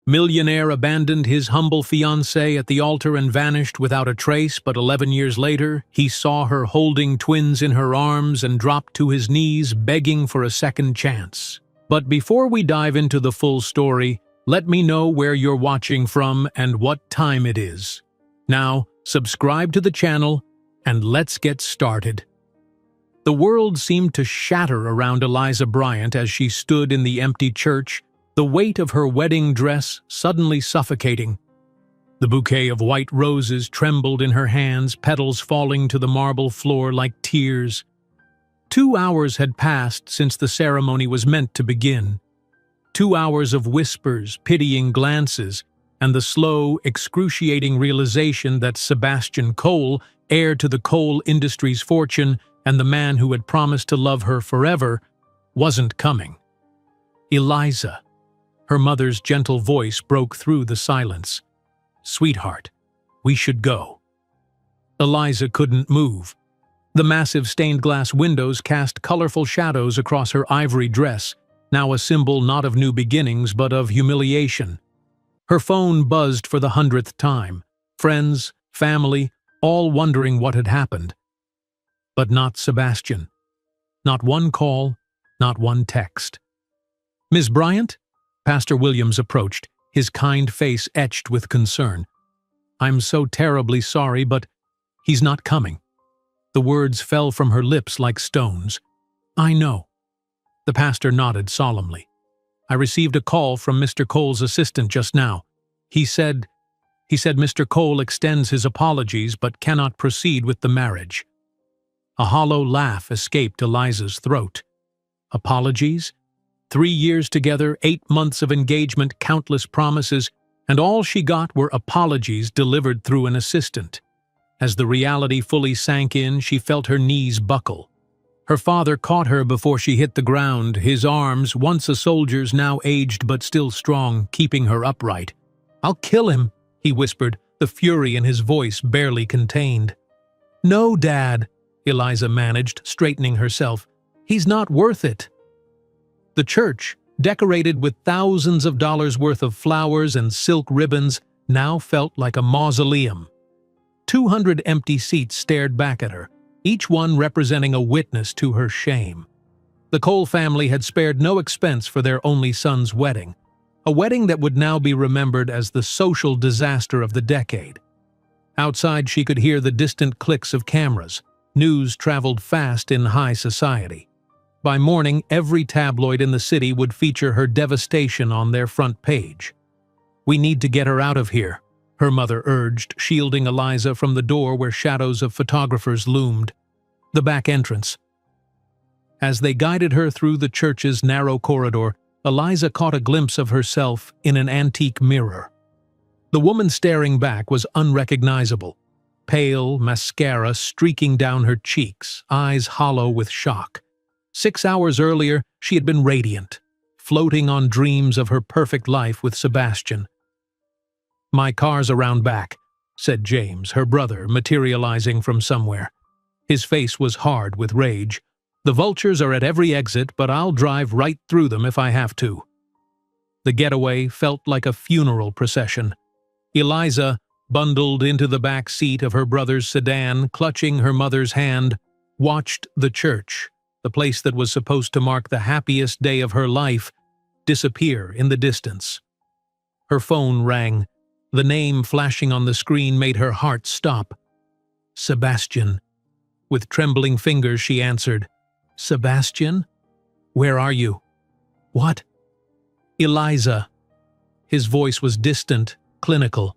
Millionaire abandoned his humble fiancée at the altar and vanished without a trace, but 11 years later, he saw her holding twins in her arms and dropped to his knees, begging for a second chance. But before we dive into the full story, let me know where you're watching from and what time it is. Now, subscribe to the channel, and let's get started. The world seemed to shatter around Eliza Bryant as she stood in the empty church, the weight of her wedding dress suddenly suffocating. The bouquet of white roses trembled in her hands, petals falling to the marble floor like tears. 2 hours had passed since the ceremony was meant to begin. 2 hours of whispers, pitying glances, and the slow, excruciating realization that Sebastian Cole, heir to the coal industry's fortune and the man who had promised to love her forever, wasn't coming. Eliza. Her mother's gentle voice broke through the silence. "Sweetheart, we should go." Eliza couldn't move. The massive stained glass windows cast colorful shadows across her ivory dress, now a symbol not of new beginnings but of humiliation. Her phone buzzed for the 100th time. Friends, family, all wondering what had happened. But not Sebastian. Not one call, not one text. "Miss Bryant?" Pastor Williams approached, his kind face etched with concern. "I'm so terribly sorry, but he's not coming." The words fell from her lips like stones. "I know." The pastor nodded solemnly. "I received a call from Mr. Cole's assistant just now. He said Mr. Cole extends his apologies but cannot proceed with the marriage." A hollow laugh escaped Eliza's throat. Apologies? 3 years together, 8 months of engagement, countless promises, and all she got were apologies delivered through an assistant. As the reality fully sank in, she felt her knees buckle. Her father caught her before she hit the ground, his arms, once a soldier's, now aged but still strong, keeping her upright. "I'll kill him," he whispered, the fury in his voice barely contained. "No, Dad," Eliza managed, straightening herself. "He's not worth it." The church, decorated with thousands of dollars worth of flowers and silk ribbons, now felt like a mausoleum. 200 empty seats stared back at her, each one representing a witness to her shame. The Cole family had spared no expense for their only son's wedding, a wedding that would now be remembered as the social disaster of the decade. Outside, she could hear the distant clicks of cameras. News traveled fast in high society. By morning, every tabloid in the city would feature her devastation on their front page. "We need to get her out of here," her mother urged, shielding Eliza from the door where shadows of photographers loomed. The back entrance. As they guided her through the church's narrow corridor, Eliza caught a glimpse of herself in an antique mirror. The woman staring back was unrecognizable. Pale, mascara streaking down her cheeks, eyes hollow with shock. 6 hours earlier, she had been radiant, floating on dreams of her perfect life with Sebastian. "My car's around back," said James, her brother, materializing from somewhere. His face was hard with rage. "The vultures are at every exit, but I'll drive right through them if I have to." The getaway felt like a funeral procession. Eliza, bundled into the back seat of her brother's sedan, clutching her mother's hand, watched the church, the place that was supposed to mark the happiest day of her life, disappear in the distance. Her phone rang. The name flashing on the screen made her heart stop. "Sebastian." With trembling fingers she answered. "Sebastian? Where are you?" "What?" "Eliza." His voice was distant, clinical,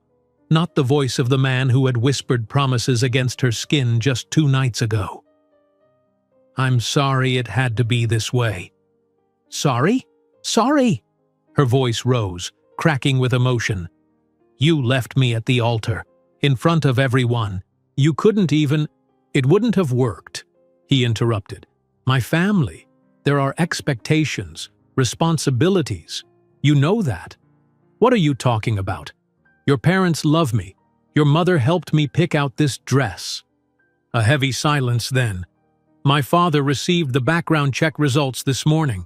not the voice of the man who had whispered promises against her skin just 2 nights ago. "I'm sorry it had to be this way." "Sorry? Sorry?" Her voice rose, cracking with emotion. "You left me at the altar, in front of everyone. You couldn't even—" "It wouldn't have worked," he interrupted. "My family. There are expectations, responsibilities. You know that. What are you talking about? Your parents love me. Your mother helped me pick out this dress." A heavy silence then. "My father received the background check results this morning."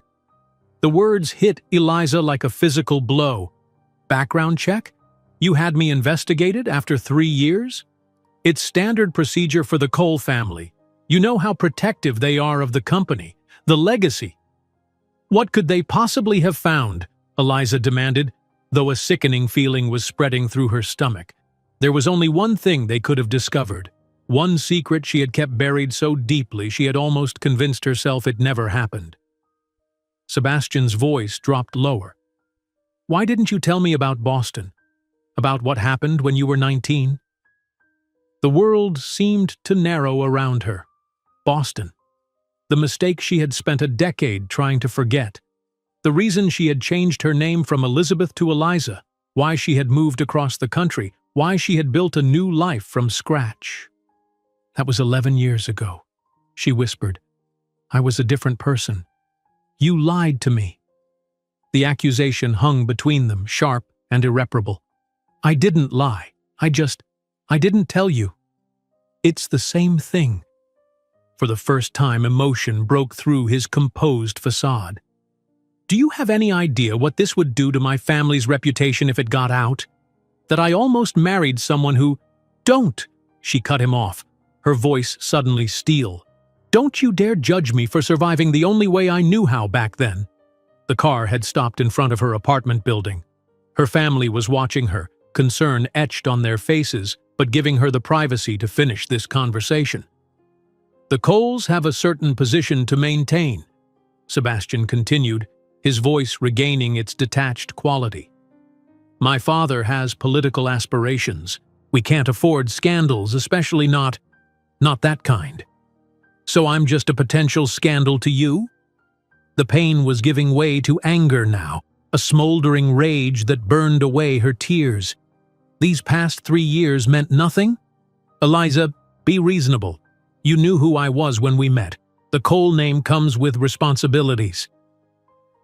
The words hit Eliza like a physical blow. Background check? You had me investigated after 3 years? It's standard procedure for the Cole family. You know how protective they are of the company, the legacy. What could they possibly have found? Eliza demanded, though a sickening feeling was spreading through her stomach. There was only one thing they could have discovered. One secret she had kept buried so deeply she had almost convinced herself it never happened. Sebastian's voice dropped lower. Why didn't you tell me about Boston? About what happened when you were 19? The world seemed to narrow around her. Boston. The mistake she had spent a decade trying to forget. The reason she had changed her name from Elizabeth to Eliza. Why she had moved across the country. Why she had built a new life from scratch. That was 11 years ago, she whispered. I was a different person. You lied to me. The accusation hung between them, sharp and irreparable. I didn't lie. I didn't tell you. It's the same thing. For the first time, emotion broke through his composed facade. Do you have any idea what this would do to my family's reputation if it got out? That I almost married someone who— Don't! She cut him off, her voice suddenly steel. Don't you dare judge me for surviving the only way I knew how back then. The car had stopped in front of her apartment building. Her family was watching her, concern etched on their faces, but giving her the privacy to finish this conversation. The Coles have a certain position to maintain, Sebastian continued, his voice regaining its detached quality. My father has political aspirations. We can't afford scandals, especially not that kind. So I'm just a potential scandal to you? The pain was giving way to anger now, a smoldering rage that burned away her tears. These past 3 years meant nothing? Eliza, be reasonable. You knew who I was when we met. The Cole name comes with responsibilities.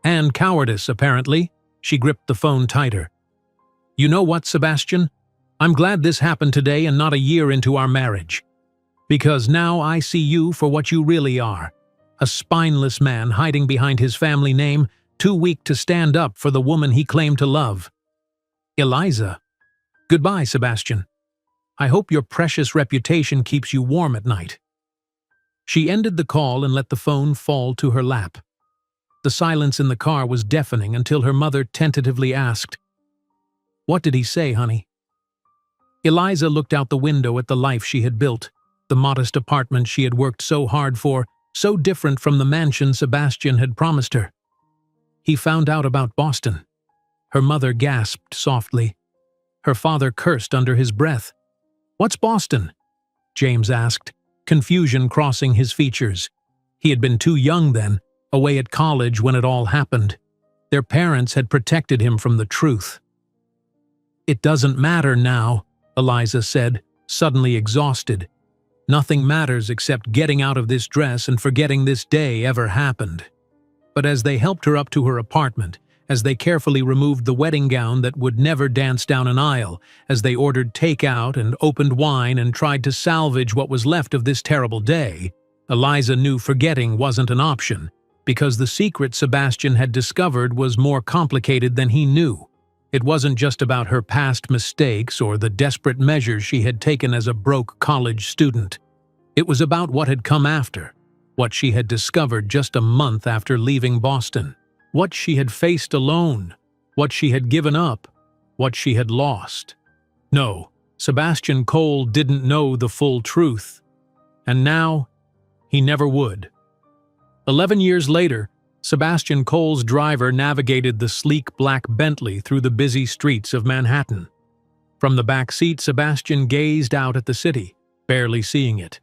And cowardice, apparently. She gripped the phone tighter. You know what, Sebastian? I'm glad this happened today and not a year into our marriage. Because now I see you for what you really are. A spineless man hiding behind his family name, too weak to stand up for the woman he claimed to love. Eliza. Goodbye, Sebastian. I hope your precious reputation keeps you warm at night. She ended the call and let the phone fall to her lap. The silence in the car was deafening until her mother tentatively asked, What did he say, honey? Eliza looked out the window at the life she had built, the modest apartment she had worked so hard for, so different from the mansion Sebastian had promised her. He found out about Boston. Her mother gasped softly. Her father cursed under his breath. What's Boston? James asked, confusion crossing his features. He had been too young then, away at college when it all happened. Their parents had protected him from the truth. It doesn't matter now, Eliza said, suddenly exhausted. Nothing matters except getting out of this dress and forgetting this day ever happened. But as they helped her up to her apartment, as they carefully removed the wedding gown that would never dance down an aisle, as they ordered takeout and opened wine and tried to salvage what was left of this terrible day, Eliza knew forgetting wasn't an option, because the secret Sebastian had discovered was more complicated than he knew. It wasn't just about her past mistakes or the desperate measures she had taken as a broke college student. It was about what had come after, what she had discovered just a month after leaving Boston, what she had faced alone, what she had given up, what she had lost. No, Sebastian Cole didn't know the full truth, and now he never would. 11 years later, Sebastian Cole's driver navigated the sleek black Bentley through the busy streets of Manhattan. From the back seat, Sebastian gazed out at the city, barely seeing it.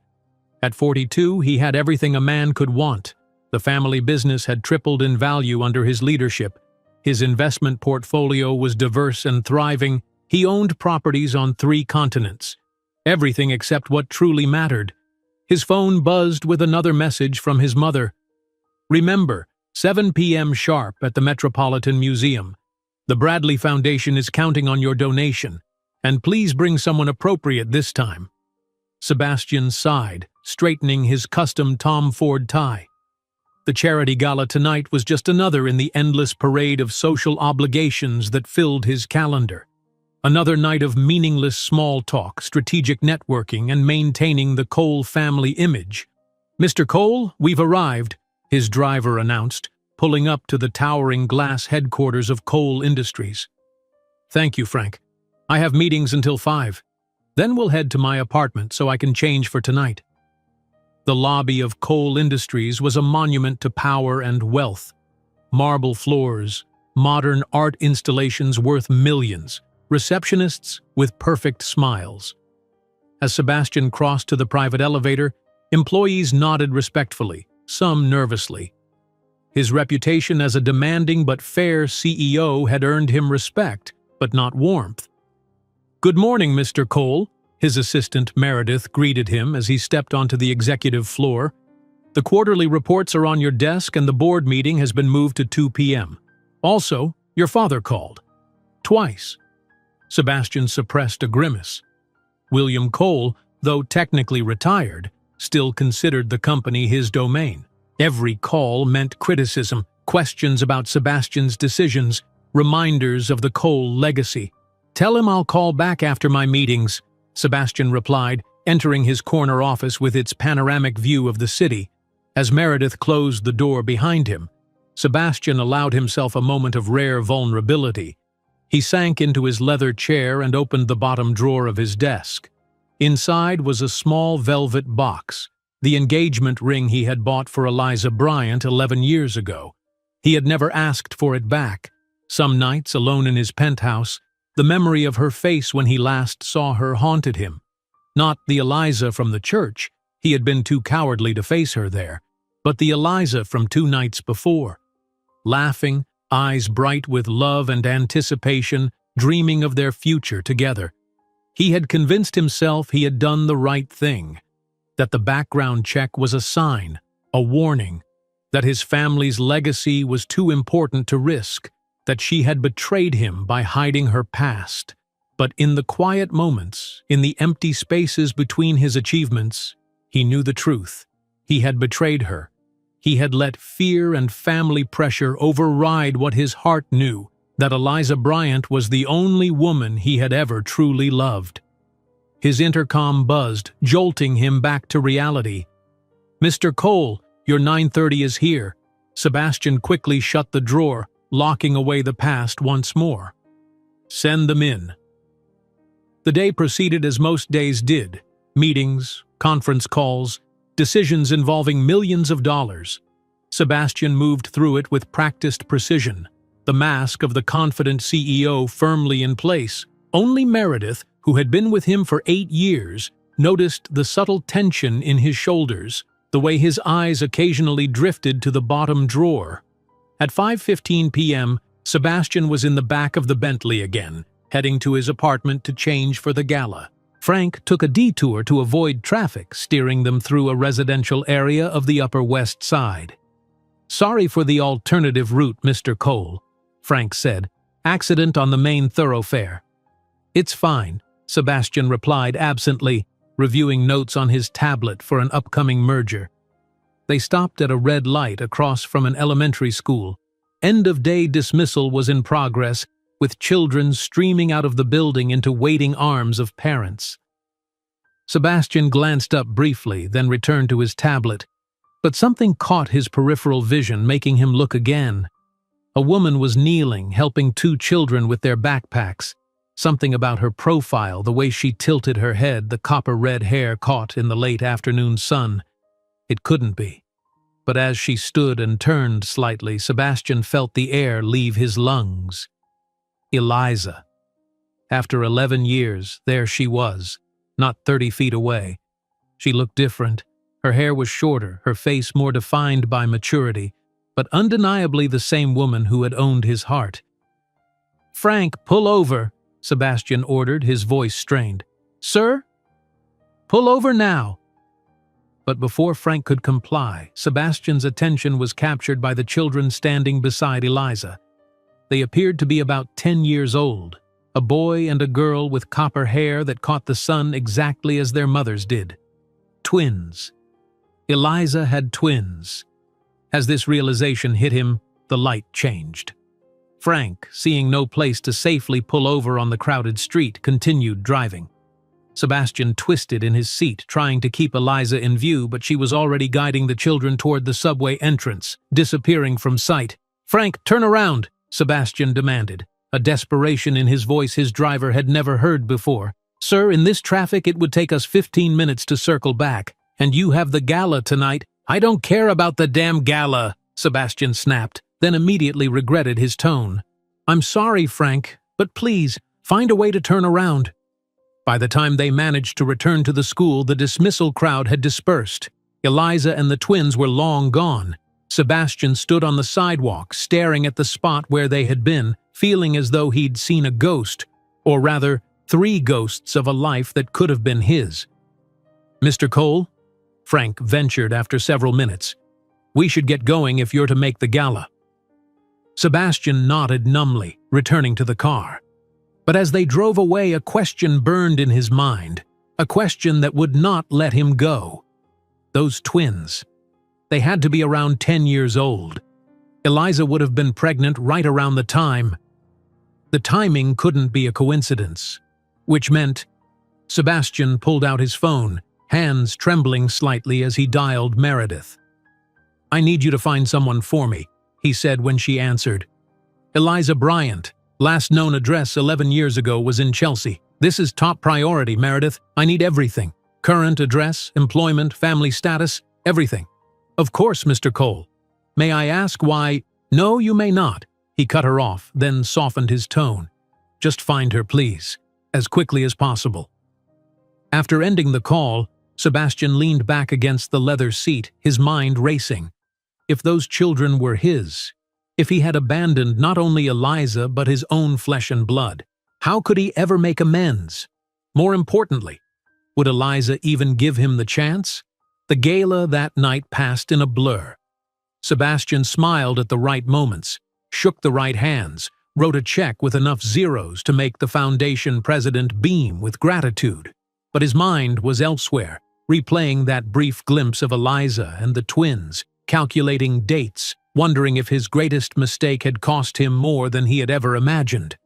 At 42, he had everything a man could want. The family business had tripled in value under his leadership. His investment portfolio was diverse and thriving. He owned properties on 3 continents. Everything except what truly mattered. His phone buzzed with another message from his mother. Remember, 7 p.m. sharp at the Metropolitan Museum. The Bradley Foundation is counting on your donation, and please bring someone appropriate this time. Sebastian sighed, straightening his custom Tom Ford tie. The charity gala tonight was just another in the endless parade of social obligations that filled his calendar. Another night of meaningless small talk, strategic networking, and maintaining the Cole family image. "Mr. Cole, we've arrived," his driver announced, pulling up to the towering glass headquarters of Cole Industries. "Thank you, Frank. I have meetings until 5. Then we'll head to my apartment so I can change for tonight." The lobby of Cole Industries was a monument to power and wealth. Marble floors, modern art installations worth millions, receptionists with perfect smiles. As Sebastian crossed to the private elevator, employees nodded respectfully, some nervously. His reputation as a demanding but fair CEO had earned him respect, but not warmth. "Good morning, Mr. Cole," his assistant Meredith greeted him as he stepped onto the executive floor. "The quarterly reports are on your desk and the board meeting has been moved to 2 p.m. Also, your father called. Twice." Sebastian suppressed a grimace. William Cole, though technically retired, still considered the company his domain. Every call meant criticism, questions about Sebastian's decisions, reminders of the Cole legacy. "Tell him I'll call back after my meetings," Sebastian replied, entering his corner office with its panoramic view of the city. As Meredith closed the door behind him, Sebastian allowed himself a moment of rare vulnerability. He sank into his leather chair and opened the bottom drawer of his desk. Inside was a small velvet box, the engagement ring he had bought for Eliza Bryant 11 years ago. He had never asked for it back. Some nights, alone in his penthouse, the memory of her face when he last saw her haunted him. Not the Eliza from the church, he had been too cowardly to face her there, but the Eliza from 2 nights before. Laughing, eyes bright with love and anticipation, dreaming of their future together. He had convinced himself he had done the right thing, that the background check was a sign, a warning, that his family's legacy was too important to risk, that she had betrayed him by hiding her past. But in the quiet moments, in the empty spaces between his achievements, he knew the truth. He had betrayed her. He had let fear and family pressure override what his heart knew, that Eliza Bryant was the only woman he had ever truly loved. His intercom buzzed, jolting him back to reality. "Mr. Cole, your 9:30 is here." Sebastian quickly shut the drawer, locking away the past once more. "Send them in." The day proceeded as most days did. Meetings, conference calls, decisions involving millions of dollars. Sebastian moved through it with practiced precision, the mask of the confident CEO firmly in place. Only Meredith, who had been with him for 8 years, noticed the subtle tension in his shoulders, the way his eyes occasionally drifted to the bottom drawer. At 5:15 p.m., Sebastian was in the back of the Bentley again, heading to his apartment to change for the gala. Frank took a detour to avoid traffic, steering them through a residential area of the Upper West Side. "Sorry for the alternative route, Mr. Cole," Frank said. "Accident on the main thoroughfare." "It's fine," Sebastian replied absently, reviewing notes on his tablet for an upcoming merger. They stopped at a red light across from an elementary school. End-of-day dismissal was in progress, with children streaming out of the building into waiting arms of parents. Sebastian glanced up briefly, then returned to his tablet, but something caught his peripheral vision, making him look again. A woman was kneeling, helping 2 children with their backpacks. Something about her profile, the way she tilted her head, the copper-red hair caught in the late afternoon sun. It couldn't be. But as she stood and turned slightly, Sebastian felt the air leave his lungs. Eliza. After 11 years, there she was, not 30 feet away. She looked different. Her hair was shorter, her face more defined by maturity, but undeniably the same woman who had owned his heart. "Frank, pull over," Sebastian ordered, his voice strained. "Sir? Pull over now." But before Frank could comply, Sebastian's attention was captured by the children standing beside Eliza. They appeared to be about 10 years old, a boy and a girl with copper hair that caught the sun exactly as their mothers did. Twins. Eliza had twins. As this realization hit him, the light changed. Frank, seeing no place to safely pull over on the crowded street, continued driving. Sebastian twisted in his seat, trying to keep Eliza in view, but she was already guiding the children toward the subway entrance, disappearing from sight. "Frank, turn around!" Sebastian demanded, a desperation in his voice his driver had never heard before. "Sir, in this traffic it would take us 15 minutes to circle back, and you have the gala tonight." "I don't care about the damn gala," Sebastian snapped, then immediately regretted his tone. "I'm sorry, Frank, but please, find a way to turn around." By the time they managed to return to the school, the dismissal crowd had dispersed. Eliza and the twins were long gone. Sebastian stood on the sidewalk, staring at the spot where they had been, feeling as though he'd seen a ghost, or rather, 3 ghosts of a life that could have been his. "Mr. Cole?" Frank ventured after several minutes. "We should get going if you're to make the gala." Sebastian nodded numbly, returning to the car. But as they drove away, a question burned in his mind, a question that would not let him go. Those twins. They had to be around 10 years old. Eliza would have been pregnant right around the time. The timing couldn't be a coincidence, which meant Sebastian pulled out his phone, hands trembling slightly as he dialed Meredith. "I need you to find someone for me," he said when she answered. "Eliza Bryant. Last known address 11 years ago was in Chelsea. This is top priority, Meredith. I need everything. Current address, employment, family status, everything." "Of course, Mr. Cole. May I ask why—" "No, you may not." He cut her off, then softened his tone. "Just find her, please, as quickly as possible." After ending the call, Sebastian leaned back against the leather seat, his mind racing. If those children were his, if he had abandoned not only Eliza but his own flesh and blood, how could he ever make amends? More importantly, would Eliza even give him the chance? The gala that night passed in a blur. Sebastian smiled at the right moments, shook the right hands, wrote a check with enough zeros to make the foundation president beam with gratitude. But his mind was elsewhere, replaying that brief glimpse of Eliza and the twins, calculating dates, wondering if his greatest mistake had cost him more than he had ever imagined.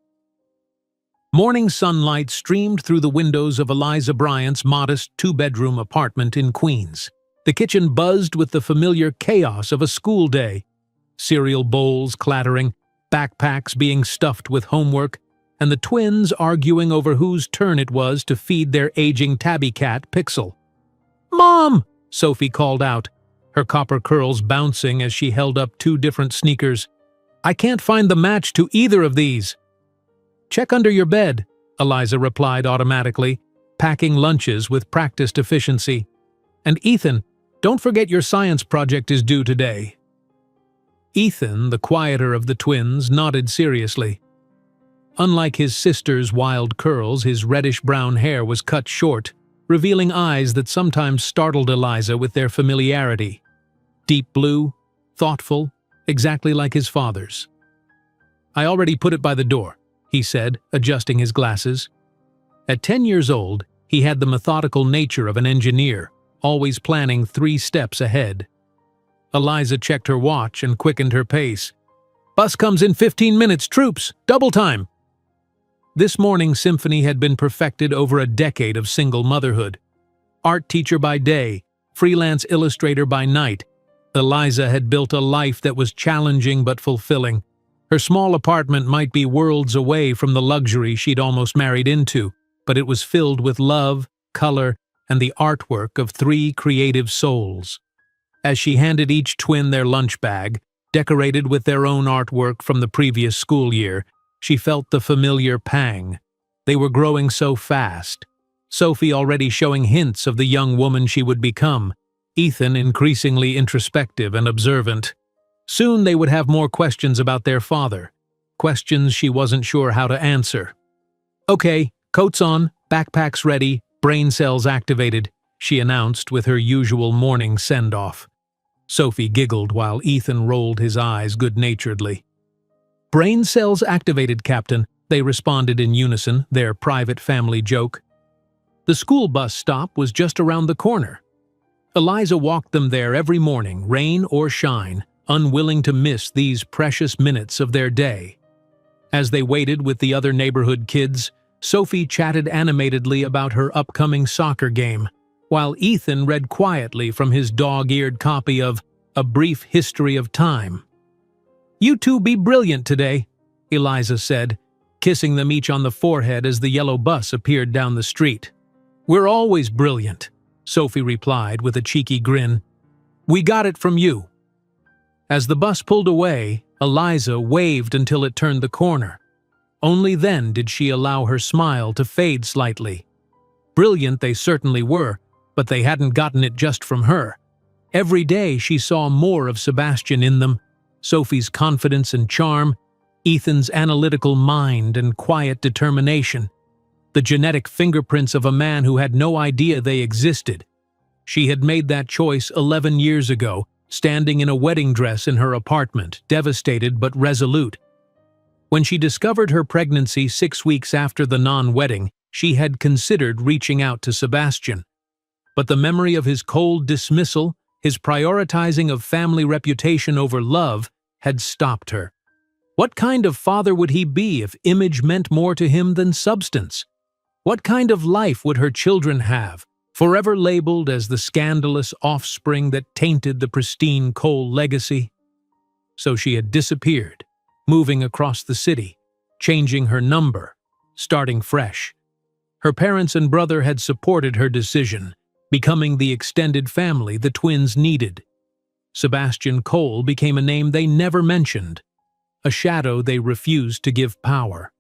Morning sunlight streamed through the windows of Eliza Bryant's modest 2-bedroom apartment in Queens. The kitchen buzzed with the familiar chaos of a school day. Cereal bowls clattering, backpacks being stuffed with homework, and the twins arguing over whose turn it was to feed their aging tabby cat, Pixel. "Mom!" Sophie called out, her copper curls bouncing as she held up 2 different sneakers. "I can't find the match to either of these." "Check under your bed," Eliza replied automatically, packing lunches with practiced efficiency. "And Ethan, don't forget your science project is due today." Ethan, the quieter of the twins, nodded seriously. Unlike his sister's wild curls, his reddish-brown hair was cut short, revealing eyes that sometimes startled Eliza with their familiarity. Deep blue, thoughtful, exactly like his father's. "I already put it by the door," he said, adjusting his glasses. At 10 years old, he had the methodical nature of an engineer, always planning 3 steps ahead. Eliza checked her watch and quickened her pace. "Bus comes in 15 minutes, troops, double time." This morning's symphony had been perfected over a decade of single motherhood. Art teacher by day, freelance illustrator by night, Eliza had built a life that was challenging but fulfilling. Her small apartment might be worlds away from the luxury she'd almost married into, but it was filled with love, color, and the artwork of 3 creative souls. As she handed each twin their lunch bag, decorated with their own artwork from the previous school year, she felt the familiar pang. They were growing so fast. Sophie already showing hints of the young woman she would become, Ethan increasingly introspective and observant. Soon they would have more questions about their father, questions she wasn't sure how to answer. "Okay, coats on, backpacks ready, brain cells activated," she announced with her usual morning send-off. Sophie giggled while Ethan rolled his eyes good-naturedly. "Brain cells activated, Captain," they responded in unison, their private family joke. The school bus stop was just around the corner. Eliza walked them there every morning, rain or shine, unwilling to miss these precious minutes of their day. As they waited with the other neighborhood kids, Sophie chatted animatedly about her upcoming soccer game, while Ethan read quietly from his dog-eared copy of A Brief History of Time. "You two be brilliant today," Eliza said, kissing them each on the forehead as the yellow bus appeared down the street. "We're always brilliant," Sophie replied with a cheeky grin. "We got it from you." As the bus pulled away, Eliza waved until it turned the corner. Only then did she allow her smile to fade slightly. Brilliant they certainly were, but they hadn't gotten it just from her. Every day she saw more of Sebastian in them, Sophie's confidence and charm, Ethan's analytical mind and quiet determination, the genetic fingerprints of a man who had no idea they existed. She had made that choice 11 years ago, standing in a wedding dress in her apartment, devastated but resolute. When she discovered her pregnancy 6 weeks after the non-wedding, she had considered reaching out to Sebastian. But the memory of his cold dismissal, his prioritizing of family reputation over love, had stopped her. What kind of father would he be if image meant more to him than substance? What kind of life would her children have, forever labeled as the scandalous offspring that tainted the pristine Cole legacy? So she had disappeared, moving across the city, changing her number, starting fresh. Her parents and brother had supported her decision, becoming the extended family the twins needed. Sebastian Cole became a name they never mentioned, a shadow they refused to give power.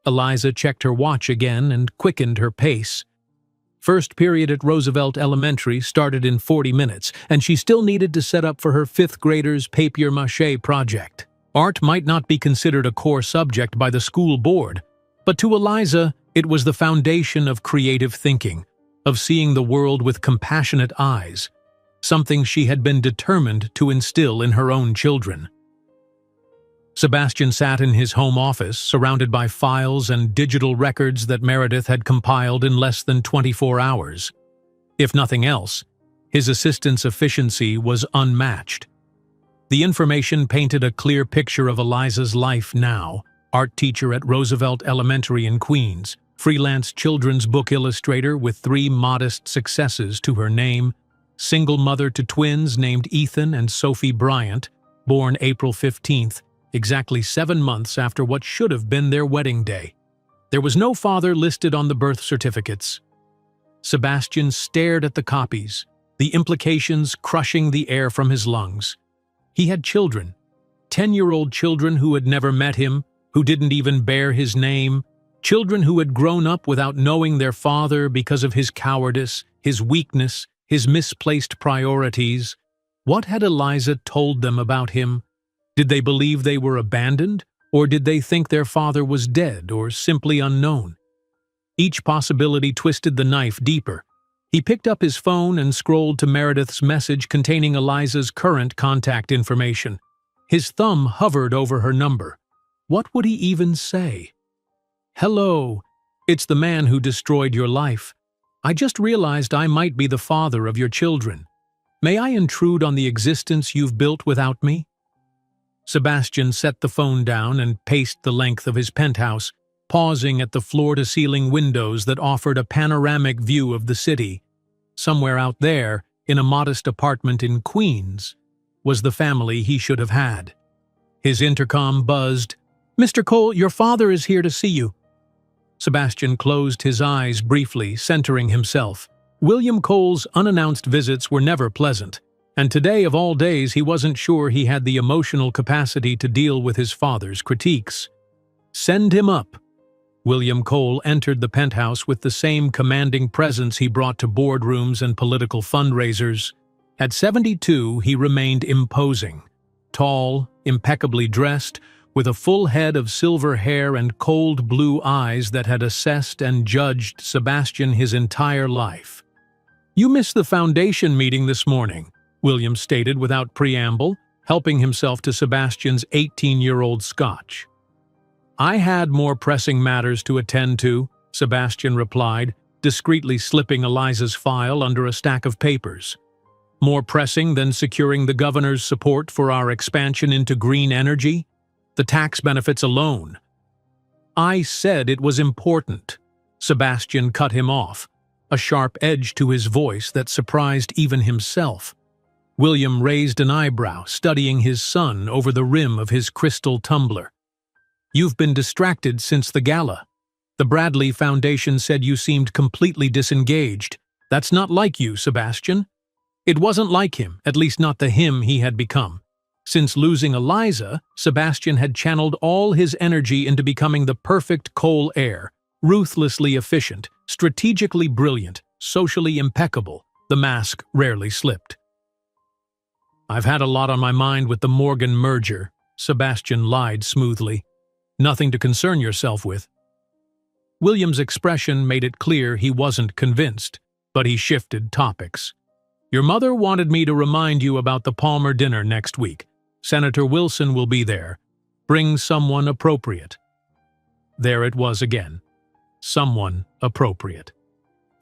Eliza checked her watch again and quickened her pace. First period at Roosevelt Elementary started in 40 minutes, and she still needed to set up for her 5th grader's papier-mâché project. Art might not be considered a core subject by the school board, but to Eliza, it was the foundation of creative thinking, of seeing the world with compassionate eyes, something she had been determined to instill in her own children. Sebastian sat in his home office, surrounded by files and digital records that Meredith had compiled in less than 24 hours. If nothing else, his assistant's efficiency was unmatched. The information painted a clear picture of Eliza's life now: art teacher at Roosevelt Elementary in Queens, freelance children's book illustrator with 3 modest successes to her name, single mother to twins named Ethan and Sophie Bryant, born April 15th, exactly 7 months after what should have been their wedding day. There was no father listed on the birth certificates. Sebastian stared at the copies, the implications crushing the air from his lungs. He had children, 10-year-old children who had never met him, who didn't even bear his name, children who had grown up without knowing their father because of his cowardice, his weakness, his misplaced priorities. What had Eliza told them about him? Did they believe they were abandoned, or did they think their father was dead or simply unknown? Each possibility twisted the knife deeper. He picked up his phone and scrolled to Meredith's message containing Eliza's current contact information. His thumb hovered over her number. What would he even say? "Hello, it's the man who destroyed your life. I just realized I might be the father of your children. May I intrude on the existence you've built without me?" Sebastian set the phone down and paced the length of his penthouse, pausing at the floor-to-ceiling windows that offered a panoramic view of the city. Somewhere out there, in a modest apartment in Queens, was the family he should have had. His intercom buzzed. "Mr. Cole, your father is here to see you." Sebastian closed his eyes briefly, centering himself. William Cole's unannounced visits were never pleasant, and today of all days he wasn't sure he had the emotional capacity to deal with his father's critiques. "Send him up." William Cole entered the penthouse with the same commanding presence he brought to boardrooms and political fundraisers. At 72, he remained imposing. Tall, impeccably dressed, with a full head of silver hair and cold blue eyes that had assessed and judged Sebastian his entire life. "You missed the foundation meeting this morning," William stated without preamble, helping himself to Sebastian's 18-year-old scotch. "I had more pressing matters to attend to," Sebastian replied, discreetly slipping Eliza's file under a stack of papers. More pressing than securing the governor's support for our expansion into green energy? The tax benefits alone. I said it was important. Sebastian cut him off, a sharp edge to his voice that surprised even himself. William raised an eyebrow, studying his son over the rim of his crystal tumbler. You've been distracted since the gala. The Bradley Foundation said you seemed completely disengaged. That's not like you, Sebastian. It wasn't like him, at least not the him he had become. Since losing Eliza, Sebastian had channeled all his energy into becoming the perfect coal heir, ruthlessly efficient, strategically brilliant, socially impeccable. The mask rarely slipped. I've had a lot on my mind with the Morgan merger, Sebastian lied smoothly. Nothing to concern yourself with. William's expression made it clear he wasn't convinced, but he shifted topics. Your mother wanted me to remind you about the Palmer dinner next week. Senator Wilson will be there. Bring someone appropriate. There it was again. Someone appropriate.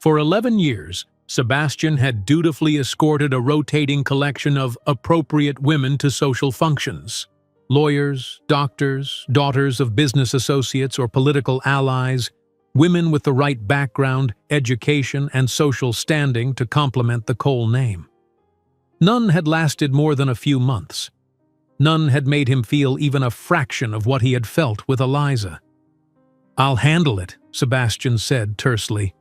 For 11 years, Sebastian had dutifully escorted a rotating collection of appropriate women to social functions. Lawyers, doctors, daughters of business associates or political allies, women with the right background, education, and social standing to complement the Cole name. None had lasted more than a few months. None had made him feel even a fraction of what he had felt with Eliza. I'll handle it, Sebastian said tersely.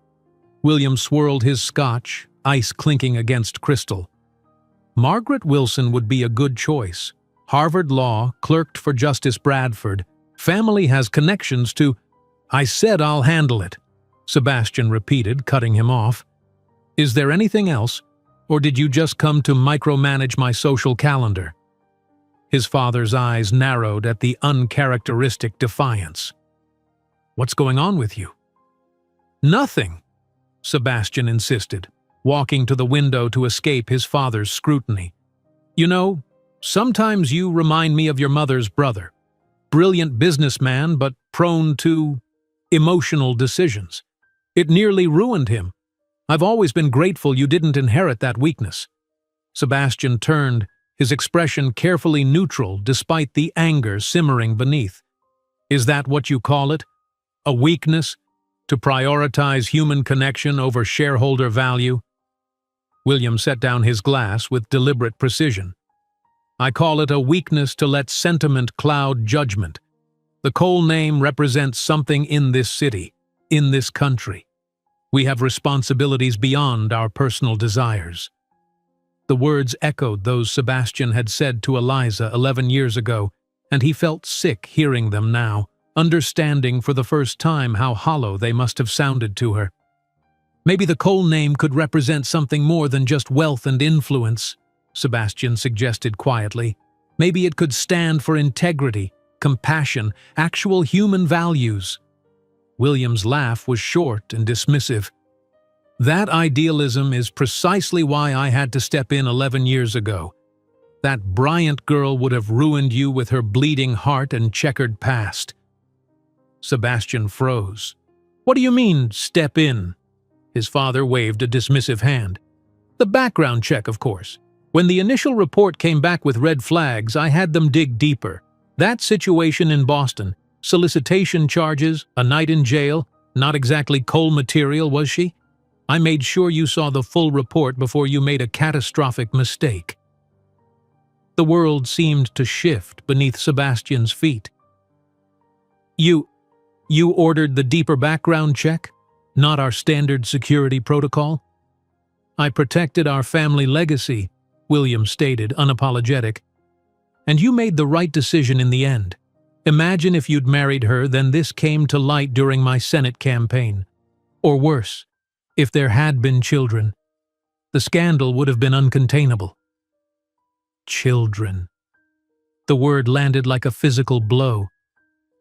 William swirled his scotch, ice clinking against crystal. Margaret Wilson would be a good choice. Harvard Law, clerked for Justice Bradford. Family has connections to... I said I'll handle it, Sebastian repeated, cutting him off. Is there anything else, or did you just come to micromanage my social calendar? His father's eyes narrowed at the uncharacteristic defiance. What's going on with you? Nothing, Sebastian insisted, walking to the window to escape his father's scrutiny. You know, sometimes you remind me of your mother's brother. Brilliant businessman, but prone to emotional decisions. It nearly ruined him. I've always been grateful you didn't inherit that weakness. Sebastian turned, his expression carefully neutral despite the anger simmering beneath. Is that what you call it? A weakness? To prioritize human connection over shareholder value? William set down his glass with deliberate precision. I call it a weakness to let sentiment cloud judgment. The Cole name represents something in this city, in this country. We have responsibilities beyond our personal desires. The words echoed those Sebastian had said to Eliza 11 years ago, and he felt sick hearing them now, understanding for the first time how hollow they must have sounded to her. Maybe the Cole name could represent something more than just wealth and influence, Sebastian suggested quietly. Maybe it could stand for integrity, compassion, actual human values. William's laugh was short and dismissive. That idealism is precisely why I had to step in 11 years ago. That Bryant girl would have ruined you with her bleeding heart and checkered past. Sebastian froze. What do you mean, step in? His father waved a dismissive hand. The background check, of course. When the initial report came back with red flags, I had them dig deeper. That situation in Boston, solicitation charges, a night in jail, not exactly Cole material, was she? I made sure you saw the full report before you made a catastrophic mistake. The world seemed to shift beneath Sebastian's feet. You ordered the deeper background check, not our standard security protocol? I protected our family legacy, William stated, unapologetic. And you made the right decision in the end. Imagine if you'd married her, then this came to light during my Senate campaign. Or worse, if there had been children. The scandal would have been uncontainable. Children. The word landed like a physical blow.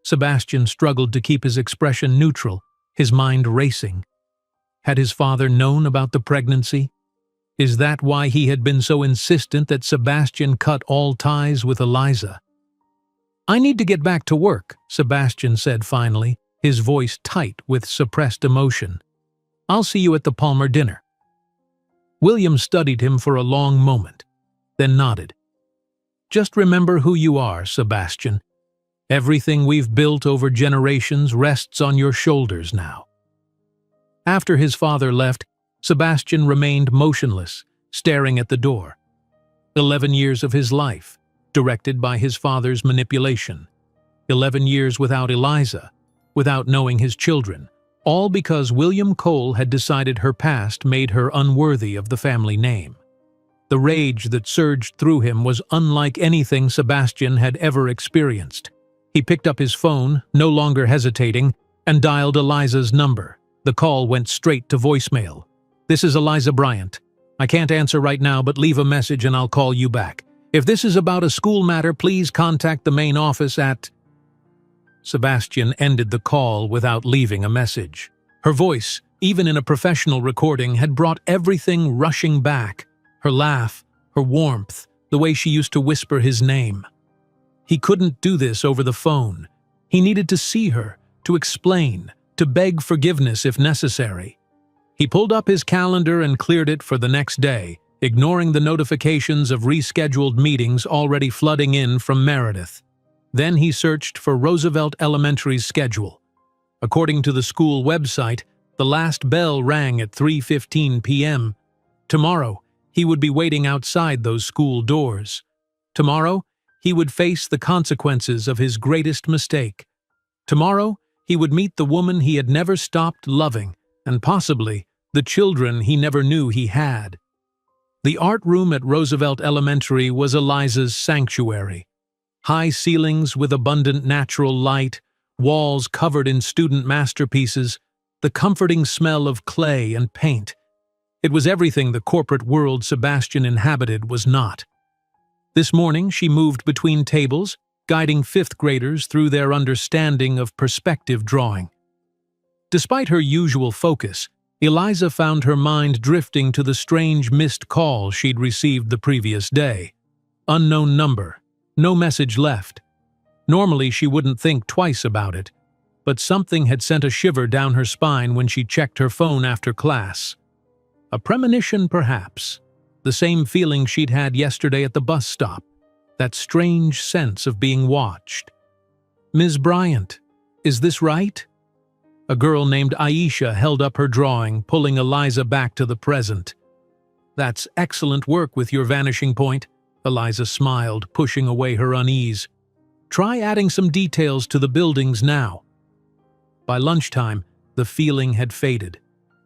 Sebastian struggled to keep his expression neutral, his mind racing. Had his father known about the pregnancy? Is that why he had been so insistent that Sebastian cut all ties with Eliza? I need to get back to work, Sebastian said finally, his voice tight with suppressed emotion. I'll see you at the Palmer dinner. William studied him for a long moment, then nodded. Just remember who you are, Sebastian. Everything we've built over generations rests on your shoulders now. After his father left, Sebastian remained motionless, staring at the door. 11 years of his life, directed by his father's manipulation. 11 years without Eliza, without knowing his children, all because William Cole had decided her past made her unworthy of the family name. The rage that surged through him was unlike anything Sebastian had ever experienced. He picked up his phone, no longer hesitating, and dialed Eliza's number. The call went straight to voicemail. "This is Eliza Bryant. I can't answer right now, but leave a message and I'll call you back. If this is about a school matter, please contact the main office at—" Sebastian ended the call without leaving a message. Her voice, even in a professional recording, had brought everything rushing back. Her laugh, her warmth, the way she used to whisper his name. He couldn't do this over the phone. He needed to see her, to explain, to beg forgiveness if necessary. He pulled up his calendar and cleared it for the next day, ignoring the notifications of rescheduled meetings already flooding in from Meredith. Then he searched for Roosevelt Elementary's schedule. According to the school website, the last bell rang at 3:15 p.m. Tomorrow, he would be waiting outside those school doors. Tomorrow, he would face the consequences of his greatest mistake. Tomorrow, he would meet the woman he had never stopped loving, and possibly the children he never knew he had. The art room at Roosevelt Elementary was Eliza's sanctuary. High ceilings with abundant natural light, walls covered in student masterpieces, the comforting smell of clay and paint. It was everything the corporate world Sebastian inhabited was not. This morning she moved between tables, guiding fifth graders through their understanding of perspective drawing. Despite her usual focus, Eliza found her mind drifting to the strange missed call she'd received the previous day. Unknown number. No message left. Normally she wouldn't think twice about it, but something had sent a shiver down her spine when she checked her phone after class. A premonition, perhaps. The same feeling she'd had yesterday at the bus stop. That strange sense of being watched. "Ms. Bryant, is this right?" A girl named Aisha held up her drawing, pulling Eliza back to the present. "That's excellent work with your vanishing point," Eliza smiled, pushing away her unease. "Try adding some details to the buildings now." By lunchtime, the feeling had faded.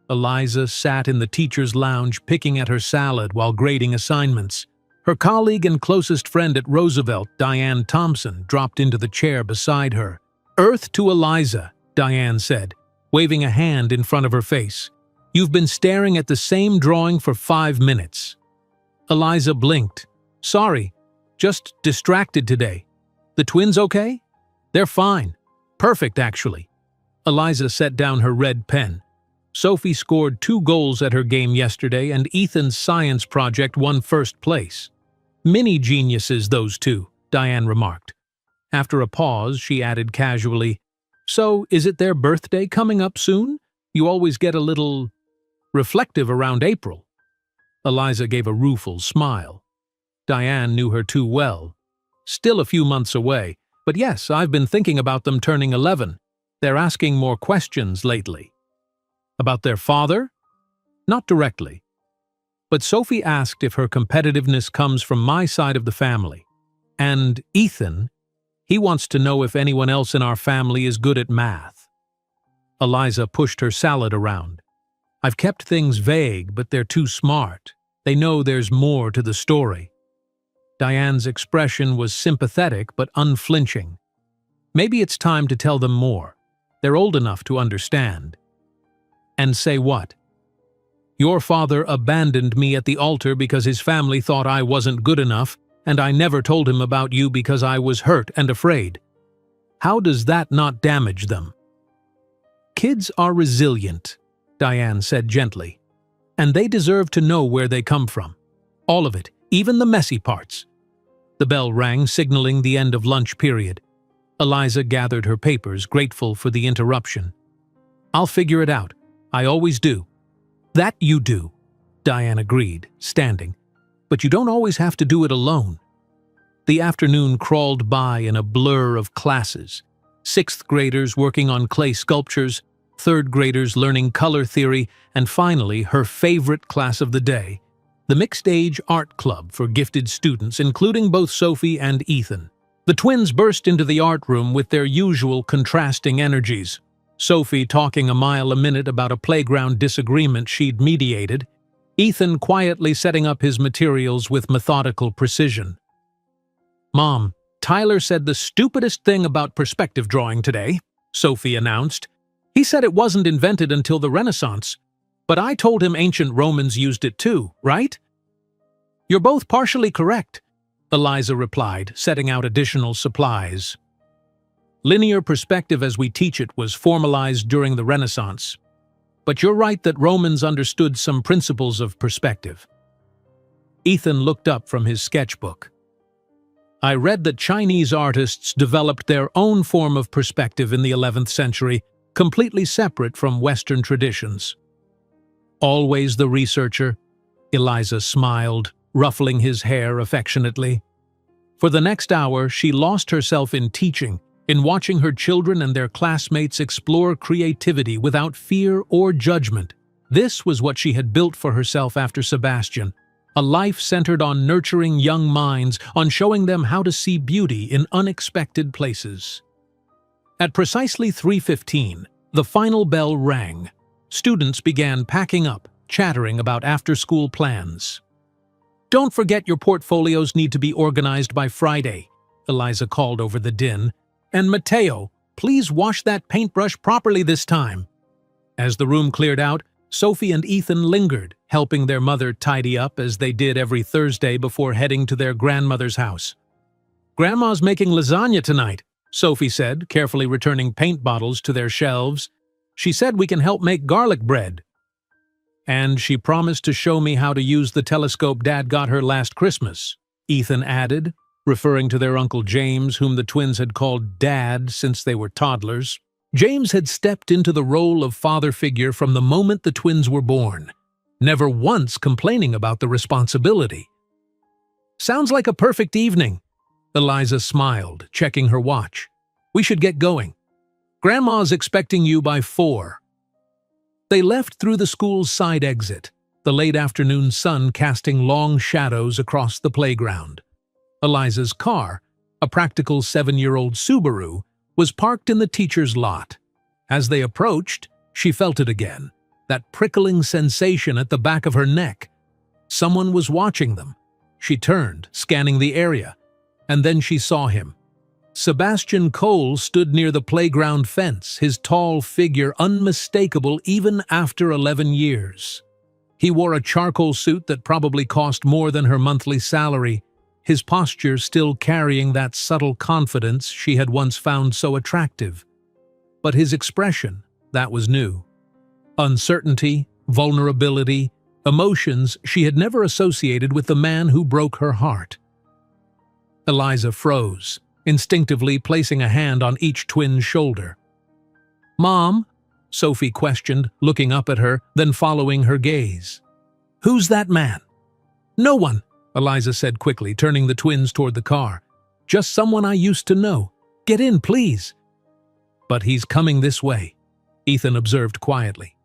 Eliza sat in the teacher's lounge picking at her salad while grading assignments. Her colleague and closest friend at Roosevelt, Diane Thompson, dropped into the chair beside her. "Earth to Eliza," Diane said, waving a hand in front of her face. "You've been staring at the same drawing for 5 minutes." Eliza blinked. "Sorry, just distracted today. The twins okay?" "They're fine. Perfect, actually." Eliza set down her red pen. "Sophie scored 2 goals at her game yesterday, and Ethan's science project won first place. Mini geniuses, those two," Diane remarked. After a pause, she added casually, "So, is it their birthday coming up soon? You always get a little reflective around April." Eliza gave a rueful smile. Diane knew her too well. "Still a few months away, but yes, I've been thinking about them turning 11. They're asking more questions lately." "About their father?" "Not directly. But Sophie asked if her competitiveness comes from my side of the family. And Ethan, he wants to know if anyone else in our family is good at math." Eliza pushed her salad around. "I've kept things vague, but they're too smart. They know there's more to the story." Diane's expression was sympathetic but unflinching. "Maybe it's time to tell them more. They're old enough to understand." "And say what?" "Your father abandoned me at the altar because his family thought I wasn't good enough, and I never told him about you because I was hurt and afraid. How does that not damage them?" "Kids are resilient," Diane said gently. "And they deserve to know where they come from. All of it, even the messy parts." The bell rang, signaling the end of lunch period. Eliza gathered her papers, grateful for the interruption. "I'll figure it out. I always do." "That you do," Diane agreed, standing. "But you don't always have to do it alone." The afternoon crawled by in a blur of classes. Sixth graders working on clay sculptures, third graders learning color theory, and finally her favorite class of the day, the mixed-age art club for gifted students, including both Sophie and Ethan. The twins burst into the art room with their usual contrasting energies. Sophie talking a mile a minute about a playground disagreement she'd mediated, Ethan quietly setting up his materials with methodical precision. "Mom, Tyler said the stupidest thing about perspective drawing today," Sophie announced. "He said it wasn't invented until the Renaissance, but I told him ancient Romans used it too, right?" "You're both partially correct," Eliza replied, setting out additional supplies. "Linear perspective as we teach it was formalized during the Renaissance. But you're right that Romans understood some principles of perspective." Ethan looked up from his sketchbook. "I read that Chinese artists developed their own form of perspective in the 11th century, completely separate from Western traditions." "Always the researcher," Eliza smiled, ruffling his hair affectionately. For the next hour, she lost herself in teaching, in watching her children and their classmates explore creativity without fear or judgment. This was what she had built for herself after Sebastian, a life centered on nurturing young minds, on showing them how to see beauty in unexpected places. At precisely 3:15, the final bell rang. Students began packing up, chattering about after-school plans. "Don't forget your portfolios need to be organized by Friday," Eliza called over the din. "And Mateo, please wash that paintbrush properly this time." As the room cleared out, Sophie and Ethan lingered, helping their mother tidy up as they did every Thursday before heading to their grandmother's house. "Grandma's making lasagna tonight," Sophie said, carefully returning paint bottles to their shelves. "She said we can help make garlic bread. And she promised to show me how to use the telescope Dad got her last Christmas," Ethan added, referring to their Uncle James, whom the twins had called Dad since they were toddlers. James had stepped into the role of father figure from the moment the twins were born, never once complaining about the responsibility. "Sounds like a perfect evening," Eliza smiled, checking her watch. "We should get going. Grandma's expecting you by 4. They left through the school's side exit, the late afternoon sun casting long shadows across the playground. Eliza's car, a practical 7-year-old Subaru, was parked in the teacher's lot. As they approached, she felt it again, that prickling sensation at the back of her neck. Someone was watching them. She turned, scanning the area, and then she saw him. Sebastian Cole stood near the playground fence, his tall figure unmistakable even after 11 years. He wore a charcoal suit that probably cost more than her monthly salary, his posture still carrying that subtle confidence she had once found so attractive. But his expression, that was new. Uncertainty, vulnerability, emotions she had never associated with the man who broke her heart. Eliza froze, instinctively placing a hand on each twin's shoulder. "Mom?" Sophie questioned, looking up at her, then following her gaze. "Who's that man?" "No one," Eliza said quickly, turning the twins toward the car. "Just someone I used to know. Get in, please." "But he's coming this way," Ethan observed quietly.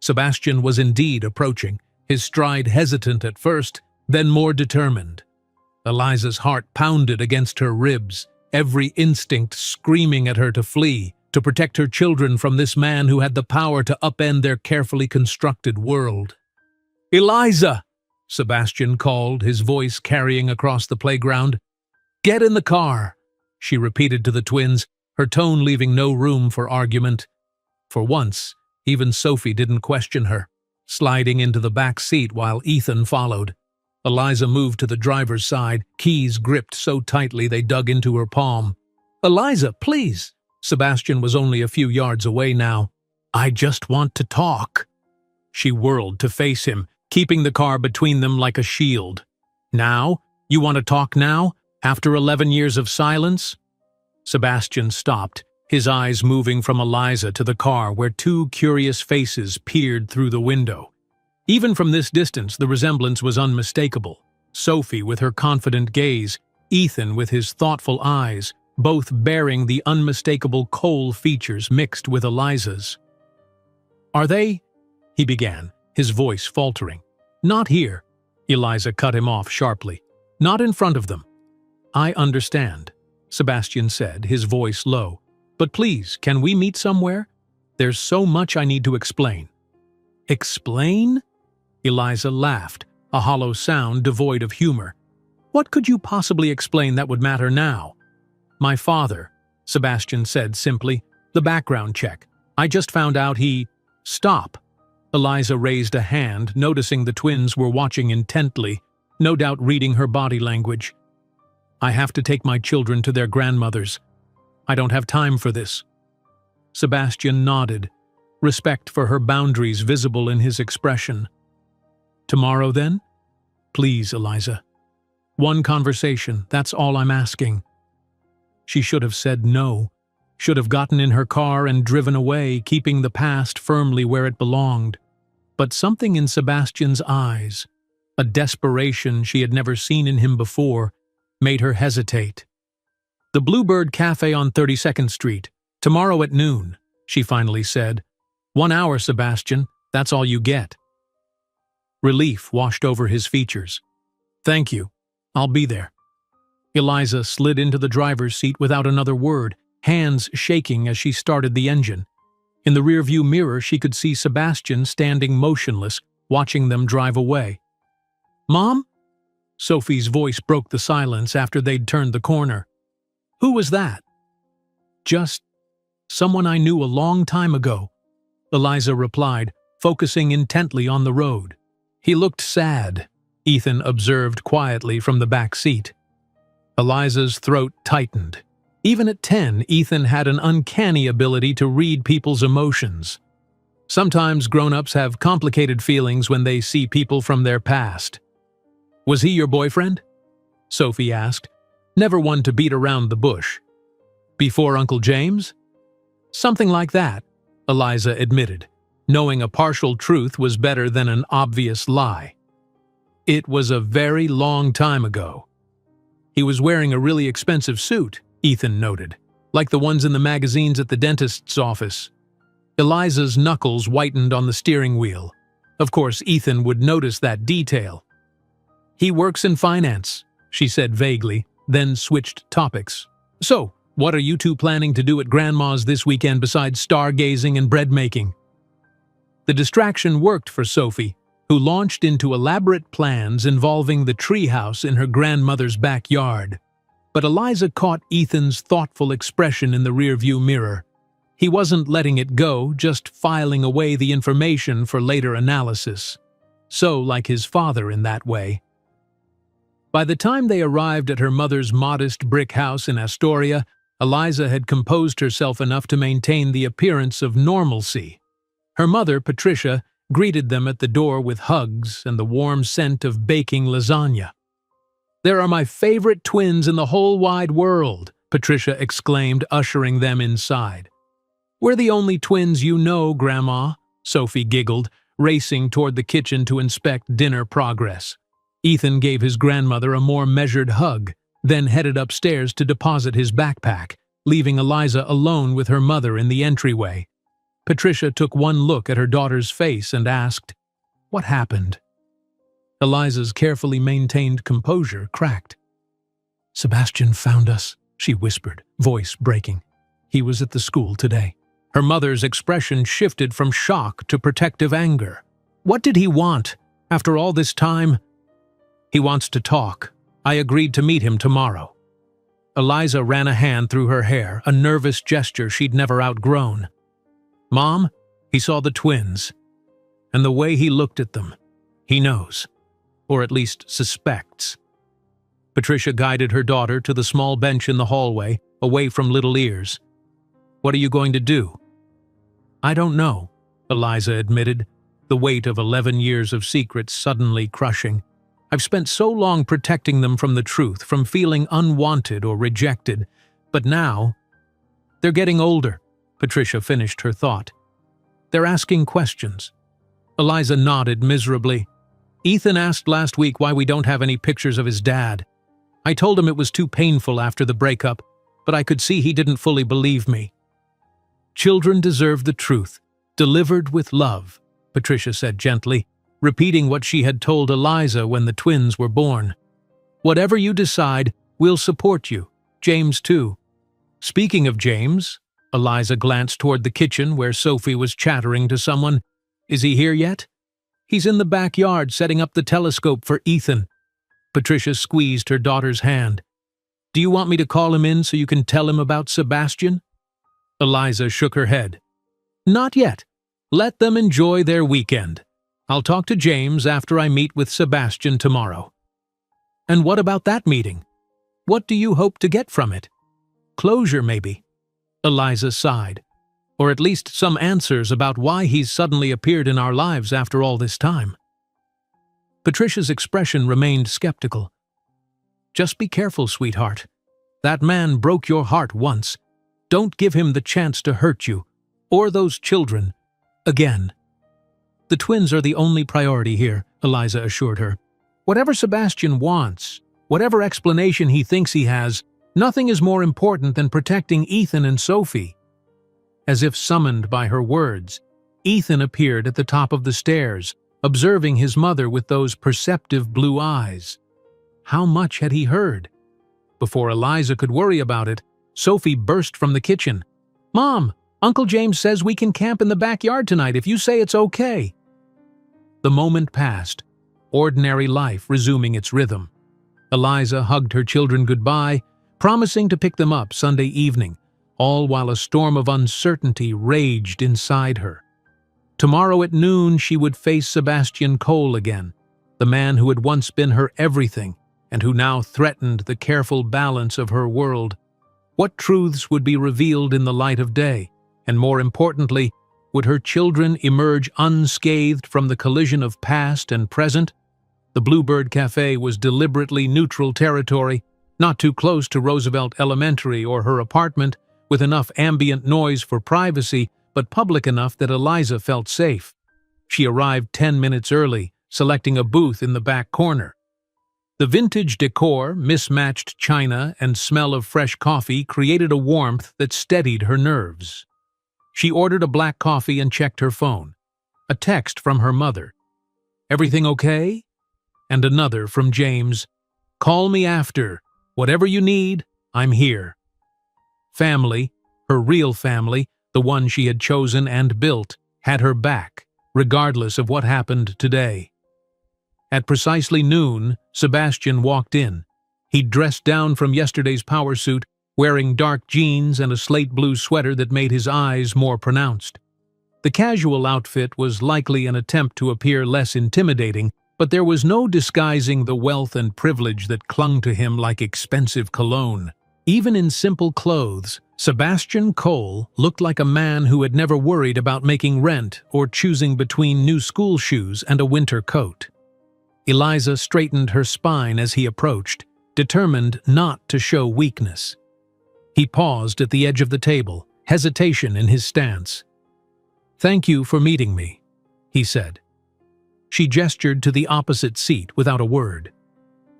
Sebastian was indeed approaching, his stride hesitant at first, then more determined. Eliza's heart pounded against her ribs, every instinct screaming at her to flee, to protect her children from this man who had the power to upend their carefully constructed world. "Eliza!" Sebastian called, his voice carrying across the playground. "Get in the car," she repeated to the twins, her tone leaving no room for argument. For once, even Sophie didn't question her, sliding into the back seat while Ethan followed. Eliza moved to the driver's side, keys gripped so tightly they dug into her palm. "Eliza, please!" Sebastian was only a few yards away now. "I just want to talk." She whirled to face him, keeping the car between them like a shield. "Now? You want to talk now? After 11 years of silence?" Sebastian stopped, his eyes moving from Eliza to the car where two curious faces peered through the window. Even from this distance, the resemblance was unmistakable. Sophie with her confident gaze, Ethan with his thoughtful eyes, both bearing the unmistakable Cole features mixed with Eliza's. "Are they?" he began, his voice faltering. "Not here," Eliza cut him off sharply. "Not in front of them." "I understand," Sebastian said, his voice low. "But please, can we meet somewhere? There's so much I need to explain." "Explain?" Eliza laughed, a hollow sound devoid of humor. "What could you possibly explain that would matter now?" "My father," Sebastian said simply. "The background check. I just found out he—" "Stop." Eliza raised a hand, noticing the twins were watching intently, no doubt reading her body language. "I have to take my children to their grandmothers. I don't have time for this." Sebastian nodded, respect for her boundaries visible in his expression. "Tomorrow, then?" "Please, Eliza. One conversation, that's all I'm asking." She should have said no, should have gotten in her car and driven away, keeping the past firmly where it belonged. But something in Sebastian's eyes, a desperation she had never seen in him before, made her hesitate. "The Bluebird Cafe on 32nd Street, tomorrow at noon," she finally said. "1 hour, Sebastian, that's all you get." Relief washed over his features. "Thank you. I'll be there." Eliza slid into the driver's seat without another word, hands shaking as she started the engine. In the rearview mirror, she could see Sebastian standing motionless, watching them drive away. "Mom?" Sophie's voice broke the silence after they'd turned the corner. "Who was that?" "Just someone I knew a long time ago," Eliza replied, focusing intently on the road. "He looked sad," Ethan observed quietly from the back seat. Eliza's throat tightened. Even at 10, Ethan had an uncanny ability to read people's emotions. Sometimes grown-ups have complicated feelings when they see people from their past. "Was he your boyfriend?" Sophie asked, never one to beat around the bush. "Before Uncle James?" "Something like that," Eliza admitted, knowing a partial truth was better than an obvious lie. "It was a very long time ago." "He was wearing a really expensive suit," Ethan noted, "like the ones in the magazines at the dentist's office." Eliza's knuckles whitened on the steering wheel. Of course, Ethan would notice that detail. "He works in finance," she said vaguely, then switched topics. "So, what are you two planning to do at Grandma's this weekend besides stargazing and bread making?" The distraction worked for Sophie, who launched into elaborate plans involving the treehouse in her grandmother's backyard. But Eliza caught Ethan's thoughtful expression in the rearview mirror. He wasn't letting it go, just filing away the information for later analysis. So like his father in that way. By the time they arrived at her mother's modest brick house in Astoria, Eliza had composed herself enough to maintain the appearance of normalcy. Her mother, Patricia, greeted them at the door with hugs and the warm scent of baking lasagna. "There are my favorite twins in the whole wide world," Patricia exclaimed, ushering them inside. "We're the only twins you know, Grandma," Sophie giggled, racing toward the kitchen to inspect dinner progress. Ethan gave his grandmother a more measured hug, then headed upstairs to deposit his backpack, leaving Eliza alone with her mother in the entryway. Patricia took one look at her daughter's face and asked, "What happened?" Eliza's carefully maintained composure cracked. "Sebastian found us," she whispered, voice breaking. "He was at the school today." Her mother's expression shifted from shock to protective anger. "What did he want? After all this time?" "He wants to talk. I agreed to meet him tomorrow." Eliza ran a hand through her hair, a nervous gesture she'd never outgrown. "Mom, he saw the twins. And the way he looked at them, he knows. Or at least suspects." Patricia guided her daughter to the small bench in the hallway, away from little ears. "What are you going to do?" "I don't know," Eliza admitted, the weight of 11 years of secrets suddenly crushing. "I've spent so long protecting them from the truth, from feeling unwanted or rejected. But now, they're getting older," Patricia finished her thought. "They're asking questions. Eliza nodded miserably. Ethan asked last week why we don't have any pictures of his dad. I told him it was too painful after the breakup, but I could see he didn't fully believe me. Children deserve the truth, delivered with love, Patricia said gently, repeating what she had told Eliza when the twins were born. Whatever you decide, we'll support you. James, too. Speaking of James, Eliza glanced toward the kitchen where Sophie was chattering to someone. Is he here yet? He's in the backyard setting up the telescope for Ethan. Patricia squeezed her daughter's hand. Do you want me to call him in so you can tell him about Sebastian? Eliza shook her head. Not yet. Let them enjoy their weekend. I'll talk to James after I meet with Sebastian tomorrow. And what about that meeting? What do you hope to get from it? Closure, maybe. Eliza sighed. Or at least some answers about why he's suddenly appeared in our lives after all this time. Patricia's expression remained skeptical. Just be careful, sweetheart. That man broke your heart once. Don't give him the chance to hurt you, or those children, again. The twins are the only priority here, Eliza assured her. Whatever Sebastian wants, whatever explanation he thinks he has, nothing is more important than protecting Ethan and Sophie. As if summoned by her words, Ethan appeared at the top of the stairs, observing his mother with those perceptive blue eyes. How much had he heard? Before Eliza could worry about it, Sophie burst from the kitchen. Mom, Uncle James says we can camp in the backyard tonight if you say it's okay. The moment passed, ordinary life resuming its rhythm. Eliza hugged her children goodbye, promising to pick them up Sunday evening, all while a storm of uncertainty raged inside her. Tomorrow at noon she would face Sebastian Cole again, the man who had once been her everything and who now threatened the careful balance of her world. What truths would be revealed in the light of day, and more importantly, would her children emerge unscathed from the collision of past and present? The Bluebird Cafe was deliberately neutral territory, not too close to Roosevelt Elementary or her apartment, with enough ambient noise for privacy, but public enough that Eliza felt safe. She arrived 10 minutes early, selecting a booth in the back corner. The vintage decor, mismatched china, and smell of fresh coffee created a warmth that steadied her nerves. She ordered a black coffee and checked her phone. A text from her mother. Everything okay? And another from James. Call me after. Whatever you need, I'm here. Family, her real family, the one she had chosen and built, had her back, regardless of what happened today. At precisely noon, Sebastian walked in. He'd dressed down from yesterday's power suit, wearing dark jeans and a slate blue sweater that made his eyes more pronounced. The casual outfit was likely an attempt to appear less intimidating, but there was no disguising the wealth and privilege that clung to him like expensive cologne. Even in simple clothes, Sebastian Cole looked like a man who had never worried about making rent or choosing between new school shoes and a winter coat. Eliza straightened her spine as he approached, determined not to show weakness. He paused at the edge of the table, hesitation in his stance. "Thank you for meeting me," he said. She gestured to the opposite seat without a word.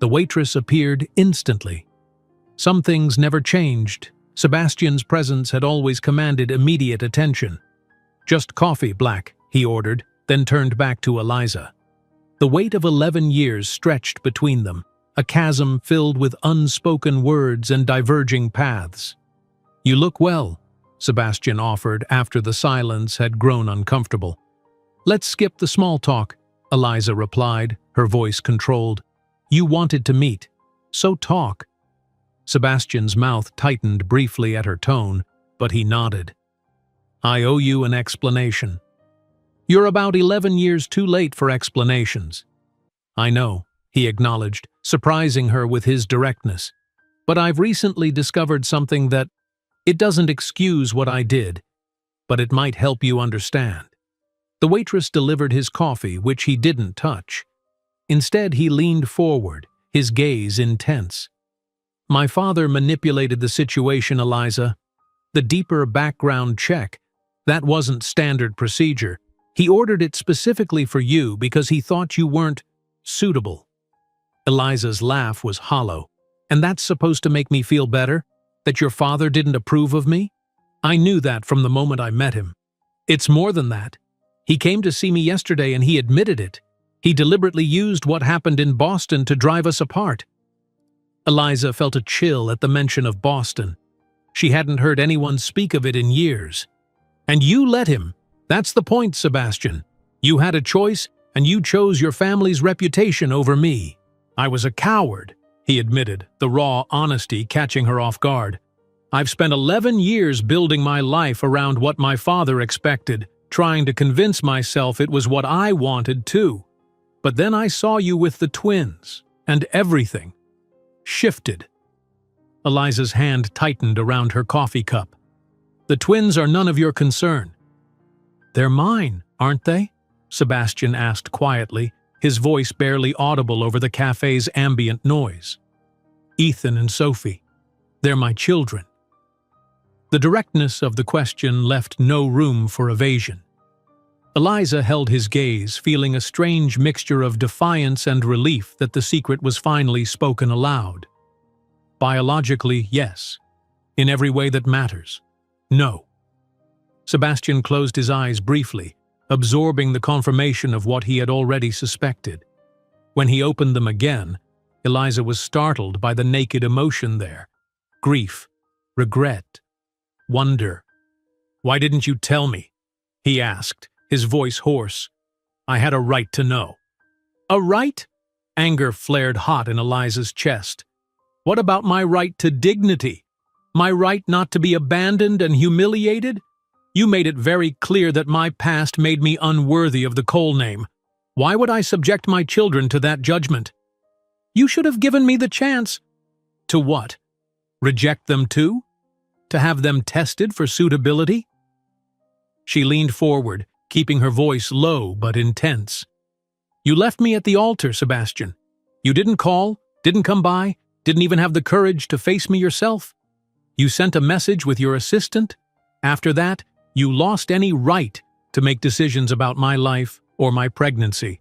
The waitress appeared instantly. Some things never changed. Sebastian's presence had always commanded immediate attention. "Just coffee, black," he ordered, then turned back to Eliza. The weight of 11 years stretched between them, a chasm filled with unspoken words and diverging paths. "You look well," Sebastian offered after the silence had grown uncomfortable. "Let's skip the small talk," Eliza replied, her voice controlled. "You wanted to meet, so talk." Sebastian's mouth tightened briefly at her tone, but he nodded. "I owe you an explanation." "You're about 11 years too late for explanations." "I know," he acknowledged, surprising her with his directness. "But I've recently discovered something that it doesn't excuse what I did, but it might help you understand." The waitress delivered his coffee, which he didn't touch. Instead, he leaned forward, his gaze intense. "My father manipulated the situation, Eliza. The deeper background check, that wasn't standard procedure. He ordered it specifically for you because he thought you weren't suitable." Eliza's laugh was hollow. "And that's supposed to make me feel better? That your father didn't approve of me? I knew that from the moment I met him. It's more than that. He came to see me yesterday and he admitted it. He deliberately used what happened in Boston to drive us apart." Eliza felt a chill at the mention of Boston. She hadn't heard anyone speak of it in years. "And you let him. That's the point, Sebastian. You had a choice, and you chose your family's reputation over me. I was a coward," he admitted, the raw honesty catching her off guard. "I've spent 11 years building my life around what my father expected, trying to convince myself it was what I wanted too. But then I saw you with the twins, and everything shifted." Eliza's hand tightened around her coffee cup. "The twins are none of your concern." "They're mine, aren't they?" Sebastian asked quietly, his voice barely audible over the cafe's ambient noise. "Ethan and Sophie. They're my children." The directness of the question left no room for evasion. Eliza held his gaze, feeling a strange mixture of defiance and relief that the secret was finally spoken aloud. Biologically, yes. In every way that matters, no. Sebastian closed his eyes briefly, absorbing the confirmation of what he had already suspected. When he opened them again, Eliza was startled by the naked emotion there. Grief, regret, wonder. "Why didn't you tell me?" he asked, his voice hoarse. "I had a right to know." "A right?" Anger flared hot in Eliza's chest. "What about my right to dignity? My right not to be abandoned and humiliated? You made it very clear that my past made me unworthy of the Cole name. Why would I subject my children to that judgment? You should have given me the chance." "To what? Reject them too? To have them tested for suitability?" She leaned forward, keeping her voice low but intense. "You left me at the altar, Sebastian. You didn't call, didn't come by, didn't even have the courage to face me yourself. You sent a message with your assistant. After that, you lost any right to make decisions about my life or my pregnancy."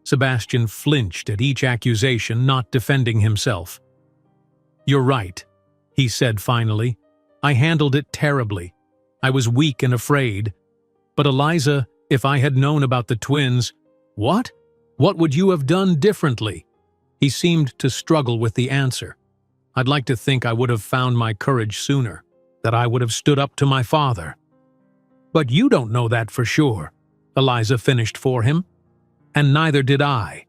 Sebastian flinched at each accusation, not defending himself. "You're right," he said finally. "I handled it terribly. I was weak and afraid. But Eliza, if I had known about the twins—" "What? What would you have done differently?" He seemed to struggle with the answer. "I'd like to think I would have found my courage sooner, that I would have stood up to my father." "But you don't know that for sure," Eliza finished for him. "And neither did I.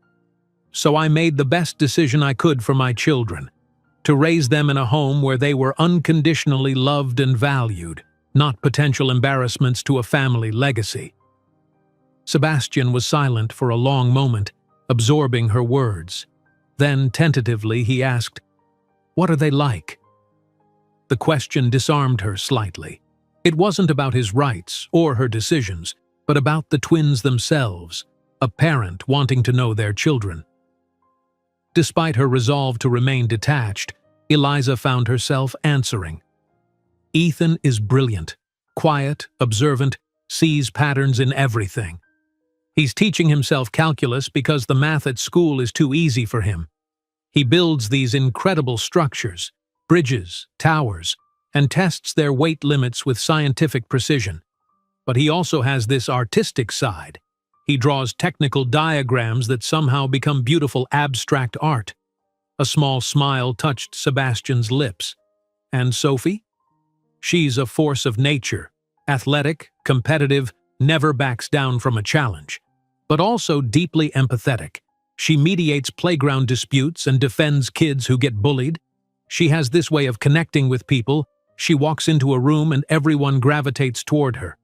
So I made the best decision I could for my children, to raise them in a home where they were unconditionally loved and valued, not potential embarrassments to a family legacy." Sebastian was silent for a long moment, absorbing her words. Then, tentatively, he asked, "What are they like?" The question disarmed her slightly. It wasn't about his rights or her decisions, but about the twins themselves, a parent wanting to know their children. Despite her resolve to remain detached, Eliza found herself answering. "Ethan is brilliant, quiet, observant, sees patterns in everything. He's teaching himself calculus because the math at school is too easy for him. He builds these incredible structures, bridges, towers, and tests their weight limits with scientific precision. But he also has this artistic side. He draws technical diagrams that somehow become beautiful abstract art." A small smile touched Sebastian's lips. "And Sophie? She's a force of nature, athletic, competitive, never backs down from a challenge, but also deeply empathetic. She mediates playground disputes and defends kids who get bullied. She has this way of connecting with people. She walks into a room and everyone gravitates toward her."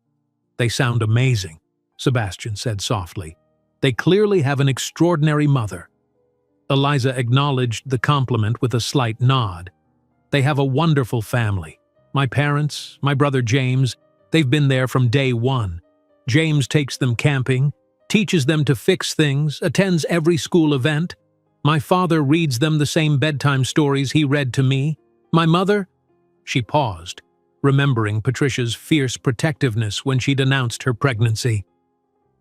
"They sound amazing," Sebastian said softly. "They clearly have an extraordinary mother." Eliza acknowledged the compliment with a slight nod. "They have a wonderful family. My parents, my brother James, they've been there from day one. James takes them camping, teaches them to fix things, attends every school event. My father reads them the same bedtime stories he read to me. My mother—" She paused, remembering Patricia's fierce protectiveness when she'd announced her pregnancy.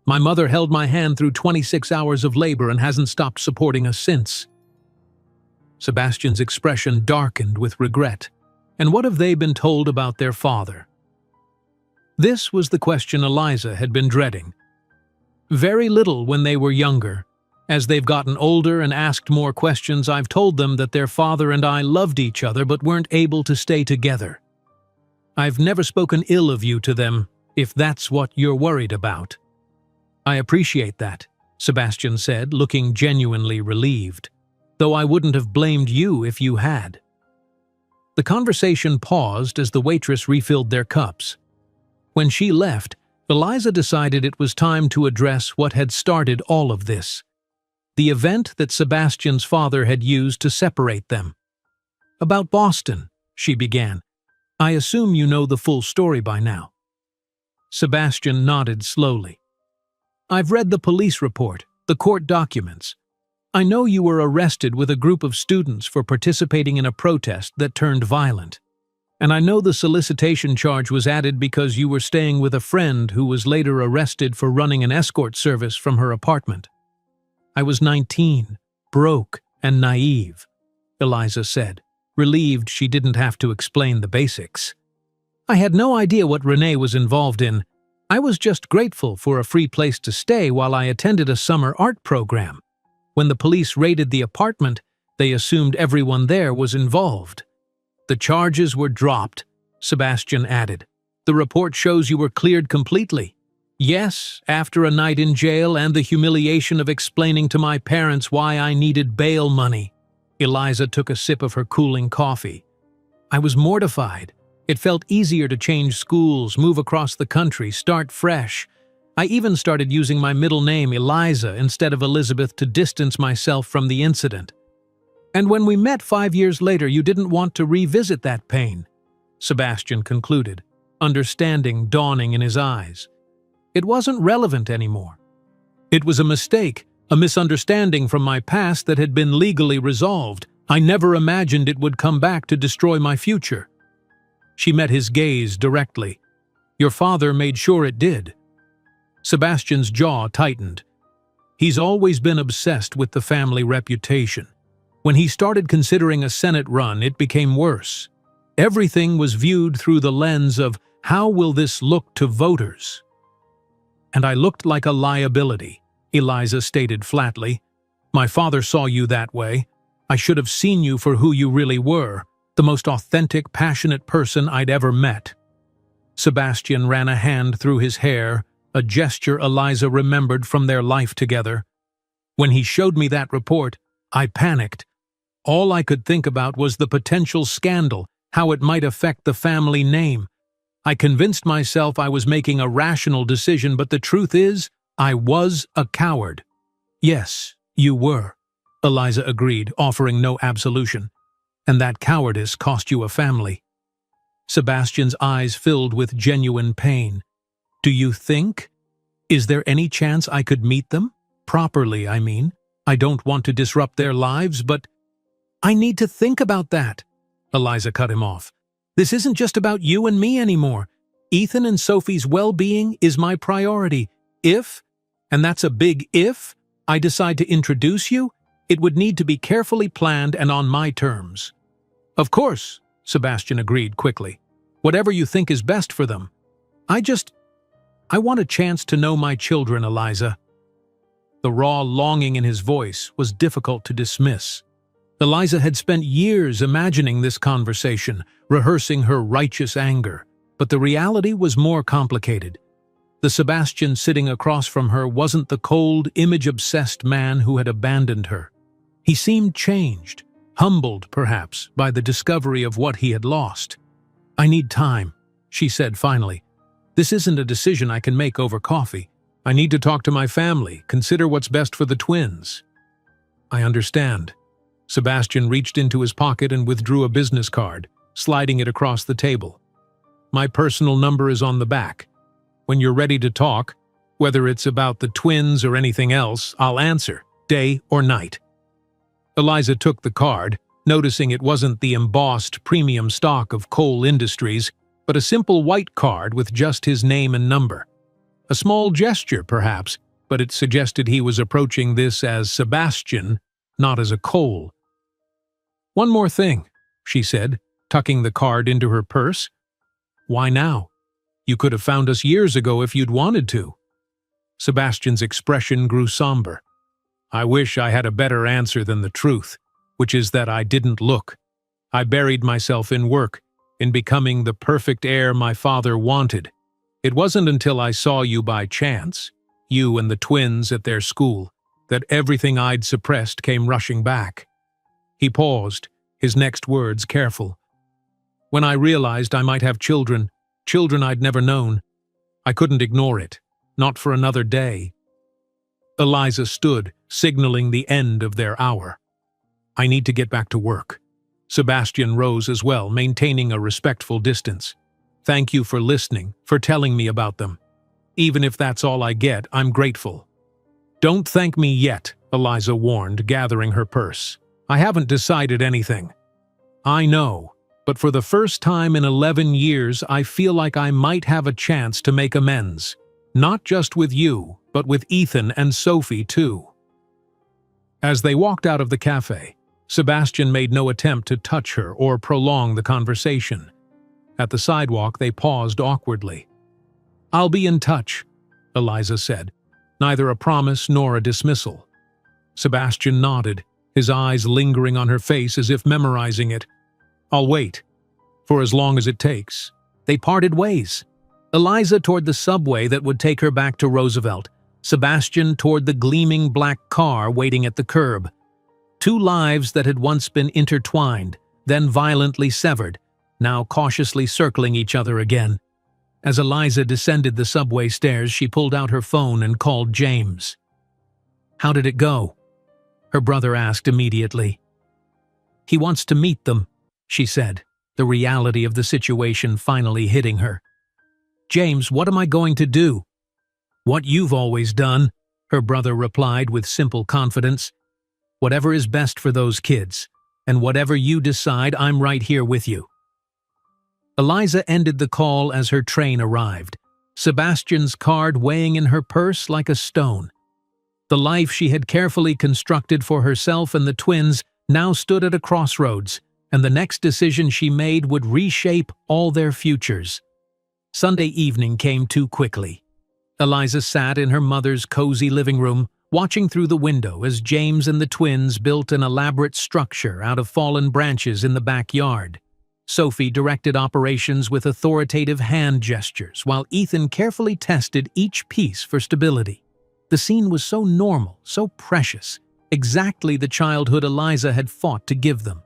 My mother held my hand through 26 hours of labor and hasn't stopped supporting us since." Sebastian's expression darkened with regret. And what have they been told about their father? This was the question Eliza had been dreading. Very little when they were younger. As they've gotten older and asked more questions, I've told them that their father and I loved each other but weren't able to stay together. I've never spoken ill of you to them, if that's what you're worried about. I appreciate that, Sebastian said, looking genuinely relieved, though I wouldn't have blamed you if you had. The conversation paused as the waitress refilled their cups. When she left, Eliza decided it was time to address what had started all of this. The event that Sebastian's father had used to separate them. "About Boston," she began. "I assume you know the full story by now." Sebastian nodded slowly. "I've read the police report, the court documents. I know you were arrested with a group of students for participating in a protest that turned violent. And I know the solicitation charge was added because you were staying with a friend who was later arrested for running an escort service from her apartment. I was 19, broke and naive," Eliza said, relieved she didn't have to explain the basics. "I had no idea what Renee was involved in. I was just grateful for a free place to stay while I attended a summer art program. When the police raided the apartment, they assumed everyone there was involved." "The charges were dropped," Sebastian added. "The report shows you were cleared completely." "Yes, after a night in jail and the humiliation of explaining to my parents why I needed bail money." Eliza took a sip of her cooling coffee. "I was mortified. It felt easier to change schools, move across the country, start fresh. I even started using my middle name, Eliza, instead of Elizabeth to distance myself from the incident. And when we met 5 years later, you didn't want to revisit that pain," Sebastian concluded, understanding dawning in his eyes. "It wasn't relevant anymore. It was a mistake, a misunderstanding from my past that had been legally resolved. I never imagined it would come back to destroy my future." She met his gaze directly. "Your father made sure it did." Sebastian's jaw tightened. He's always been obsessed with the family reputation. When he started considering a Senate run, it became worse. Everything was viewed through the lens of, how will this look to voters? "And I looked like a liability," Eliza stated flatly. "My father saw you that way. I should have seen you for who you really were, the most authentic, passionate person I'd ever met." Sebastian ran a hand through his hair, a gesture Eliza remembered from their life together. "When he showed me that report, I panicked. All I could think about was the potential scandal, how it might affect the family name. I convinced myself I was making a rational decision, but the truth is, I was a coward." "Yes, you were," Eliza agreed, offering no absolution. "And that cowardice cost you a family." Sebastian's eyes filled with genuine pain. "Do you think? Is there any chance I could meet them? Properly, I mean. I don't want to disrupt their lives, but—" "I need to think about that," Eliza cut him off. "This isn't just about you and me anymore. Ethan and Sophie's well-being is my priority. If, and that's a big if, I decide to introduce you, it would need to be carefully planned and on my terms." "Of course," Sebastian agreed quickly. "Whatever you think is best for them. I want a chance to know my children, Eliza." The raw longing in his voice was difficult to dismiss. Eliza had spent years imagining this conversation, rehearsing her righteous anger, but the reality was more complicated. The Sebastian sitting across from her wasn't the cold, image-obsessed man who had abandoned her. He seemed changed, humbled, perhaps, by the discovery of what he had lost. "I need time," she said finally. "This isn't a decision I can make over coffee. I need to talk to my family, consider what's best for the twins." "I understand." Sebastian reached into his pocket and withdrew a business card, sliding it across the table. "My personal number is on the back. When you're ready to talk, whether it's about the twins or anything else, I'll answer, day or night." Eliza took the card, noticing it wasn't the embossed premium stock of Coal Industries, but a simple white card with just his name and number. A small gesture, perhaps, but it suggested he was approaching this as Sebastian, not as a Cole. "One more thing," she said, tucking the card into her purse. "Why now? You could have found us years ago if you'd wanted to." Sebastian's expression grew somber. "I wish I had a better answer than the truth, which is that I didn't look. I buried myself in work, in becoming the perfect heir my father wanted. It wasn't until I saw you by chance, you and the twins at their school, that everything I'd suppressed came rushing back." He paused, his next words careful. "When I realized I might have children I'd never known, I couldn't ignore it, not for another day." Eliza stood, signaling the end of their hour. "I need to get back to work." Sebastian rose as well, maintaining a respectful distance. "Thank you for listening, for telling me about them. Even if that's all I get, I'm grateful." "Don't thank me yet," Eliza warned, gathering her purse. "I haven't decided anything." "I know, but for the first time in 11 years, I feel like I might have a chance to make amends. Not just with you, but with Ethan and Sophie too." As they walked out of the cafe, Sebastian made no attempt to touch her or prolong the conversation. At the sidewalk, they paused awkwardly. "I'll be in touch," Eliza said, neither a promise nor a dismissal. Sebastian nodded, his eyes lingering on her face as if memorizing it. "I'll wait, for as long as it takes." They parted ways. Eliza toward the subway that would take her back to Roosevelt, Sebastian toward the gleaming black car waiting at the curb. Two lives that had once been intertwined, then violently severed, now cautiously circling each other again. As Eliza descended the subway stairs, she pulled out her phone and called James. "How did it go?" her brother asked immediately. "He wants to meet them," she said, the reality of the situation finally hitting her. "James, what am I going to do?" "What you've always done," her brother replied with simple confidence. "Whatever is best for those kids, and whatever you decide, I'm right here with you." Eliza ended the call as her train arrived, Sebastian's card weighing in her purse like a stone. The life she had carefully constructed for herself and the twins now stood at a crossroads, and the next decision she made would reshape all their futures. Sunday evening came too quickly. Eliza sat in her mother's cozy living room, watching through the window as James and the twins built an elaborate structure out of fallen branches in the backyard. Sophie directed operations with authoritative hand gestures, while Ethan carefully tested each piece for stability. The scene was so normal, so precious, exactly the childhood Eliza had fought to give them.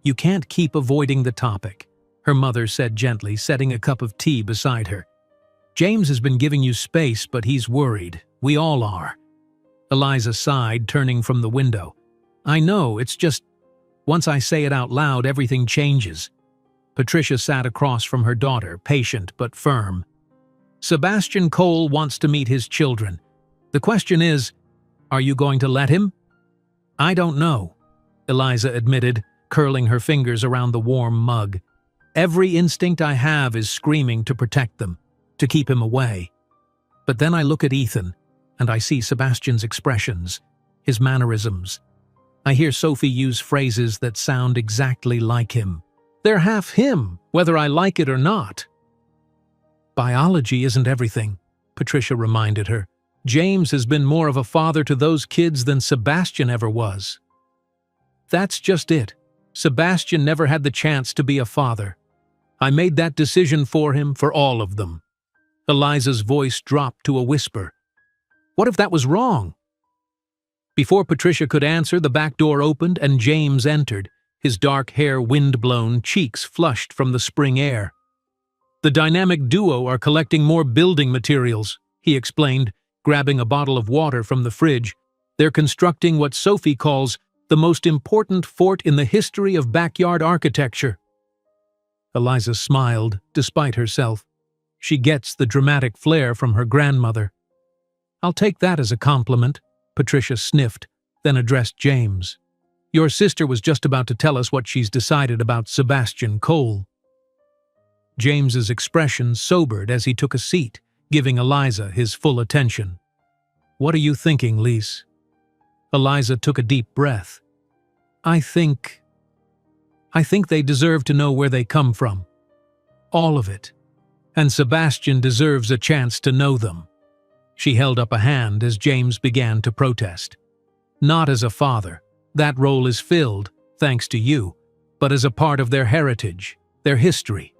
"You can't keep avoiding the topic," her mother said gently, setting a cup of tea beside her. "James has been giving you space, but he's worried. We all are." Eliza sighed, turning from the window. "I know, it's just, once I say it out loud, everything changes." Patricia sat across from her daughter, patient but firm. "Sebastian Cole wants to meet his children. The question is, are you going to let him?" "I don't know," Eliza admitted, curling her fingers around the warm mug. "Every instinct I have is screaming to protect them, to keep him away. But then I look at Ethan, and I see Sebastian's expressions, his mannerisms. I hear Sophie use phrases that sound exactly like him. They're half him, whether I like it or not." "Biology isn't everything," Patricia reminded her. "James has been more of a father to those kids than Sebastian ever was." "That's just it. Sebastian never had the chance to be a father. I made that decision for him, for all of them." Eliza's voice dropped to a whisper. "What if that was wrong?" Before Patricia could answer, the back door opened and James entered, his dark hair wind-blown, cheeks flushed from the spring air. "The dynamic duo are collecting more building materials," he explained, grabbing a bottle of water from the fridge. "They're constructing what Sophie calls the most important fort in the history of backyard architecture." Eliza smiled, despite herself. She gets the dramatic flair from her grandmother. "I'll take that as a compliment," Patricia sniffed, then addressed James. "Your sister was just about to tell us what she's decided about Sebastian Cole." James's expression sobered as he took a seat, giving Eliza his full attention. "What are you thinking, Lise?" Eliza took a deep breath. I think they deserve to know where they come from. All of it. And Sebastian deserves a chance to know them." She held up a hand as James began to protest. "Not as a father. That role is filled, thanks to you, but as a part of their heritage, their history.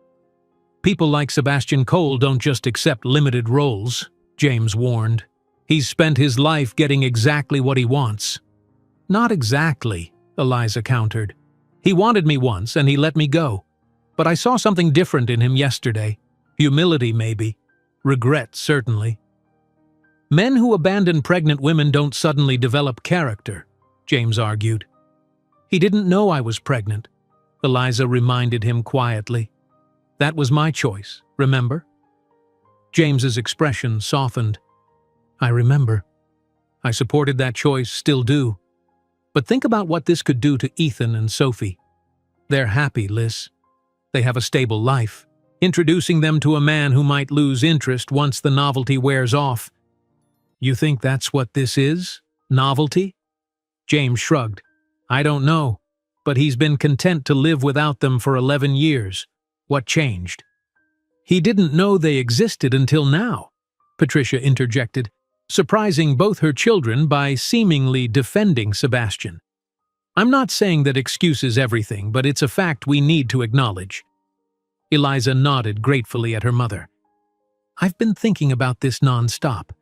People like Sebastian Cole don't just accept limited roles," James warned. "He's spent his life getting exactly what he wants." "Not exactly," Eliza countered. "He wanted me once and he let me go. But I saw something different in him yesterday. Humility, maybe. Regret, certainly." "Men who abandon pregnant women don't suddenly develop character," James argued. "He didn't know I was pregnant," Eliza reminded him quietly. "That was my choice, remember?" James's expression softened. "I remember. I supported that choice, still do. But think about what this could do to Ethan and Sophie. They're happy, Liz. They have a stable life. Introducing them to a man who might lose interest once the novelty wears off. You think that's what this is? Novelty?" James shrugged. "I don't know, but he's been content to live without them for 11 years. What changed?" "He didn't know they existed until now," Patricia interjected, surprising both her children by seemingly defending Sebastian. "I'm not saying that excuses everything, but it's a fact we need to acknowledge." Eliza nodded gratefully at her mother. "I've been thinking about this non-stop.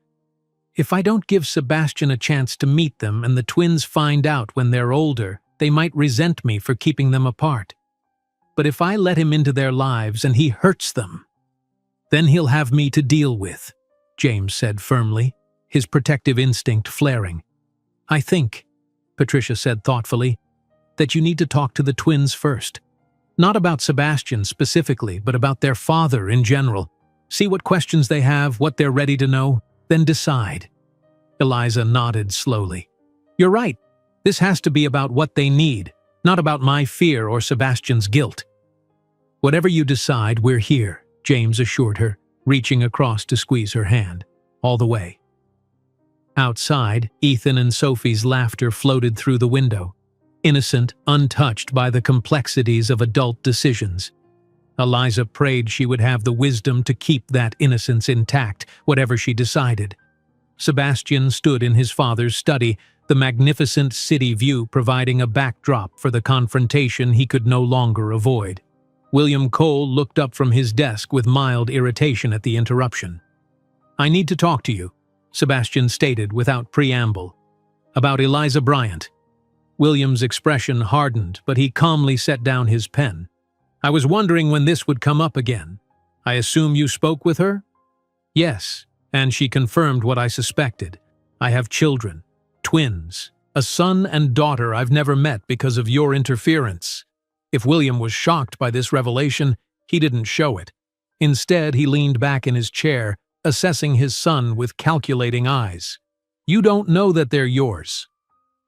If I don't give Sebastian a chance to meet them and the twins find out when they're older, they might resent me for keeping them apart. But if I let him into their lives and he hurts them, then he'll have me to deal with," James said firmly, his protective instinct flaring. "I think," Patricia said thoughtfully, "that you need to talk to the twins first. Not about Sebastian specifically, but about their father in general. See what questions they have, what they're ready to know, then decide." Eliza nodded slowly. "You're right. This has to be about what they need, not about my fear or Sebastian's guilt." "Whatever you decide, we're here," James assured her, reaching across to squeeze her hand. "All the way." Outside, Ethan and Sophie's laughter floated through the window, innocent, untouched by the complexities of adult decisions. Eliza prayed she would have the wisdom to keep that innocence intact, whatever she decided. Sebastian stood in his father's study, the magnificent city view providing a backdrop for the confrontation he could no longer avoid. William Cole looked up from his desk with mild irritation at the interruption. "I need to talk to you," Sebastian stated without preamble. "About Eliza Bryant." William's expression hardened, but he calmly set down his pen. "I was wondering when this would come up again. I assume you spoke with her?" "Yes, and she confirmed what I suspected. I have children, twins, a son and daughter I've never met because of your interference." If William was shocked by this revelation, he didn't show it. Instead, he leaned back in his chair, assessing his son with calculating eyes. "You don't know that they're yours."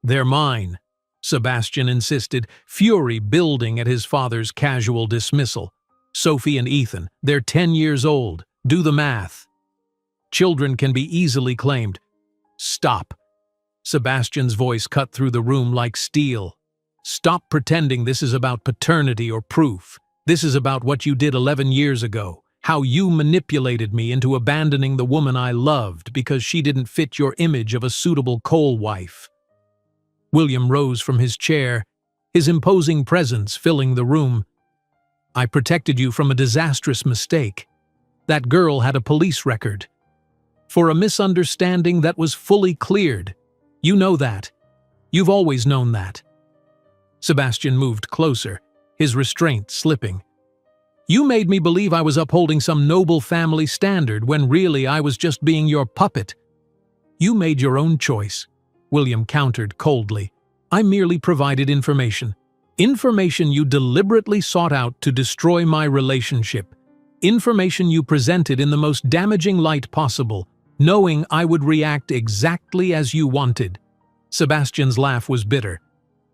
"They're mine," Sebastian insisted, fury building at his father's casual dismissal. "Sophie and Ethan, they're 10 years old. Do the math. Children can be easily claimed." "Stop." Sebastian's voice cut through the room like steel. "Stop pretending this is about paternity or proof. This is about what you did 11 years ago. How you manipulated me into abandoning the woman I loved because she didn't fit your image of a suitable Cole wife." William rose from his chair, his imposing presence filling the room. "I protected you from a disastrous mistake. That girl had a police record. For a misunderstanding that was fully cleared. You know that. You've always known that." Sebastian moved closer, his restraint slipping. "You made me believe I was upholding some noble family standard when really I was just being your puppet." "You made your own choice," William countered coldly. "I merely provided information. Information you deliberately sought out to destroy my relationship. Information you presented in the most damaging light possible, knowing I would react exactly as you wanted." Sebastian's laugh was bitter.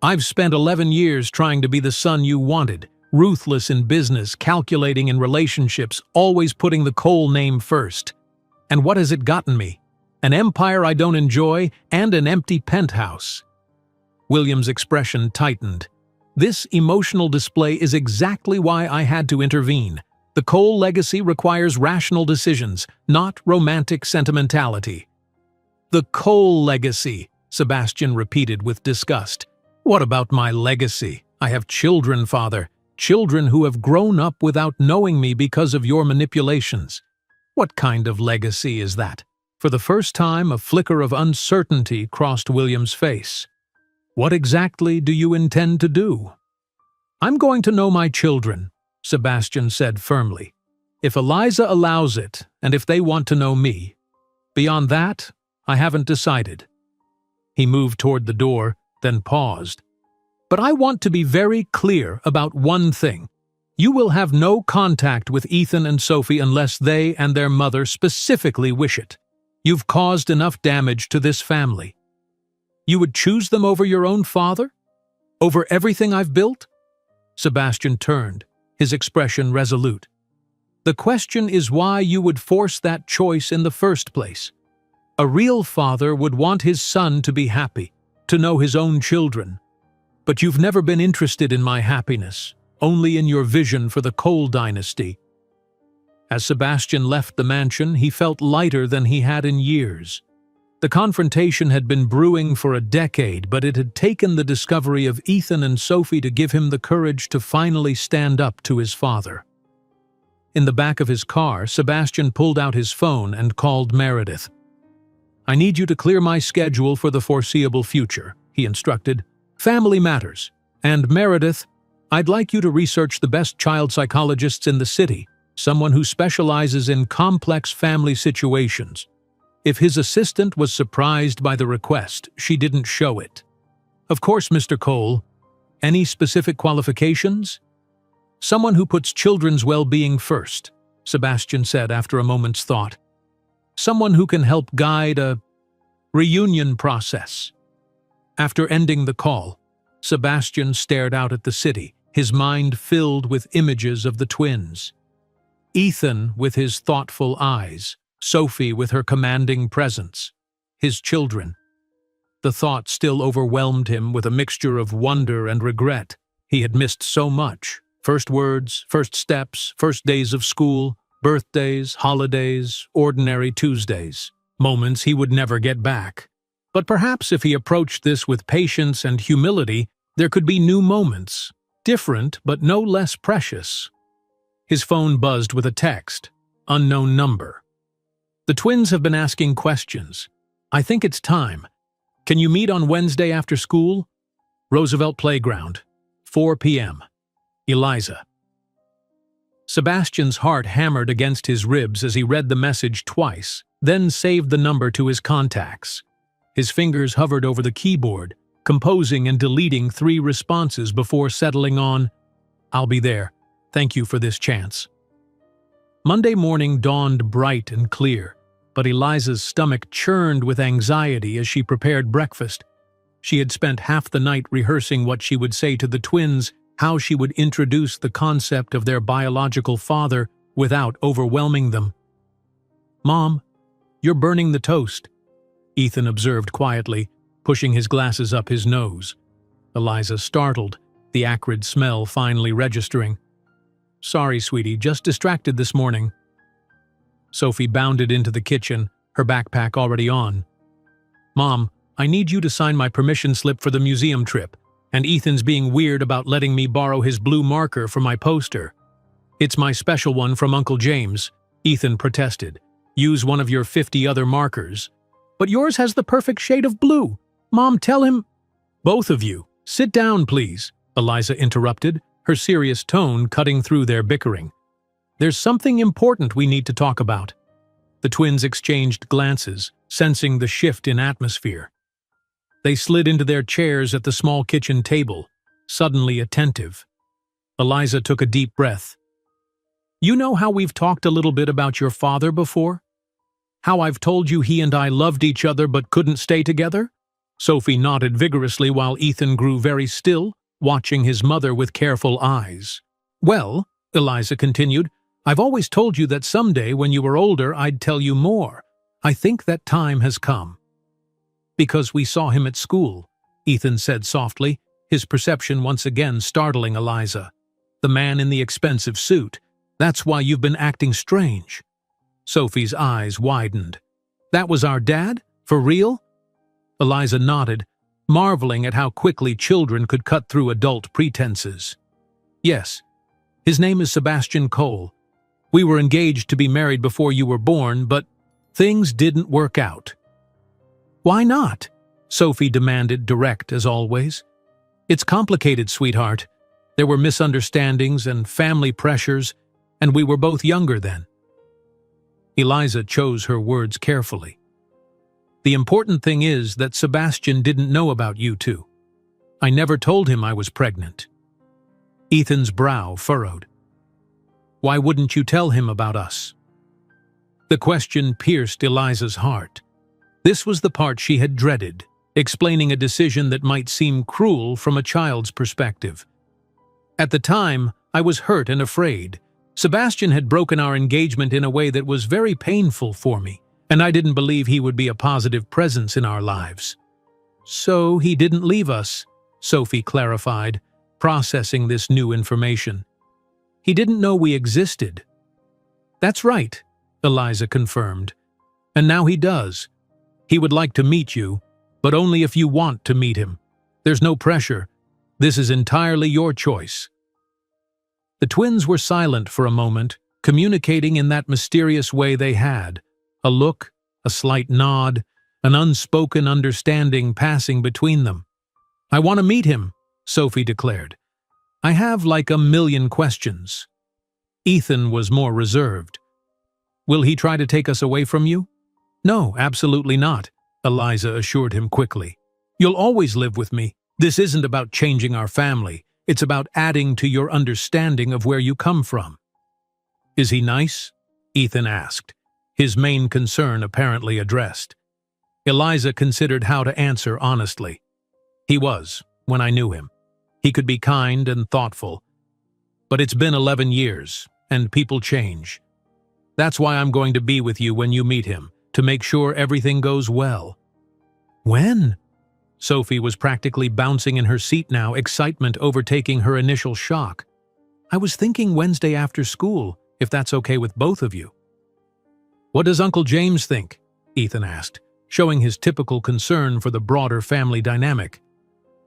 "I've spent 11 years trying to be the son you wanted, ruthless in business, calculating in relationships, always putting the Cole name first. And what has it gotten me? An empire I don't enjoy and an empty penthouse." William's expression tightened. "This emotional display is exactly why I had to intervene. The Cole legacy requires rational decisions, not romantic sentimentality." "The Cole legacy," Sebastian repeated with disgust. "What about my legacy? I have children, father. Children who have grown up without knowing me because of your manipulations. What kind of legacy is that?" For the first time, a flicker of uncertainty crossed William's face. "What exactly do you intend to do?" "I'm going to know my children," Sebastian said firmly. "If Eliza allows it, and if they want to know me. Beyond that, I haven't decided." He moved toward the door, then paused. "But I want to be very clear about one thing. You will have no contact with Ethan and Sophie unless they and their mother specifically wish it. You've caused enough damage to this family. You would choose them over your own father? Over everything I've built?" Sebastian turned, his expression resolute. "The question is why you would force that choice in the first place. A real father would want his son to be happy, to know his own children. But you've never been interested in my happiness, only in your vision for the Cole dynasty." As Sebastian left the mansion, he felt lighter than he had in years. The confrontation had been brewing for a decade, but it had taken the discovery of Ethan and Sophie to give him the courage to finally stand up to his father. In the back of his car, Sebastian pulled out his phone and called Meredith. "I need you to clear my schedule for the foreseeable future," he instructed. "Family matters. And Meredith, I'd like you to research the best child psychologists in the city, someone who specializes in complex family situations." If his assistant was surprised by the request, she didn't show it. "Of course, Mr. Cole. Any specific qualifications?" "Someone who puts children's well-being first," Sebastian said after a moment's thought. "Someone who can help guide a reunion process." After ending the call, Sebastian stared out at the city, his mind filled with images of the twins. Ethan with his thoughtful eyes, Sophie with her commanding presence, his children. The thought still overwhelmed him with a mixture of wonder and regret. He had missed so much. First words, first steps, first days of school, birthdays, holidays, ordinary Tuesdays. Moments he would never get back. But perhaps if he approached this with patience and humility, there could be new moments, different but no less precious. His phone buzzed with a text, unknown number. "The twins have been asking questions. I think it's time. Can you meet on Wednesday after school? Roosevelt Playground, 4 p.m. Eliza." Sebastian's heart hammered against his ribs as he read the message twice, then saved the number to his contacts. His fingers hovered over the keyboard, composing and deleting 3 responses before settling on, "I'll be there. Thank you for this chance." Monday morning dawned bright and clear, but Eliza's stomach churned with anxiety as she prepared breakfast. She had spent half the night rehearsing what she would say to the twins, how she would introduce the concept of their biological father without overwhelming them. "Mom, you're burning the toast," Ethan observed quietly, pushing his glasses up his nose. Eliza startled, the acrid smell finally registering. "Sorry, sweetie, just distracted this morning." Sophie bounded into the kitchen, her backpack already on. "Mom, I need you to sign my permission slip for the museum trip, and Ethan's being weird about letting me borrow his blue marker for my poster." "It's my special one from Uncle James," Ethan protested. "Use one of your 50 other markers." "But yours has the perfect shade of blue. Mom, tell him—" "Both of you, sit down, please," Eliza interrupted, her serious tone cutting through their bickering. "There's something important we need to talk about." The twins exchanged glances, sensing the shift in atmosphere. They slid into their chairs at the small kitchen table, suddenly attentive. Eliza took a deep breath. "You know how we've talked a little bit about your father before? How I've told you he and I loved each other but couldn't stay together?" Sophie nodded vigorously while Ethan grew very still, watching his mother with careful eyes. "Well," Eliza continued, I've always told you that someday, when you were older, I'd tell you more. I think that time has come." "Because we saw him at school," Ethan said softly, his perception once again startling Eliza. "The man in the expensive suit. That's why you've been acting strange." Sophie's eyes widened. "That was our dad? For real?" Eliza nodded, marveling at how quickly children could cut through adult pretenses. "Yes. His name is Sebastian Cole. We were engaged to be married before you were born, but things didn't work out." "Why not?" Sophie demanded, direct as always. "It's complicated, sweetheart. There were misunderstandings and family pressures, and we were both younger then." Eliza chose her words carefully. "The important thing is that Sebastian didn't know about you two. I never told him I was pregnant." Ethan's brow furrowed. "Why wouldn't you tell him about us?" The question pierced Eliza's heart. This was the part she had dreaded, explaining a decision that might seem cruel from a child's perspective. "At the time, I was hurt and afraid. Sebastian had broken our engagement in a way that was very painful for me, and I didn't believe he would be a positive presence in our lives." "So he didn't leave us," Sophie clarified, processing this new information. "He didn't know we existed." "That's right," Eliza confirmed. "And now he does. He would like to meet you, but only if you want to meet him. There's no pressure. This is entirely your choice." The twins were silent for a moment, communicating in that mysterious way they had, a look, a slight nod, an unspoken understanding passing between them. "I want to meet him," Sophie declared. "I have like a million questions." Ethan was more reserved. "Will he try to take us away from you?" "No, absolutely not," Eliza assured him quickly. "You'll always live with me. This isn't about changing our family. It's about adding to your understanding of where you come from." "Is he nice?" Ethan asked, his main concern apparently addressed. Eliza considered how to answer honestly. "He was, when I knew him. He could be kind and thoughtful. But it's been 11 years, and people change. That's why I'm going to be with you when you meet him, to make sure everything goes well." "When?" Sophie was practically bouncing in her seat now, excitement overtaking her initial shock. "I was thinking Wednesday after school, if that's okay with both of you." "What does Uncle James think?" Ethan asked, showing his typical concern for the broader family dynamic.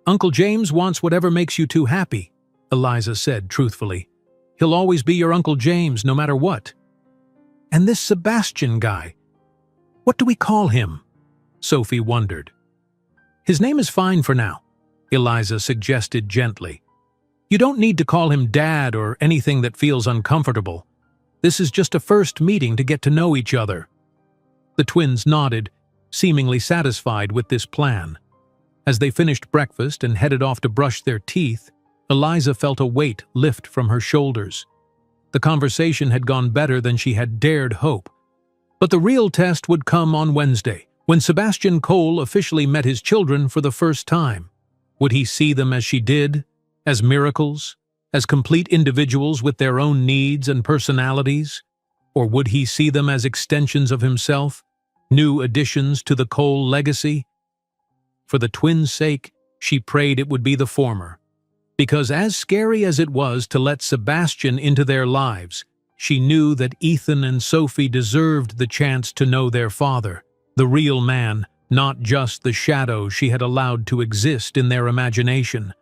"Uncle James wants whatever makes you two happy," Eliza said truthfully. "He'll always be your Uncle James, no matter what." "And this Sebastian guy, what do we call him?" Sophie wondered. "His name is fine for now," Eliza suggested gently. "You don't need to call him Dad or anything that feels uncomfortable. This is just a first meeting to get to know each other." The twins nodded, seemingly satisfied with this plan. As they finished breakfast and headed off to brush their teeth, Eliza felt a weight lift from her shoulders. The conversation had gone better than she had dared hope. But the real test would come on Wednesday, when Sebastian Cole officially met his children for the first time. Would he see them as she did, as miracles, as complete individuals with their own needs and personalities? Or would he see them as extensions of himself, new additions to the Cole legacy? For the twins' sake, she prayed it would be the former. Because as scary as it was to let Sebastian into their lives, she knew that Ethan and Sophie deserved the chance to know their father, the real man, not just the shadow she had allowed to exist in their imagination.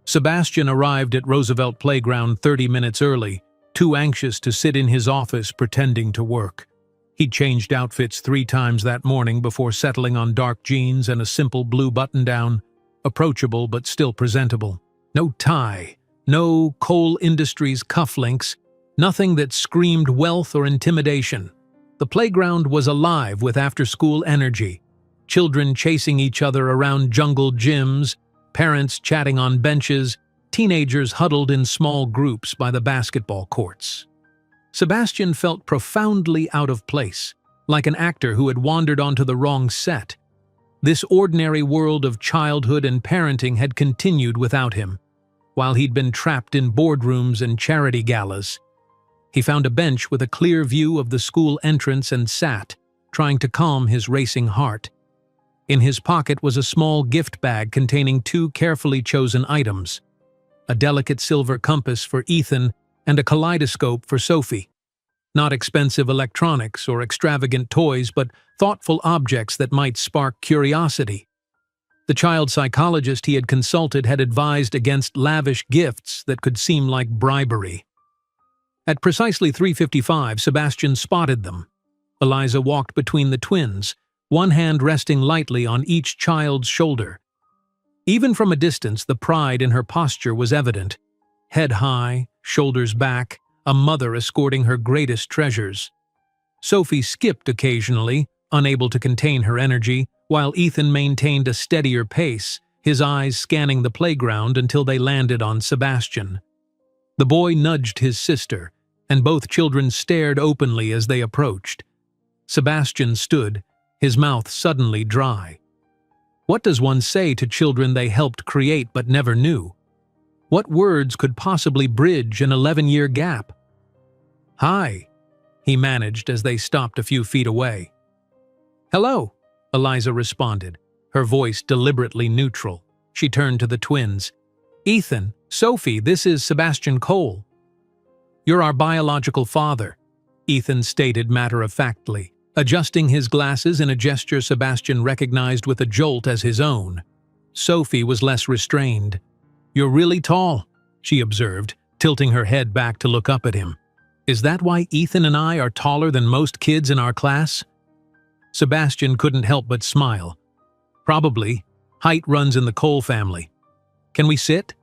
Sebastian arrived at Roosevelt Playground 30 minutes early, too anxious to sit in his office pretending to work. He'd changed outfits 3 times that morning before settling on dark jeans and a simple blue button-down, approachable but still presentable. No tie, no Cole Industries cufflinks, nothing that screamed wealth or intimidation. The playground was alive with after-school energy, children chasing each other around jungle gyms, parents chatting on benches, teenagers huddled in small groups by the basketball courts. Sebastian felt profoundly out of place, like an actor who had wandered onto the wrong set. This ordinary world of childhood and parenting had continued without him, while he'd been trapped in boardrooms and charity galas. He found a bench with a clear view of the school entrance and sat, trying to calm his racing heart. In his pocket was a small gift bag containing 2 carefully chosen items: a delicate silver compass for Ethan and a kaleidoscope for Sophie. Not expensive electronics or extravagant toys, but thoughtful objects that might spark curiosity. The child psychologist he had consulted had advised against lavish gifts that could seem like bribery. At precisely 3:55, Sebastian spotted them. Eliza walked between the twins, one hand resting lightly on each child's shoulder. Even from a distance, the pride in her posture was evident. Head high, shoulders back, a mother escorting her greatest treasures. Sophie skipped occasionally, unable to contain her energy, while Ethan maintained a steadier pace, his eyes scanning the playground until they landed on Sebastian. The boy nudged his sister, and both children stared openly as they approached. Sebastian stood, his mouth suddenly dry. What does one say to children they helped create but never knew? What words could possibly bridge an 11-year gap? "Hi," he managed as they stopped a few feet away. "Hello," Eliza responded, her voice deliberately neutral. She turned to the twins. "Ethan, Sophie, this is Sebastian Cole." "You're our biological father," Ethan stated matter-of-factly, adjusting his glasses in a gesture Sebastian recognized with a jolt as his own. Sophie was less restrained. "You're really tall," she observed, tilting her head back to look up at him. "Is that why Ethan and I are taller than most kids in our class?" Sebastian couldn't help but smile. "Probably. Height runs in the Cole family." "Can we sit?"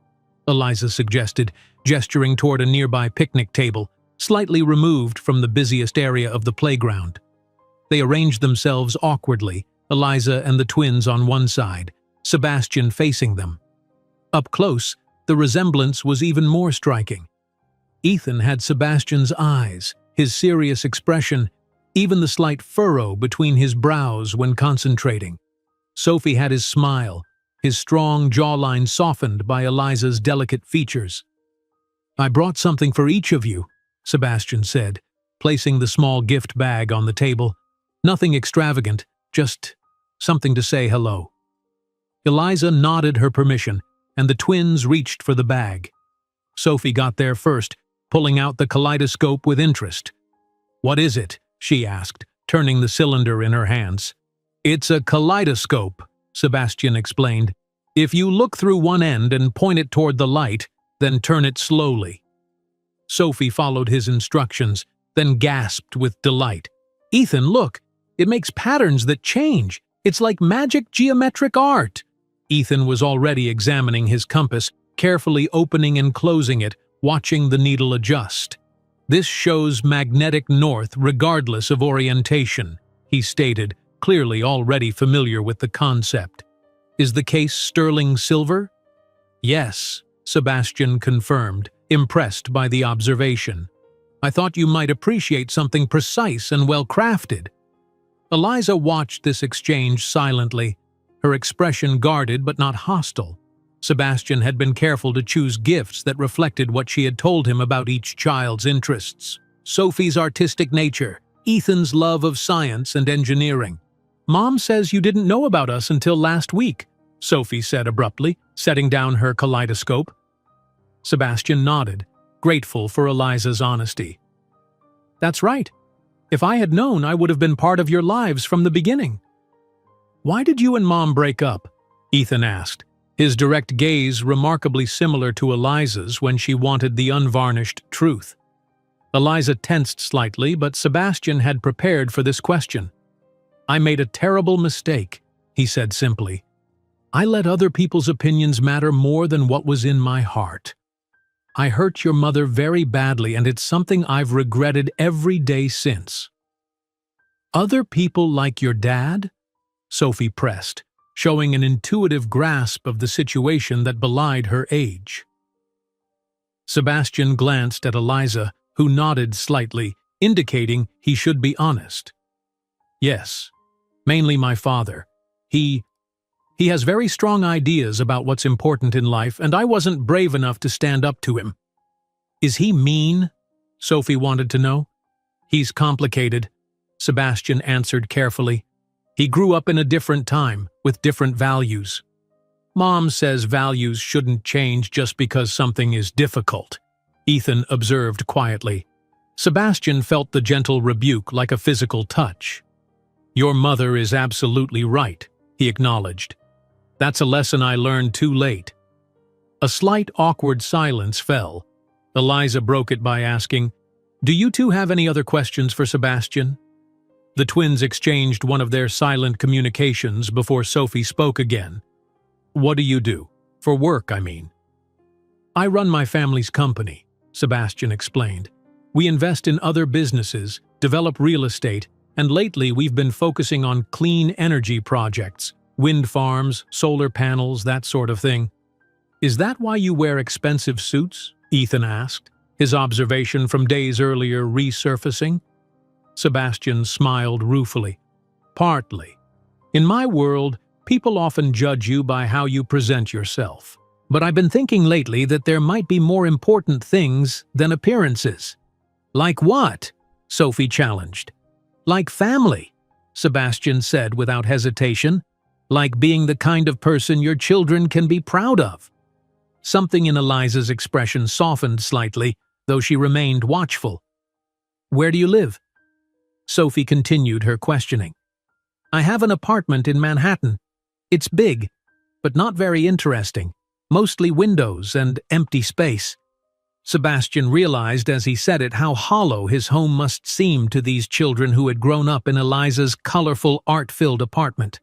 Eliza suggested, gesturing toward a nearby picnic table, slightly removed from the busiest area of the playground. They arranged themselves awkwardly, Eliza and the twins on one side, Sebastian facing them. Up close, the resemblance was even more striking. Ethan had Sebastian's eyes, his serious expression, even the slight furrow between his brows when concentrating. Sophie had his smile, his strong jawline softened by Eliza's delicate features. "I brought something for each of you," Sebastian said, placing the small gift bag on the table. "Nothing extravagant, just something to say hello." Eliza nodded her permission, and the twins reached for the bag. Sophie got there first, pulling out the kaleidoscope with interest. "What is it?" she asked, turning the cylinder in her hands. "It's a kaleidoscope," Sebastian explained. "If you look through one end and point it toward the light, then turn it slowly." Sophie followed his instructions, then gasped with delight. "Ethan, look! It makes patterns that change! It's like magic geometric art!" Ethan was already examining his compass, carefully opening and closing it, watching the needle adjust. "This shows magnetic north regardless of orientation," he stated, clearly already familiar with the concept. "Is the case sterling silver?" "Yes," Sebastian confirmed, impressed by the observation. "I thought you might appreciate something precise and well-crafted." Eliza watched this exchange silently, her expression guarded but not hostile. Sebastian had been careful to choose gifts that reflected what she had told him about each child's interests. Sophie's artistic nature, Ethan's love of science and engineering. "Mom says you didn't know about us until last week," Sophie said abruptly, setting down her kaleidoscope. Sebastian nodded, grateful for Eliza's honesty. "That's right. If I had known, I would have been part of your lives from the beginning." "Why did you and Mom break up?" Ethan asked, his direct gaze remarkably similar to Eliza's when she wanted the unvarnished truth. Eliza tensed slightly, but Sebastian had prepared for this question. "I made a terrible mistake," he said simply. "I let other people's opinions matter more than what was in my heart. I hurt your mother very badly, and it's something I've regretted every day since." "Other people like your dad?" Sophie pressed, showing an intuitive grasp of the situation that belied her age. Sebastian glanced at Eliza, who nodded slightly, indicating he should be honest. "Yes, mainly my father. He has very strong ideas about what's important in life, and I wasn't brave enough to stand up to him." "Is he mean?" Sophie wanted to know. He's complicated, Sebastian answered carefully. He grew up in a different time, with different values. Mom says values shouldn't change just because something is difficult, Ethan observed quietly. Sebastian felt the gentle rebuke like a physical touch. Your mother is absolutely right, he acknowledged. That's a lesson I learned too late. A slight awkward silence fell. Eliza broke it by asking, Do you two have any other questions for Sebastian? The twins exchanged one of their silent communications before Sophie spoke again. What do you do? For work, I mean. I run my family's company, Sebastian explained. We invest in other businesses, develop real estate, and lately we've been focusing on clean energy projects, wind farms, solar panels, that sort of thing. Is that why you wear expensive suits? Ethan asked, his observation from days earlier resurfacing. Sebastian smiled ruefully. Partly. In my world, people often judge you by how you present yourself. But I've been thinking lately that there might be more important things than appearances. Like what? Sophie challenged. Like family, Sebastian said without hesitation. Like being the kind of person your children can be proud of. Something in Eliza's expression softened slightly, though she remained watchful. Where do you live? Sophie continued her questioning. I have an apartment in Manhattan. It's big, but not very interesting. Mostly windows and empty space. Sebastian realized as he said it how hollow his home must seem to these children who had grown up in Eliza's colorful, art-filled apartment.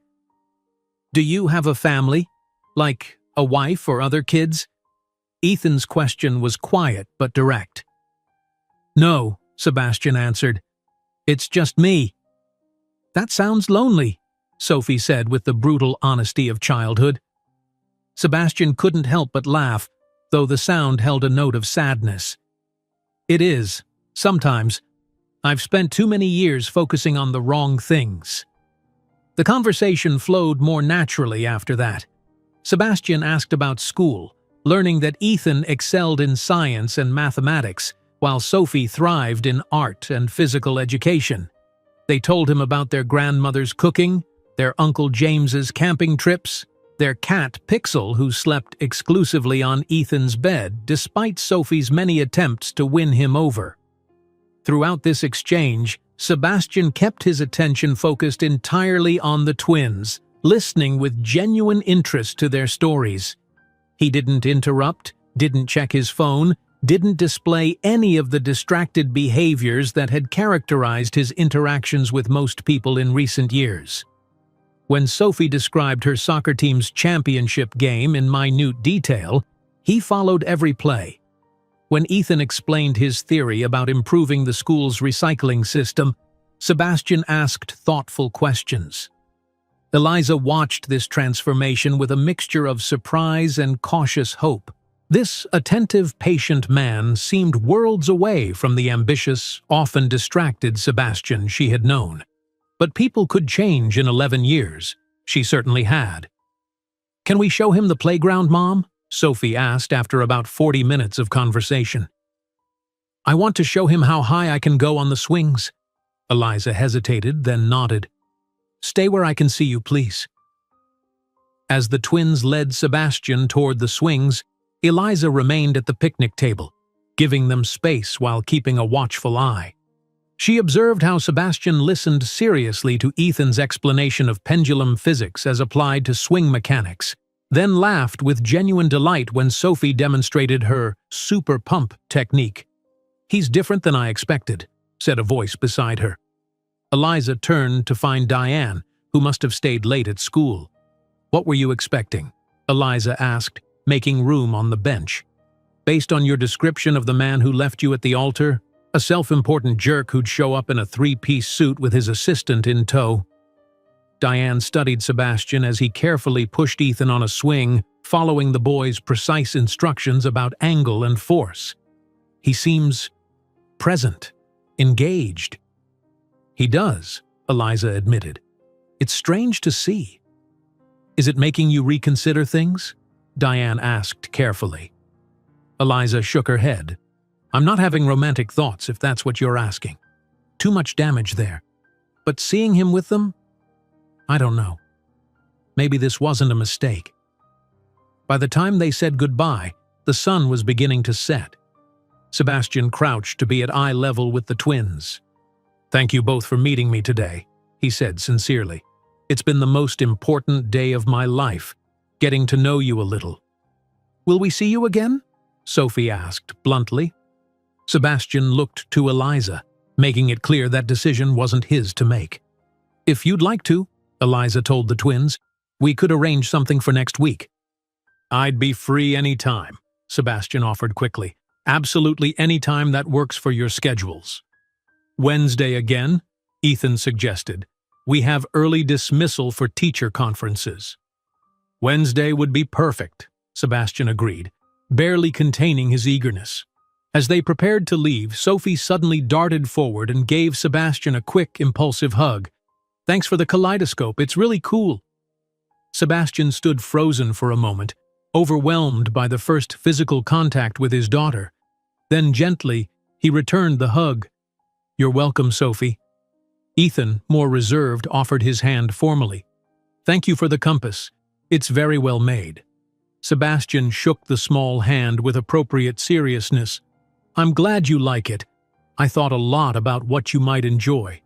Do you have a family? Like a wife or other kids? Ethan's question was quiet but direct. No, Sebastian answered. It's just me. That sounds lonely, Sophie said with the brutal honesty of childhood. Sebastian couldn't help but laugh, though the sound held a note of sadness. It is, sometimes. I've spent too many years focusing on the wrong things. The conversation flowed more naturally after that. Sebastian asked about school, learning that Ethan excelled in science and mathematics, while Sophie thrived in art and physical education. They told him about their grandmother's cooking, their Uncle James's camping trips, their cat Pixel who slept exclusively on Ethan's bed despite Sophie's many attempts to win him over. Throughout this exchange, Sebastian kept his attention focused entirely on the twins, listening with genuine interest to their stories. He didn't interrupt, didn't check his phone, didn't display any of the distracted behaviors that had characterized his interactions with most people in recent years. When Sophie described her soccer team's championship game in minute detail, he followed every play. When Ethan explained his theory about improving the school's recycling system, Sebastian asked thoughtful questions. Eliza watched this transformation with a mixture of surprise and cautious hope. This attentive, patient man seemed worlds away from the ambitious, often distracted Sebastian she had known. But people could change in 11 years. She certainly had. Can we show him the playground, Mom? Sophie asked after about 40 minutes of conversation. I want to show him how high I can go on the swings. Eliza hesitated, then nodded. Stay where I can see you, please. As the twins led Sebastian toward the swings, Eliza remained at the picnic table, giving them space while keeping a watchful eye. She observed how Sebastian listened seriously to Ethan's explanation of pendulum physics as applied to swing mechanics, then laughed with genuine delight when Sophie demonstrated her super pump technique. He's different than I expected, said a voice beside her. Eliza turned to find Diane, who must have stayed late at school. What were you expecting? Eliza asked, making room on the bench. Based on your description of the man who left you at the altar, a self-important jerk who'd show up in a three-piece suit with his assistant in tow. Diane studied Sebastian as he carefully pushed Ethan on a swing, following the boy's precise instructions about angle and force. He seems present, engaged. He does, Eliza admitted. It's strange to see. Is it making you reconsider things? Diane asked carefully. Eliza shook her head. I'm not having romantic thoughts, if that's what you're asking. Too much damage there. But seeing him with them? I don't know. Maybe this wasn't a mistake. By the time they said goodbye, the sun was beginning to set. Sebastian crouched to be at eye level with the twins. "Thank you both for meeting me today," he said sincerely. "It's been the most important day of my life, getting to know you a little." "Will we see you again?" Sophie asked bluntly. Sebastian looked to Eliza, making it clear that decision wasn't his to make. "If you'd like to," Eliza told the twins, "we could arrange something for next week." "I'd be free any time," Sebastian offered quickly. "Absolutely any time that works for your schedules." "Wednesday again," Ethan suggested. "We have early dismissal for teacher conferences." "Wednesday would be perfect," Sebastian agreed, barely containing his eagerness. As they prepared to leave, Sophie suddenly darted forward and gave Sebastian a quick, impulsive hug. "Thanks for the kaleidoscope, it's really cool." Sebastian stood frozen for a moment, overwhelmed by the first physical contact with his daughter. Then gently, he returned the hug. "You're welcome, Sophie." Ethan, more reserved, offered his hand formally. "Thank you for the compass. It's very well made." Sebastian shook the small hand with appropriate seriousness. "I'm glad you like it. I thought a lot about what you might enjoy."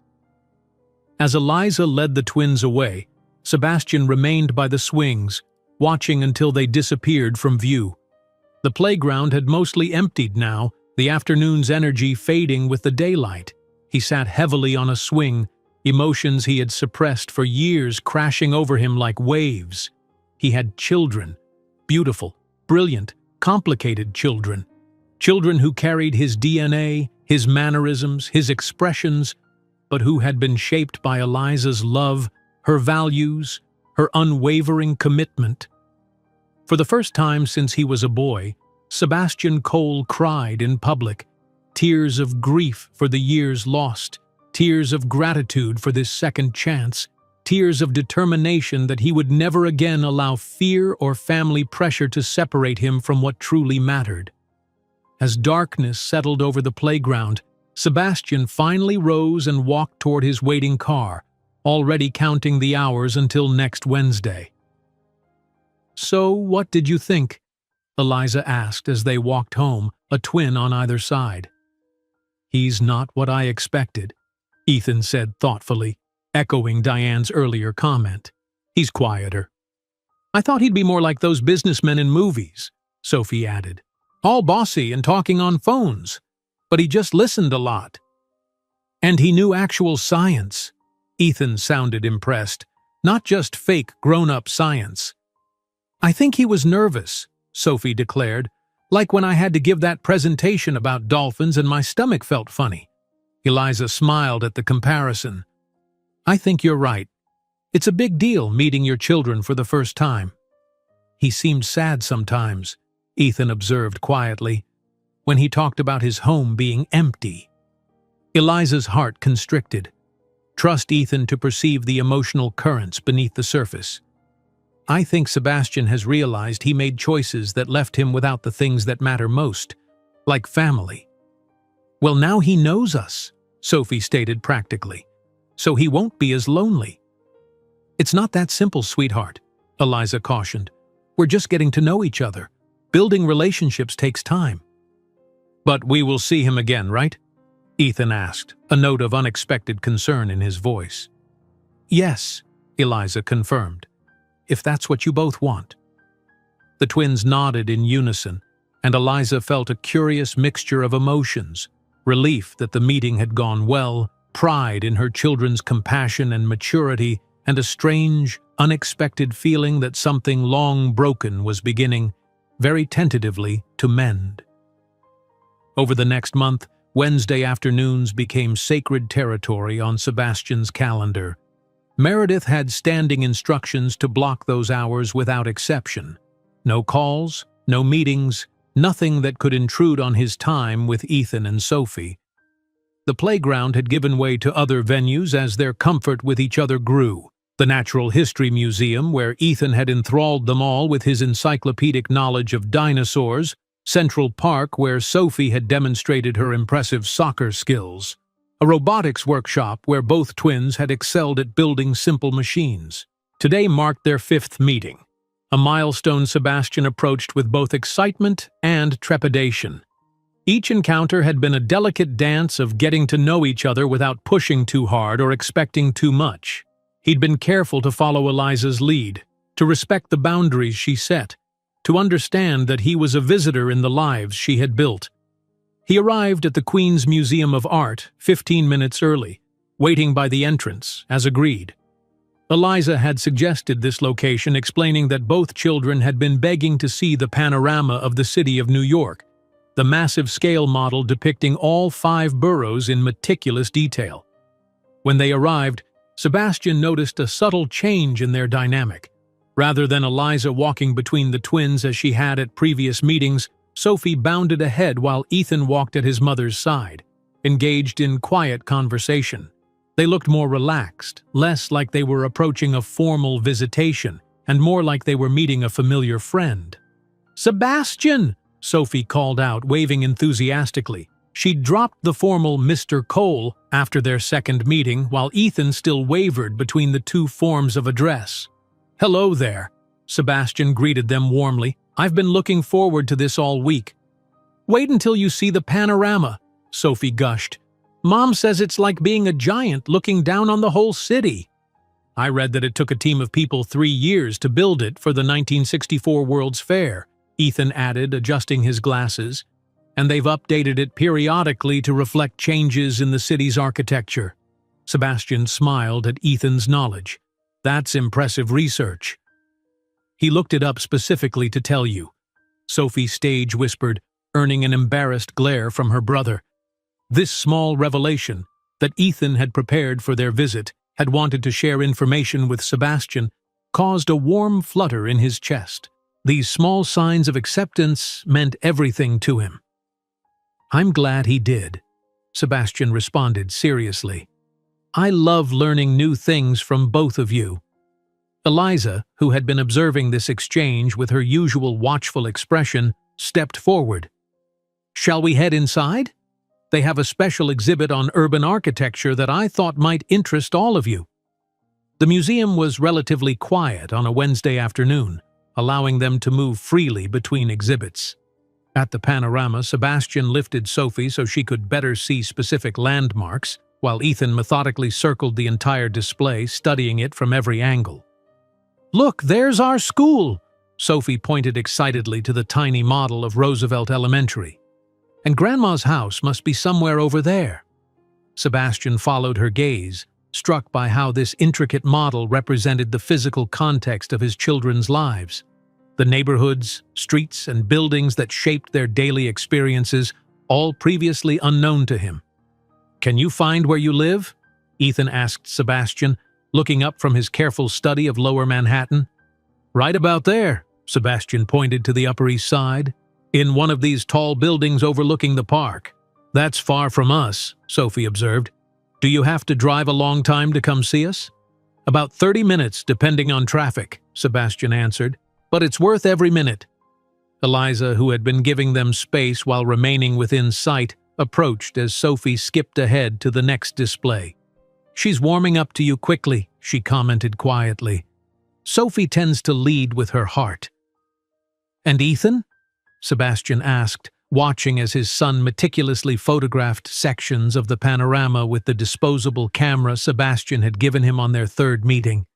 As Eliza led the twins away, Sebastian remained by the swings, watching until they disappeared from view. The playground had mostly emptied now, the afternoon's energy fading with the daylight. He sat heavily on a swing, emotions he had suppressed for years crashing over him like waves. He had children, beautiful, brilliant, complicated children. Children who carried his DNA, his mannerisms, his expressions, but who had been shaped by Eliza's love, her values, her unwavering commitment. For the first time since he was a boy, Sebastian Cole cried in public, tears of grief for the years lost, tears of gratitude for this second chance, tears of determination that he would never again allow fear or family pressure to separate him from what truly mattered. As darkness settled over the playground, Sebastian finally rose and walked toward his waiting car, already counting the hours until next Wednesday. "So, what did you think?" Eliza asked as they walked home, a twin on either side. "He's not what I expected," Ethan said thoughtfully, echoing Diane's earlier comment. "He's quieter." "I thought he'd be more like those businessmen in movies," Sophie added. "All bossy and talking on phones. But he just listened a lot." "And he knew actual science." Ethan sounded impressed. "Not just fake grown-up science." "I think he was nervous," Sophie declared, "like when I had to give that presentation about dolphins and my stomach felt funny." Eliza smiled at the comparison. "I think you're right. It's a big deal meeting your children for the first time." "He seemed sad sometimes," Ethan observed quietly, "when he talked about his home being empty." Eliza's heart constricted. Trust Ethan to perceive the emotional currents beneath the surface. "I think Sebastian has realized he made choices that left him without the things that matter most, like family." "Well, now he knows us," Sophie stated practically, "so he won't be as lonely." "It's not that simple, sweetheart," Eliza cautioned. "We're just getting to know each other. Building relationships takes time." "But we will see him again, right?" Ethan asked, a note of unexpected concern in his voice. "Yes," Eliza confirmed, "if that's what you both want." The twins nodded in unison, and Eliza felt a curious mixture of emotions, relief that the meeting had gone well, pride in her children's compassion and maturity, and a strange, unexpected feeling that something long broken was beginning, very tentatively, to mend. Over the next month, Wednesday afternoons became sacred territory on Sebastian's calendar. Meredith had standing instructions to block those hours without exception. No calls, no meetings, nothing that could intrude on his time with Ethan and Sophie. The playground had given way to other venues as their comfort with each other grew. The Natural History Museum, where Ethan had enthralled them all with his encyclopedic knowledge of dinosaurs, Central Park, where Sophie had demonstrated her impressive soccer skills, a robotics workshop where both twins had excelled at building simple machines. Today marked their 5th meeting, a milestone Sebastian approached with both excitement and trepidation. Each encounter had been a delicate dance of getting to know each other without pushing too hard or expecting too much. He'd been careful to follow Eliza's lead, to respect the boundaries she set, to understand that he was a visitor in the lives she had built. He arrived at the Queen's Museum of Art 15 minutes early, waiting by the entrance, as agreed. Eliza had suggested this location, explaining that both children had been begging to see the panorama of the city of New York, the massive scale model depicting all 5 boroughs in meticulous detail. When they arrived, Sebastian noticed a subtle change in their dynamic. Rather than Eliza walking between the twins as she had at previous meetings, Sophie bounded ahead while Ethan walked at his mother's side, engaged in quiet conversation. They looked more relaxed, less like they were approaching a formal visitation, and more like they were meeting a familiar friend. "Sebastian!" Sophie called out, waving enthusiastically. She'd dropped the formal Mr. Cole after their second meeting, while Ethan still wavered between the two forms of address. "Hello there," Sebastian greeted them warmly. "I've been looking forward to this all week." "Wait until you see the panorama," Sophie gushed. "Mom says it's like being a giant looking down on the whole city." "I read that it took a team of people 3 years to build it for the 1964 World's Fair," Ethan added, adjusting his glasses. "And they've updated it periodically to reflect changes in the city's architecture." Sebastian smiled at Ethan's knowledge. "That's impressive research." "He looked it up specifically to tell you," Sophie stage whispered, earning an embarrassed glare from her brother. This small revelation, that Ethan had prepared for their visit, had wanted to share information with Sebastian, caused a warm flutter in his chest. These small signs of acceptance meant everything to him. "I'm glad he did," Sebastian responded seriously. "I love learning new things from both of you." Eliza, who had been observing this exchange with her usual watchful expression, stepped forward. "Shall we head inside? They have a special exhibit on urban architecture that I thought might interest all of you." The museum was relatively quiet on a Wednesday afternoon, allowing them to move freely between exhibits. At the panorama, Sebastian lifted Sophie so she could better see specific landmarks, while Ethan methodically circled the entire display, studying it from every angle. "Look, there's our school!" Sophie pointed excitedly to the tiny model of Roosevelt Elementary. "And Grandma's house must be somewhere over there." Sebastian followed her gaze, struck by how this intricate model represented the physical context of his children's lives. The neighborhoods, streets, and buildings that shaped their daily experiences, all previously unknown to him. "Can you find where you live?" Ethan asked Sebastian, looking up from his careful study of Lower Manhattan. "Right about there," Sebastian pointed to the Upper East Side, "in one of these tall buildings overlooking the park." "That's far from us," Sophie observed. "Do you have to drive a long time to come see us?" "About 30 minutes, depending on traffic," Sebastian answered. "But it's worth every minute." Eliza, who had been giving them space while remaining within sight, approached as Sophie skipped ahead to the next display. "She's warming up to you quickly," she commented quietly. "Sophie tends to lead with her heart." "And Ethan?" Sebastian asked, watching as his son meticulously photographed sections of the panorama with the disposable camera Sebastian had given him on their third meeting.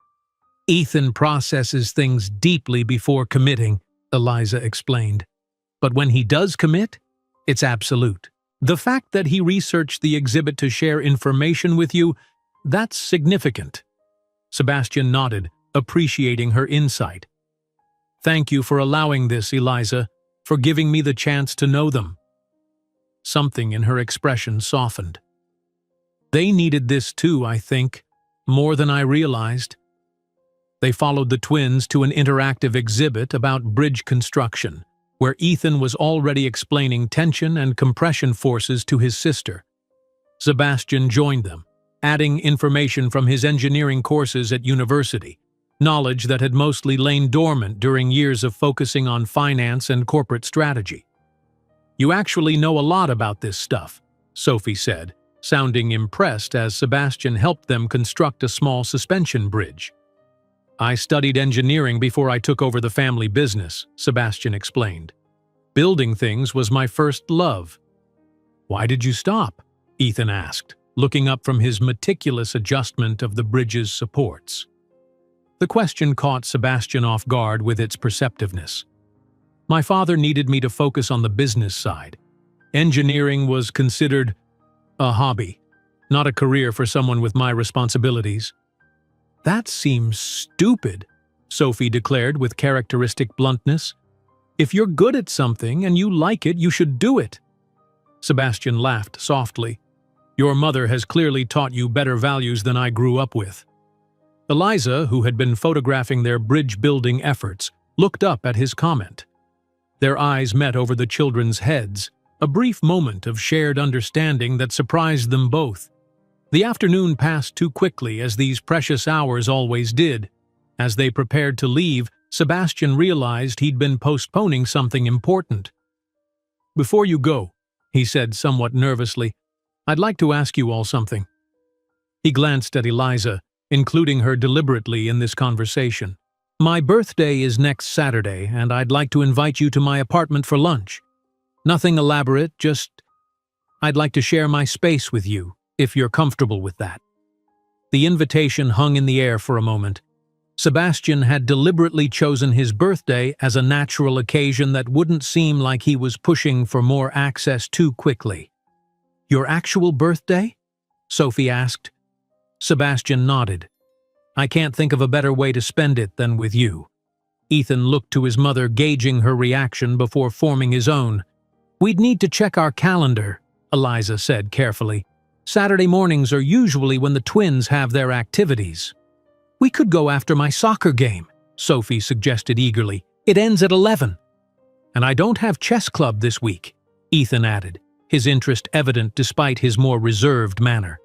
"Ethan processes things deeply before committing," Eliza explained. "But when he does commit, it's absolute. The fact that he researched the exhibit to share information with you, that's significant." Sebastian nodded, appreciating her insight. "Thank you for allowing this, Eliza, for giving me the chance to know them." Something in her expression softened. "They needed this too, I think, more than I realized." They followed the twins to an interactive exhibit about bridge construction, where Ethan was already explaining tension and compression forces to his sister. Sebastian joined them, adding information from his engineering courses at university, knowledge that had mostly lain dormant during years of focusing on finance and corporate strategy. You actually know a lot about this stuff, Sophie said, sounding impressed as Sebastian helped them construct a small suspension bridge. I studied engineering before I took over the family business, Sebastian explained. Building things was my first love. Why did you stop? Ethan asked, looking up from his meticulous adjustment of the bridge's supports. The question caught Sebastian off guard with its perceptiveness. My father needed me to focus on the business side. Engineering was considered a hobby, not a career for someone with my responsibilities. That seems stupid, Sophie declared with characteristic bluntness. If you're good at something and you like it, you should do it. Sebastian laughed softly. Your mother has clearly taught you better values than I grew up with. Eliza, who had been photographing their bridge-building efforts, looked up at his comment. Their eyes met over the children's heads, a brief moment of shared understanding that surprised them both. The afternoon passed too quickly, as these precious hours always did. As they prepared to leave, Sebastian realized he'd been postponing something important. Before you go, he said somewhat nervously, I'd like to ask you all something. He glanced at Eliza, including her deliberately in this conversation. My birthday is next Saturday, and I'd like to invite you to my apartment for lunch. Nothing elaborate, just I'd like to share my space with you, if you're comfortable with that. The invitation hung in the air for a moment. Sebastian had deliberately chosen his birthday as a natural occasion that wouldn't seem like he was pushing for more access too quickly. Your actual birthday? Sophie asked. Sebastian nodded. I can't think of a better way to spend it than with you. Ethan looked to his mother, gauging her reaction before forming his own. We'd need to check our calendar, Eliza said carefully. Saturday mornings are usually when the twins have their activities. We could go after my soccer game, Sophie suggested eagerly. It ends at 11. And I don't have chess club this week, Ethan added, his interest evident despite his more reserved manner.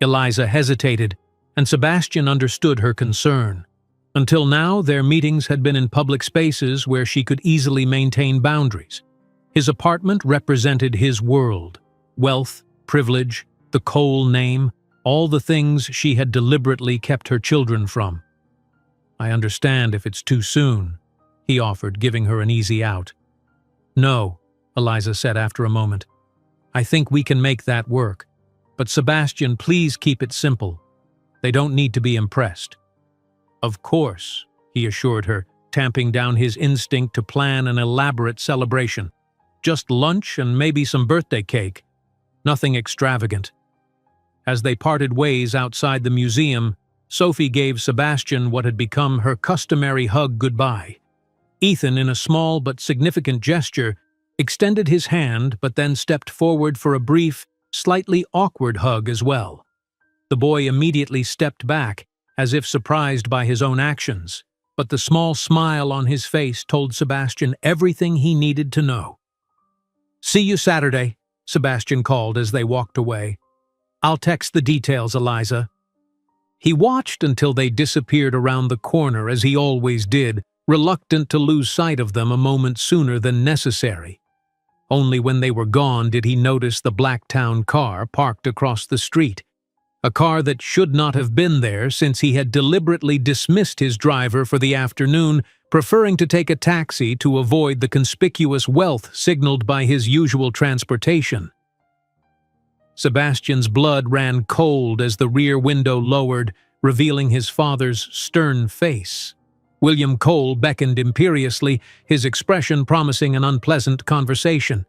Eliza hesitated, and Sebastian understood her concern. Until now, their meetings had been in public spaces where she could easily maintain boundaries. His apartment represented his world. Wealth, privilege, the Cole name, all the things she had deliberately kept her children from. I understand if it's too soon, he offered, giving her an easy out. No, Eliza said after a moment. I think we can make that work. But Sebastian, please keep it simple. They don't need to be impressed. Of course, he assured her, tamping down his instinct to plan an elaborate celebration. Just lunch and maybe some birthday cake. Nothing extravagant. As they parted ways outside the museum, Sophie gave Sebastian what had become her customary hug goodbye. Ethan, in a small but significant gesture, extended his hand but then stepped forward for a brief, slightly awkward hug as well. The boy immediately stepped back, as if surprised by his own actions, but the small smile on his face told Sebastian everything he needed to know. See you Saturday, Sebastian called as they walked away. I'll text the details, Eliza. He watched until they disappeared around the corner, as he always did, reluctant to lose sight of them a moment sooner than necessary. Only when they were gone did he notice the Blacktown car parked across the street, a car that should not have been there since he had deliberately dismissed his driver for the afternoon, preferring to take a taxi to avoid the conspicuous wealth signaled by his usual transportation. Sebastian's blood ran cold as the rear window lowered, revealing his father's stern face. William Cole beckoned imperiously, his expression promising an unpleasant conversation.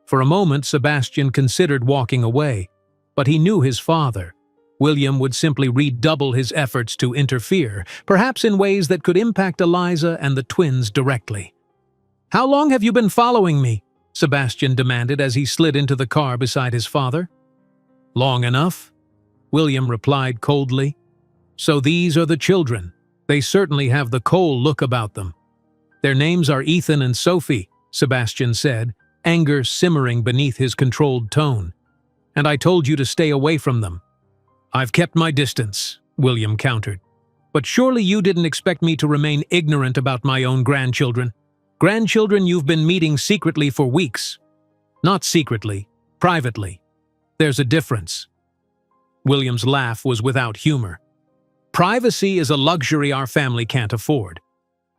For a moment, Sebastian considered walking away, but he knew his father. William would simply redouble his efforts to interfere, perhaps in ways that could impact Eliza and the twins directly. "How long have you been following me?" Sebastian demanded as he slid into the car beside his father. "Long enough," William replied coldly. "So these are the children. They certainly have the Cole look about them." "Their names are Ethan and Sophie," Sebastian said, anger simmering beneath his controlled tone. "And I told you to stay away from them." "I've kept my distance," William countered. "But surely you didn't expect me to remain ignorant about my own grandchildren." Grandchildren you've been meeting secretly for weeks. Not secretly, privately. There's a difference. William's laugh was without humor. Privacy is a luxury our family can't afford.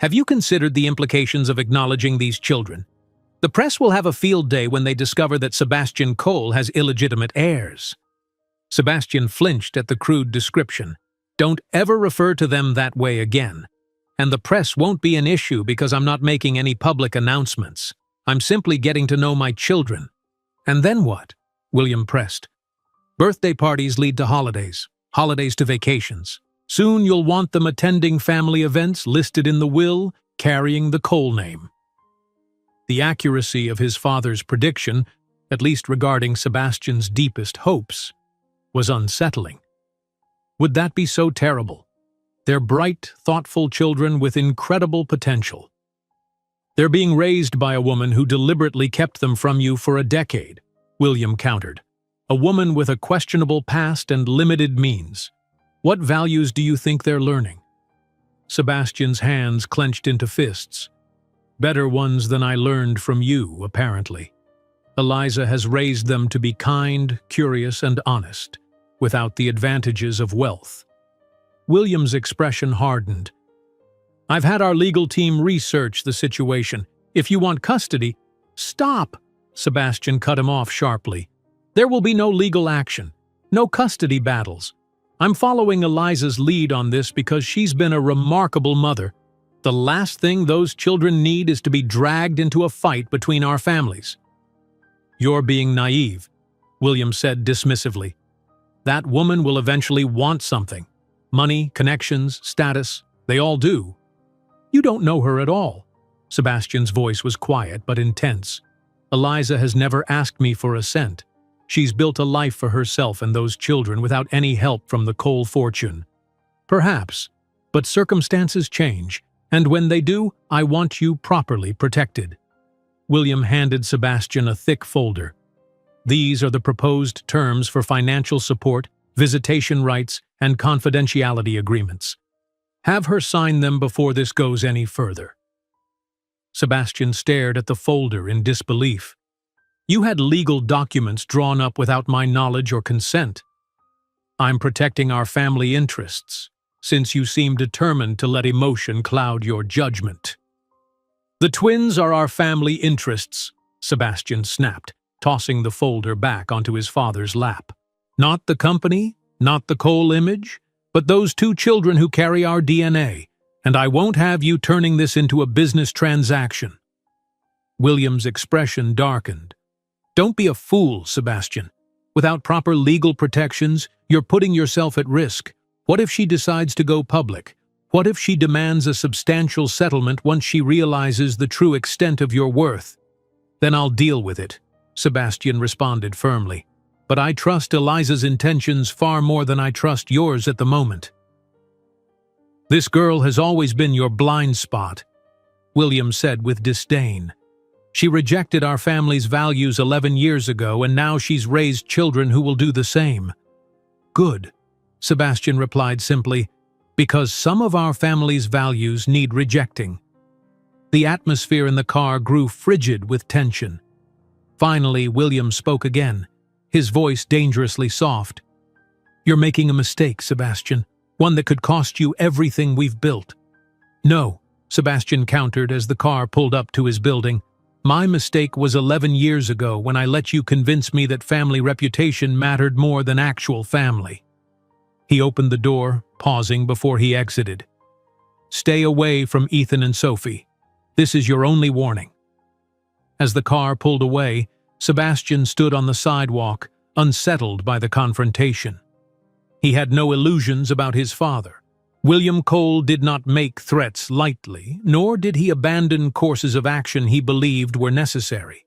Have you considered the implications of acknowledging these children? The press will have a field day when they discover that Sebastian Cole has illegitimate heirs. Sebastian flinched at the crude description. Don't ever refer to them that way again. And the press won't be an issue because I'm not making any public announcements. I'm simply getting to know my children. And then what? William pressed. Birthday parties lead to holidays, holidays to vacations. Soon you'll want them attending family events listed in the will, carrying the Cole name. The accuracy of his father's prediction, at least regarding Sebastian's deepest hopes, was unsettling. Would that be so terrible? They're bright, thoughtful children with incredible potential. They're being raised by a woman who deliberately kept them from you for a decade, William countered. A woman with a questionable past and limited means. What values do you think they're learning? Sebastian's hands clenched into fists. Better ones than I learned from you, apparently. Eliza has raised them to be kind, curious, and honest, without the advantages of wealth. William's expression hardened. I've had our legal team research the situation. If you want custody— Stop! Sebastian cut him off sharply. There will be no legal action, no custody battles. I'm following Eliza's lead on this because she's been a remarkable mother. The last thing those children need is to be dragged into a fight between our families. You're being naive, William said dismissively. That woman will eventually want something. Money, connections, status, they all do. You don't know her at all. Sebastian's voice was quiet but intense. Eliza has never asked me for a cent. She's built a life for herself and those children without any help from the Cole fortune. Perhaps, but circumstances change, and when they do, I want you properly protected. William handed Sebastian a thick folder. These are the proposed terms for financial support, visitation rights, and confidentiality agreements. Have her sign them before this goes any further. Sebastian stared at the folder in disbelief. You had legal documents drawn up without my knowledge or consent. I'm protecting our family interests, since you seem determined to let emotion cloud your judgment. The twins are our family interests, Sebastian snapped, tossing the folder back onto his father's lap. Not the company, not the Cole image, but those two children who carry our DNA, and I won't have you turning this into a business transaction. William's expression darkened. Don't be a fool, Sebastian. Without proper legal protections, you're putting yourself at risk. What if she decides to go public? What if she demands a substantial settlement once she realizes the true extent of your worth? Then I'll deal with it, Sebastian responded firmly. But I trust Eliza's intentions far more than I trust yours at the moment. This girl has always been your blind spot, William said with disdain. She rejected our family's values 11 years ago, and now she's raised children who will do the same. Good, Sebastian replied simply, because some of our family's values need rejecting. The atmosphere in the car grew frigid with tension. Finally, William spoke again, his voice dangerously soft. You're making a mistake, Sebastian, one that could cost you everything we've built. No, Sebastian countered as the car pulled up to his building. My mistake was 11 years ago when I let you convince me that family reputation mattered more than actual family. He opened the door, pausing before he exited. Stay away from Ethan and Sophie. This is your only warning. As the car pulled away, Sebastian stood on the sidewalk, unsettled by the confrontation. He had no illusions about his father. William Cole did not make threats lightly, nor did he abandon courses of action he believed were necessary.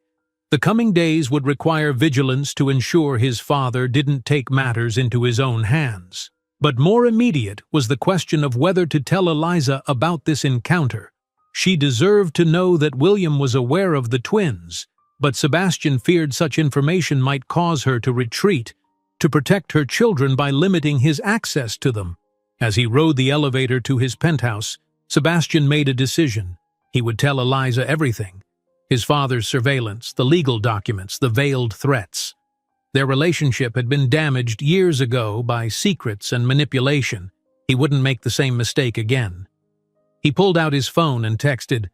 The coming days would require vigilance to ensure his father didn't take matters into his own hands. But more immediate was the question of whether to tell Eliza about this encounter. She deserved to know that William was aware of the twins, but Sebastian feared such information might cause her to retreat, to protect her children by limiting his access to them. As he rode the elevator to his penthouse, Sebastian made a decision. He would tell Eliza everything: his father's surveillance, the legal documents, the veiled threats. Their relationship had been damaged years ago by secrets and manipulation. He wouldn't make the same mistake again. He pulled out his phone and texted,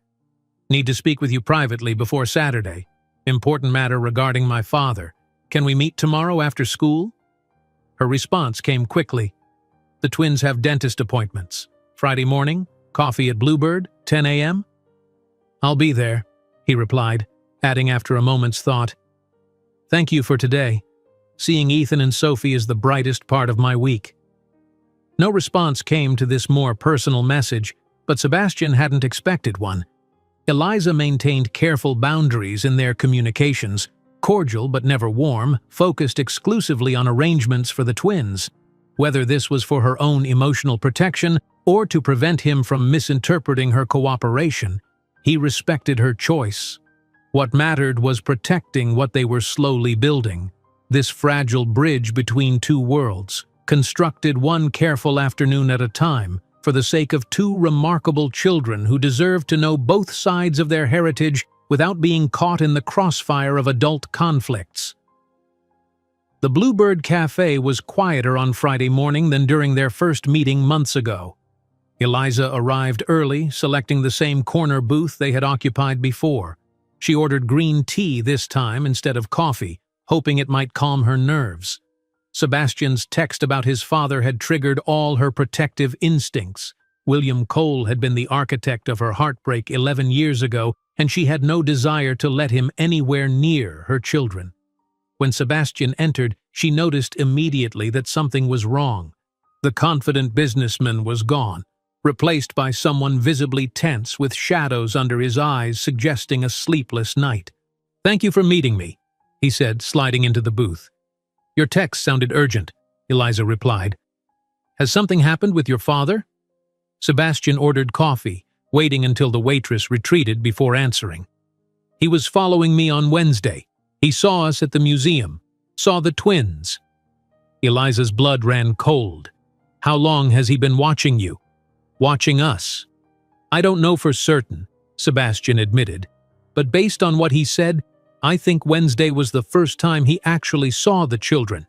"Need to speak with you privately before Saturday. Important matter regarding my father. Can we meet tomorrow after school?" Her response came quickly. "The twins have dentist appointments. Friday morning, coffee at Bluebird, 10 a.m.? "I'll be there," he replied, adding after a moment's thought, "Thank you for today. Seeing Ethan and Sophie is the brightest part of my week." No response came to this more personal message, but Sebastian hadn't expected one. Eliza maintained careful boundaries in their communications, cordial but never warm, focused exclusively on arrangements for the twins. Whether this was for her own emotional protection or to prevent him from misinterpreting her cooperation, he respected her choice. What mattered was protecting what they were slowly building, this fragile bridge between two worlds, constructed one careful afternoon at a time, for the sake of two remarkable children who deserved to know both sides of their heritage without being caught in the crossfire of adult conflicts. The Bluebird Cafe was quieter on Friday morning than during their first meeting months ago. Eliza arrived early, selecting the same corner booth they had occupied before. She ordered green tea this time instead of coffee, hoping it might calm her nerves. Sebastian's text about his father had triggered all her protective instincts. William Cole had been the architect of her heartbreak 11 years ago, and she had no desire to let him anywhere near her children. When Sebastian entered, she noticed immediately that something was wrong. The confident businessman was gone, replaced by someone visibly tense with shadows under his eyes suggesting a sleepless night. "Thank you for meeting me," he said, sliding into the booth. "Your text sounded urgent," Eliza replied. "Has something happened with your father?" Sebastian ordered coffee, waiting until the waitress retreated before answering. "He was following me on Wednesday. He saw us at the museum, saw the twins." Eliza's blood ran cold. "How long has he been watching you?" "Watching us?" "I don't know for certain," Sebastian admitted, "but based on what he said, I think Wednesday was the first time he actually saw the children.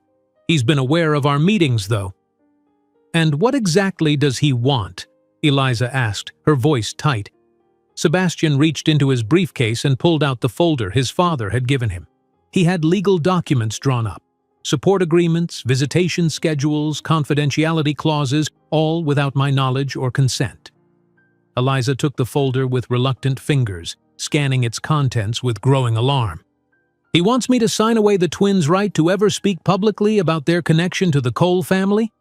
He's been aware of our meetings, though." "And what exactly does he want?" Eliza asked, her voice tight. Sebastian reached into his briefcase and pulled out the folder his father had given him. He had legal documents drawn up, support agreements, visitation schedules, confidentiality clauses, all without my knowledge or consent. Eliza took the folder with reluctant fingers, scanning its contents with growing alarm. "He wants me to sign away the twins' right to ever speak publicly about their connection to the Cole family?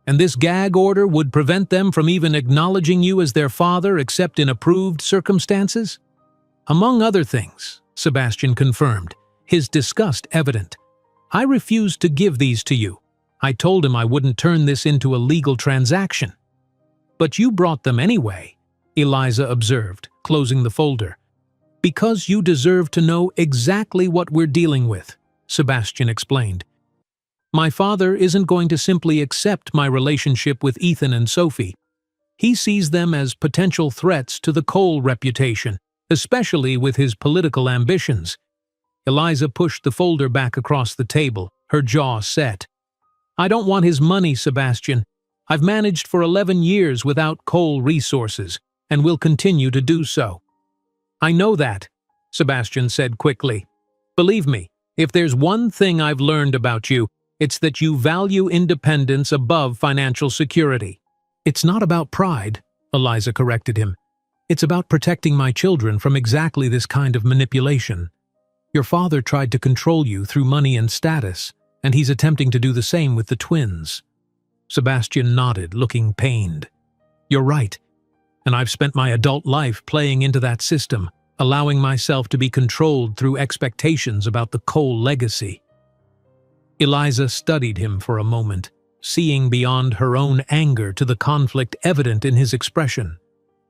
And this gag order would prevent them from even acknowledging you as their father except in approved circumstances?" "Among other things," Sebastian confirmed, his disgust evident. "I refused to give these to you. I told him I wouldn't turn this into a legal transaction." "But you brought them anyway," Eliza observed, closing the folder. "Because you deserve to know exactly what we're dealing with," Sebastian explained. "My father isn't going to simply accept my relationship with Ethan and Sophie. He sees them as potential threats to the Cole reputation, especially with his political ambitions." Eliza pushed the folder back across the table, her jaw set. "I don't want his money, Sebastian. I've managed for 11 years without Cole resources, and will continue to do so." "I know that," Sebastian said quickly. "Believe me, if there's one thing I've learned about you, it's that you value independence above financial security." "It's not about pride," Eliza corrected him. "It's about protecting my children from exactly this kind of manipulation. Your father tried to control you through money and status, and he's attempting to do the same with the twins." Sebastian nodded, looking pained. "You're right, and I've spent my adult life playing into that system, allowing myself to be controlled through expectations about the Cole legacy." Eliza studied him for a moment, seeing beyond her own anger to the conflict evident in his expression.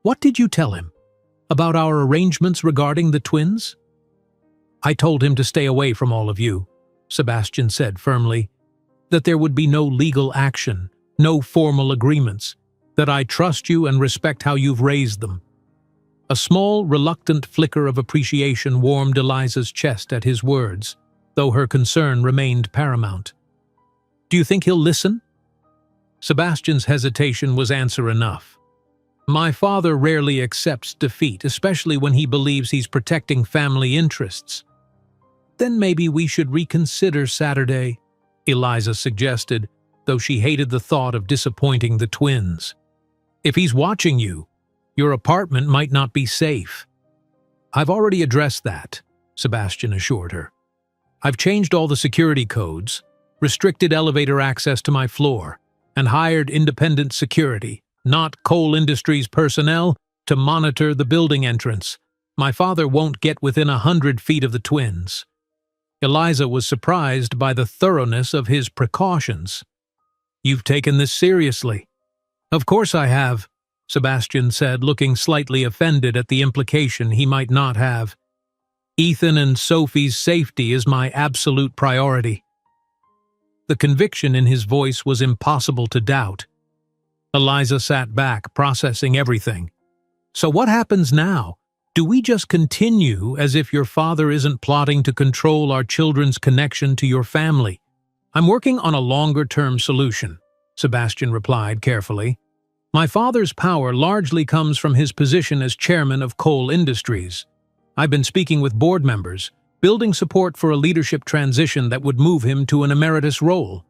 "What did you tell him? About our arrangements regarding the twins?" "I told him to stay away from all of you," Sebastian said firmly. "That there would be no legal action, no formal agreements. That I trust you and respect how you've raised them." A small, reluctant flicker of appreciation warmed Eliza's chest at his words, though her concern remained paramount. "Do you think he'll listen?" Sebastian's hesitation was answer enough. "My father rarely accepts defeat, especially when he believes he's protecting family interests." "Then maybe we should reconsider Saturday," Eliza suggested, though she hated the thought of disappointing the twins. "If he's watching you, your apartment might not be safe." "I've already addressed that," Sebastian assured her. "I've changed all the security codes, restricted elevator access to my floor, and hired independent security, not coal industries personnel, to monitor the building entrance. My father won't get within 100 feet of the twins." Eliza was surprised by the thoroughness of his precautions. "You've taken this seriously." "Of course I have," Sebastian said, looking slightly offended at the implication he might not have. "Ethan and Sophie's safety is my absolute priority." The conviction in his voice was impossible to doubt. Eliza sat back, processing everything. "So what happens now? Do we just continue as if your father isn't plotting to control our children's connection to your family?" "I'm working on a longer-term solution," Sebastian replied carefully. "My father's power largely comes from his position as chairman of coal industries. I've been speaking with board members, building support for a leadership transition that would move him to an emeritus role."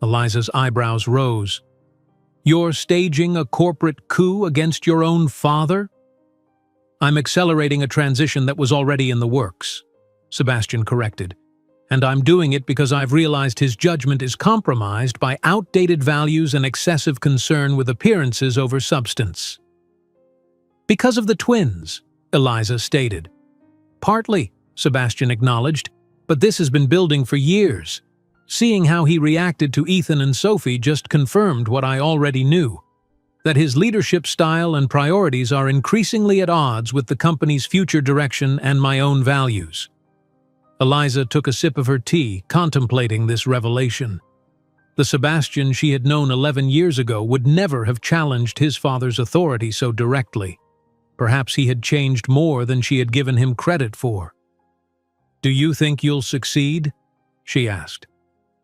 Eliza's eyebrows rose. "You're staging a corporate coup against your own father?" "I'm accelerating a transition that was already in the works," Sebastian corrected. "And I'm doing it because I've realized his judgment is compromised by outdated values and excessive concern with appearances over substance." "Because of the twins," Eliza stated. "Partly," Sebastian acknowledged, "but this has been building for years. Seeing how he reacted to Ethan and Sophie just confirmed what I already knew, that his leadership style and priorities are increasingly at odds with the company's future direction and my own values." Eliza took a sip of her tea, contemplating this revelation. The Sebastian she had known 11 years ago would never have challenged his father's authority so directly. Perhaps he had changed more than she had given him credit for. "Do you think you'll succeed?" she asked.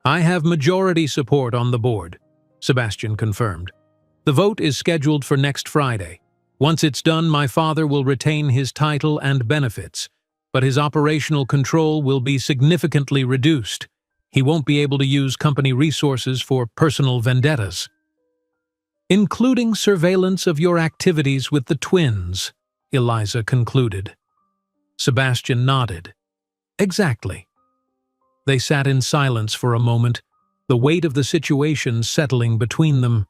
"I have majority support on the board," Sebastian confirmed. "The vote is scheduled for next Friday. Once it's done, my father will retain his title and benefits, but his operational control will be significantly reduced. He won't be able to use company resources for personal vendettas." "Including surveillance of your activities with the twins," Eliza concluded. Sebastian nodded. "Exactly." They sat in silence for a moment, the weight of the situation settling between them.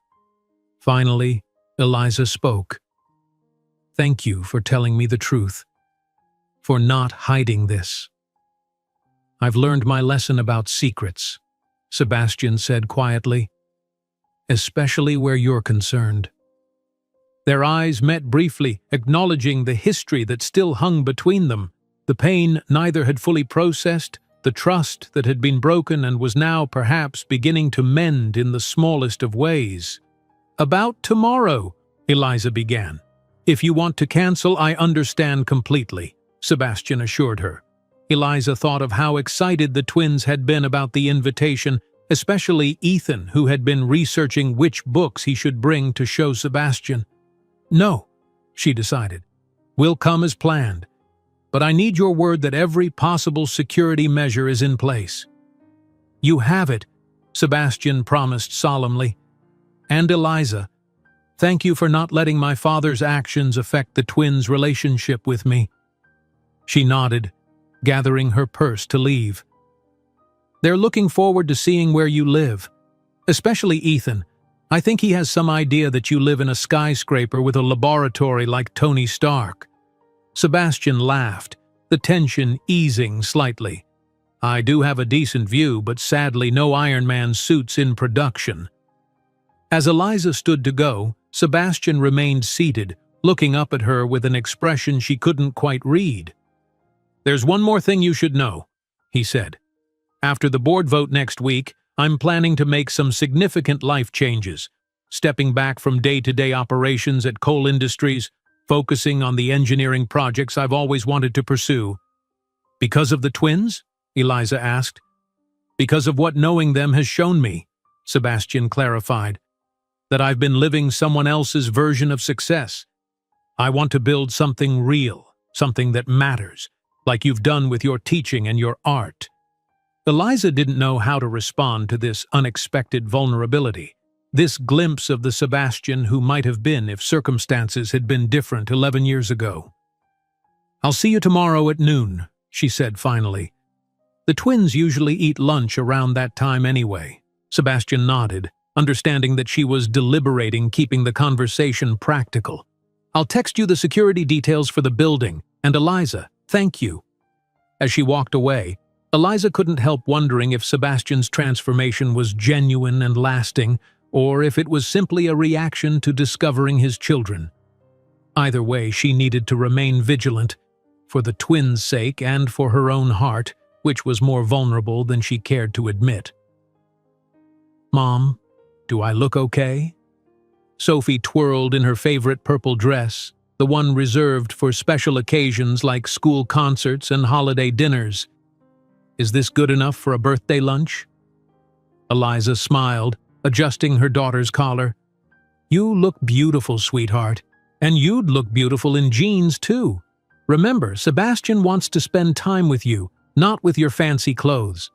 Finally, Eliza spoke. "Thank you for telling me the truth, for not hiding this." "I've learned my lesson about secrets," Sebastian said quietly, "especially where you're concerned." Their eyes met briefly, acknowledging the history that still hung between them, the pain neither had fully processed, the trust that had been broken and was now perhaps beginning to mend in the smallest of ways. "About tomorrow," Eliza began. "If you want to cancel, I understand completely," Sebastian assured her. Eliza thought of how excited the twins had been about the invitation, especially Ethan, who had been researching which books he should bring to show Sebastian. "No," she decided. "We'll come as planned. But I need your word that every possible security measure is in place." "You have it," Sebastian promised solemnly. "And Eliza, thank you for not letting my father's actions affect the twins' relationship with me." She nodded, gathering her purse to leave. "They're looking forward to seeing where you live. Especially Ethan. I think he has some idea that you live in a skyscraper with a laboratory like Tony Stark." Sebastian laughed, the tension easing slightly. "I do have a decent view, but sadly no Iron Man suits in production." As Eliza stood to go, Sebastian remained seated, looking up at her with an expression she couldn't quite read. "There's one more thing you should know," he said. "After the board vote next week, I'm planning to make some significant life changes, stepping back from day-to-day operations at coal industries, focusing on the engineering projects I've always wanted to pursue. Because of the twins? Eliza asked. Because of what knowing them has shown me, Sebastian clarified. That I've been living someone else's version of success. I want to build something real, something that matters, like you've done with your teaching and your art. Eliza didn't know how to respond to this unexpected vulnerability, this glimpse of the Sebastian who might have been if circumstances had been different 11 years ago. I'll see you tomorrow at noon, she said finally. The twins usually eat lunch around that time anyway. Sebastian nodded, understanding that she was deliberating keeping the conversation practical. I'll text you the security details for the building, and Eliza, thank you. As she walked away, Eliza couldn't help wondering if Sebastian's transformation was genuine and lasting, or if it was simply a reaction to discovering his children. Either way, she needed to remain vigilant, for the twins' sake and for her own heart, which was more vulnerable than she cared to admit. Mom, do I look okay? Sophie twirled in her favorite purple dress, the one reserved for special occasions like school concerts and holiday dinners. Is this good enough for a birthday lunch? Eliza smiled, adjusting her daughter's collar. You look beautiful, sweetheart, and you'd look beautiful in jeans too. Remember, Sebastian wants to spend time with you, not with your fancy clothes.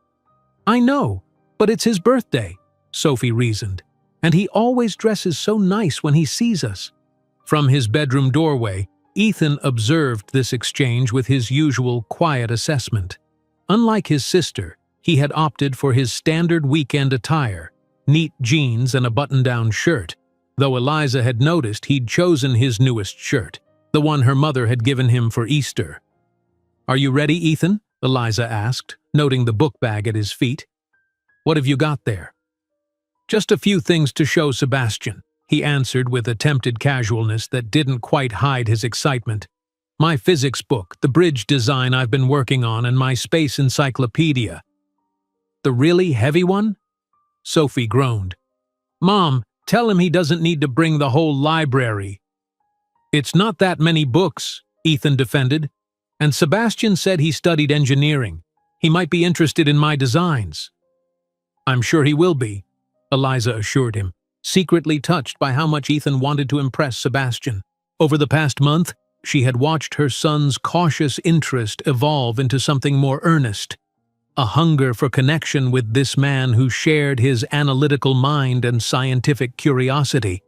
I know, but it's his birthday, Sophie reasoned, and he always dresses so nice when he sees us. From his bedroom doorway, Ethan observed this exchange with his usual quiet assessment. Unlike his sister, he had opted for his standard weekend attire, neat jeans and a button-down shirt, though Eliza had noticed he'd chosen his newest shirt, the one her mother had given him for Easter. Are you ready, Ethan? Eliza asked, noting the book bag at his feet. What have you got there? Just a few things to show Sebastian, he answered with attempted casualness that didn't quite hide his excitement. My physics book, the bridge design I've been working on, and my space encyclopedia. The really heavy one? Sophie groaned. Mom, tell him he doesn't need to bring the whole library. It's not that many books, Ethan defended, and Sebastian said he studied engineering. He might be interested in my designs. I'm sure he will be, Eliza assured him, secretly touched by how much Ethan wanted to impress Sebastian. Over the past month, she had watched her son's cautious interest evolve into something more earnest, a hunger for connection with this man who shared his analytical mind and scientific curiosity.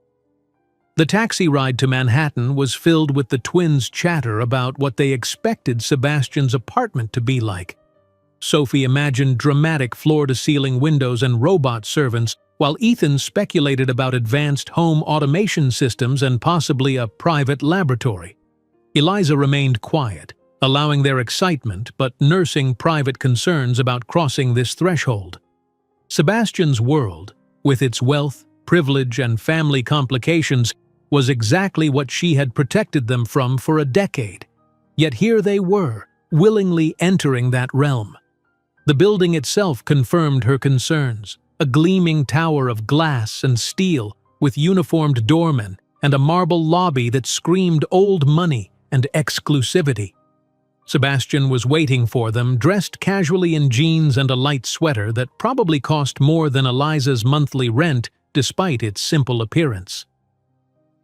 The taxi ride to Manhattan was filled with the twins' chatter about what they expected Sebastian's apartment to be like. Sophie imagined dramatic floor-to-ceiling windows and robot servants, while Ethan speculated about advanced home automation systems and possibly a private laboratory. Eliza remained quiet, allowing their excitement but nursing private concerns about crossing this threshold. Sebastian's world, with its wealth, privilege, and family complications, was exactly what she had protected them from for a decade. Yet here they were, willingly entering that realm. The building itself confirmed her concerns, a gleaming tower of glass and steel with uniformed doormen and a marble lobby that screamed old money and exclusivity. Sebastian was waiting for them, dressed casually in jeans and a light sweater that probably cost more than Eliza's monthly rent despite its simple appearance.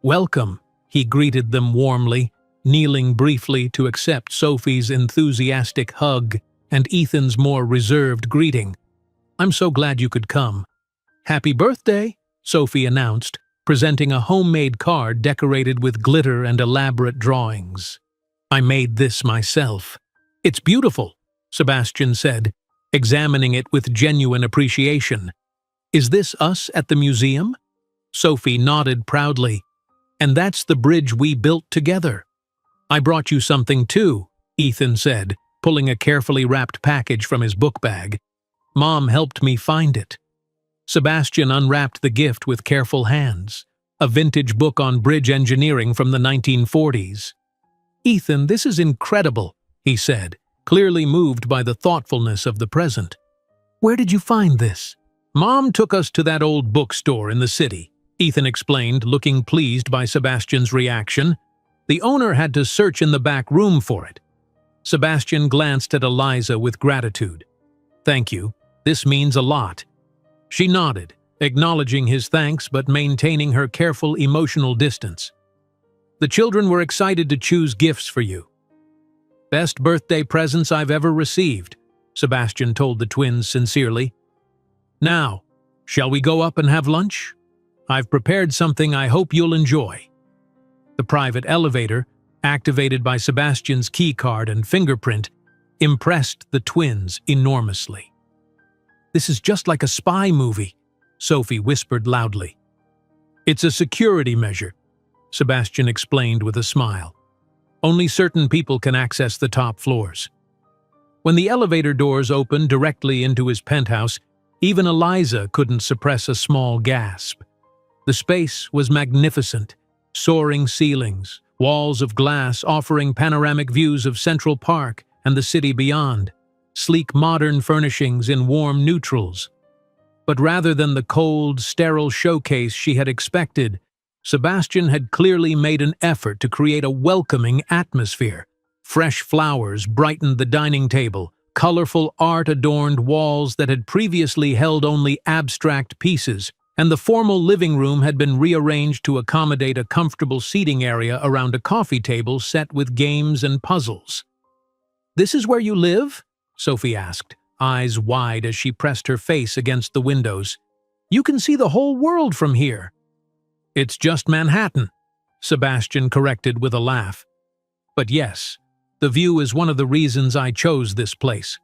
Welcome, he greeted them warmly, kneeling briefly to accept Sophie's enthusiastic hug and Ethan's more reserved greeting. I'm so glad you could come. Happy birthday, Sophie announced, presenting a homemade card decorated with glitter and elaborate drawings. I made this myself. It's beautiful, Sebastian said, examining it with genuine appreciation. Is this us at the museum? Sophie nodded proudly. And that's the bridge we built together. I brought you something too, Ethan said, pulling a carefully wrapped package from his book bag. Mom helped me find it. Sebastian unwrapped the gift with careful hands, a vintage book on bridge engineering from the 1940s. Ethan, this is incredible, he said, clearly moved by the thoughtfulness of the present. Where did you find this? Mom took us to that old bookstore in the city, Ethan explained, looking pleased by Sebastian's reaction. The owner had to search in the back room for it. Sebastian glanced at Eliza with gratitude. "Thank you. This means a lot." She nodded, acknowledging his thanks but maintaining her careful emotional distance. "The children were excited to choose gifts for you." "Best birthday presents I've ever received," Sebastian told the twins sincerely. "Now, shall we go up and have lunch? I've prepared something I hope you'll enjoy." The private elevator, activated by Sebastian's keycard and fingerprint, impressed the twins enormously. "This is just like a spy movie," Sophie whispered loudly. "It's a security measure," Sebastian explained with a smile. "Only certain people can access the top floors." When the elevator doors opened directly into his penthouse, even Eliza couldn't suppress a small gasp. The space was magnificent, soaring ceilings, walls of glass offering panoramic views of Central Park and the city beyond, sleek modern furnishings in warm neutrals. But rather than the cold, sterile showcase she had expected, Sebastian had clearly made an effort to create a welcoming atmosphere. Fresh flowers brightened the dining table, colorful art adorned walls that had previously held only abstract pieces, and the formal living room had been rearranged to accommodate a comfortable seating area around a coffee table set with games and puzzles. "This is where you live?" Sophie asked, eyes wide as she pressed her face against the windows. "You can see the whole world from here." "It's just Manhattan," Sebastian corrected with a laugh. "But yes, the view is one of the reasons I chose this place."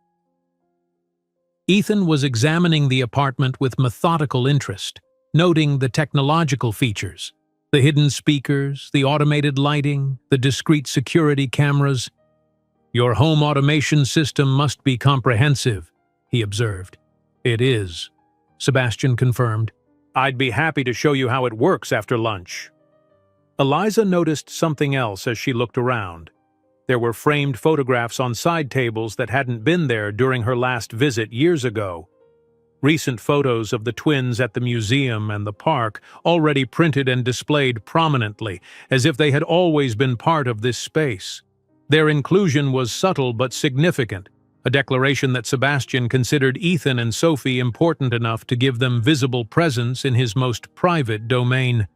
Ethan was examining the apartment with methodical interest, noting the technological features, the hidden speakers, the automated lighting, the discreet security cameras. "Your home automation system must be comprehensive," he observed. "It is," Sebastian confirmed. "I'd be happy to show you how it works after lunch." Eliza noticed something else as she looked around. There were framed photographs on side tables that hadn't been there during her last visit years ago. Recent photos of the twins at the museum and the park, already printed and displayed prominently, as if they had always been part of this space. Their inclusion was subtle but significant, a declaration that Sebastian considered Ethan and Sophie important enough to give them visible presence in his most private domain.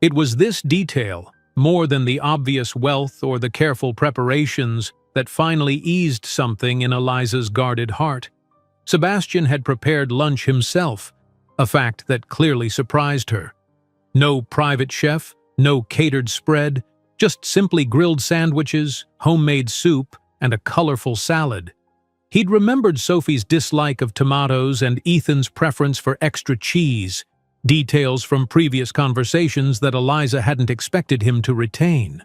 It was this detail, more than the obvious wealth or the careful preparations, that finally eased something in Eliza's guarded heart. Sebastian had prepared lunch himself, a fact that clearly surprised her. No private chef, no catered spread, just simply grilled sandwiches, homemade soup, and a colorful salad. He'd remembered Sophie's dislike of tomatoes and Ethan's preference for extra cheese, details from previous conversations that Eliza hadn't expected him to retain.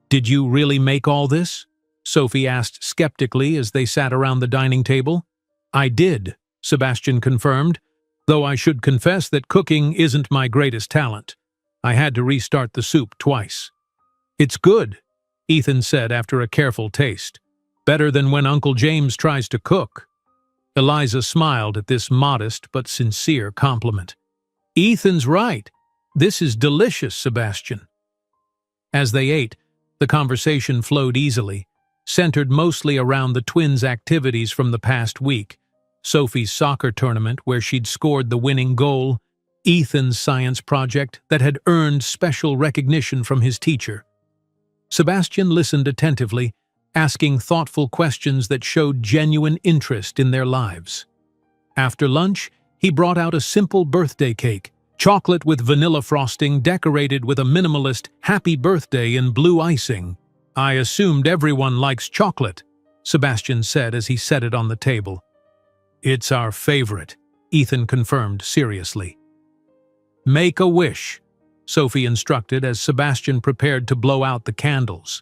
"Did you really make all this?" Sophie asked skeptically as they sat around the dining table. "I did," Sebastian confirmed, "though I should confess that cooking isn't my greatest talent. I had to restart the soup twice." "It's good," Ethan said after a careful taste. "Better than when Uncle James tries to cook." Eliza smiled at this modest but sincere compliment. "Ethan's right. This is delicious, Sebastian." As they ate, the conversation flowed easily, centered mostly around the twins' activities from the past week: Sophie's soccer tournament where she'd scored the winning goal, Ethan's science project that had earned special recognition from his teacher. Sebastian listened attentively, asking thoughtful questions that showed genuine interest in their lives. After lunch, he brought out a simple birthday cake, chocolate with vanilla frosting decorated with a minimalist "Happy Birthday" in blue icing. "I assumed everyone likes chocolate," Sebastian said as he set it on the table. "It's our favorite," Ethan confirmed seriously. "Make a wish," Sophie instructed as Sebastian prepared to blow out the candles.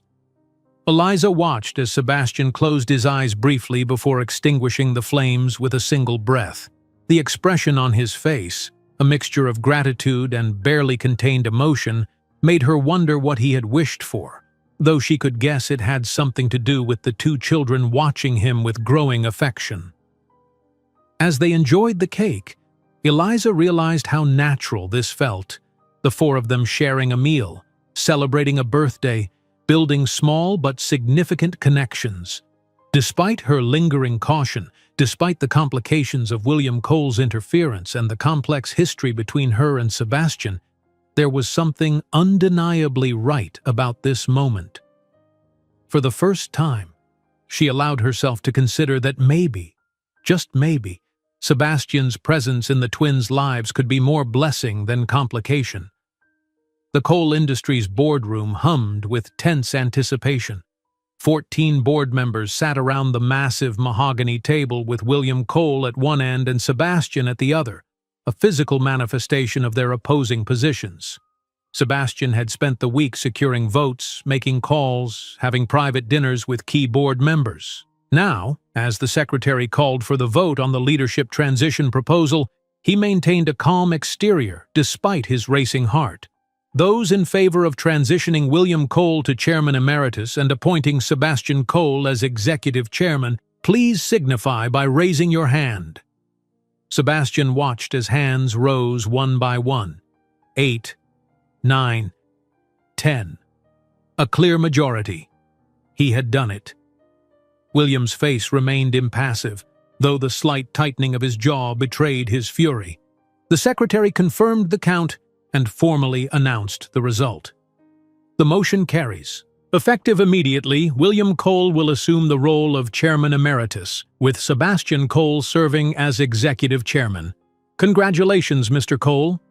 Eliza watched as Sebastian closed his eyes briefly before extinguishing the flames with a single breath. The expression on his face, a mixture of gratitude and barely contained emotion, made her wonder what he had wished for, though she could guess it had something to do with the two children watching him with growing affection. As they enjoyed the cake, Eliza realized how natural this felt, the four of them sharing a meal, celebrating a birthday, building small but significant connections. Despite her lingering caution, despite the complications of William Cole's interference and the complex history between her and Sebastian, there was something undeniably right about this moment. For the first time, she allowed herself to consider that maybe, just maybe, Sebastian's presence in the twins' lives could be more blessing than complication. The coal industry's boardroom hummed with tense anticipation. 14 board members sat around the massive mahogany table with William Cole at one end and Sebastian at the other, a physical manifestation of their opposing positions. Sebastian had spent the week securing votes, making calls, having private dinners with key board members. Now, as the secretary called for the vote on the leadership transition proposal, he maintained a calm exterior despite his racing heart. Those in favor of transitioning William Cole to chairman emeritus and appointing Sebastian Cole as executive chairman, please signify by raising your hand. Sebastian watched as hands rose one by one. 8, 9, 10. A clear majority. He had done it. William's face remained impassive, though the slight tightening of his jaw betrayed his fury. The secretary confirmed the count and formally announced the result. The motion carries. Effective immediately, William Cole will assume the role of chairman emeritus, with Sebastian Cole serving as executive chairman. Congratulations, Mr. Cole.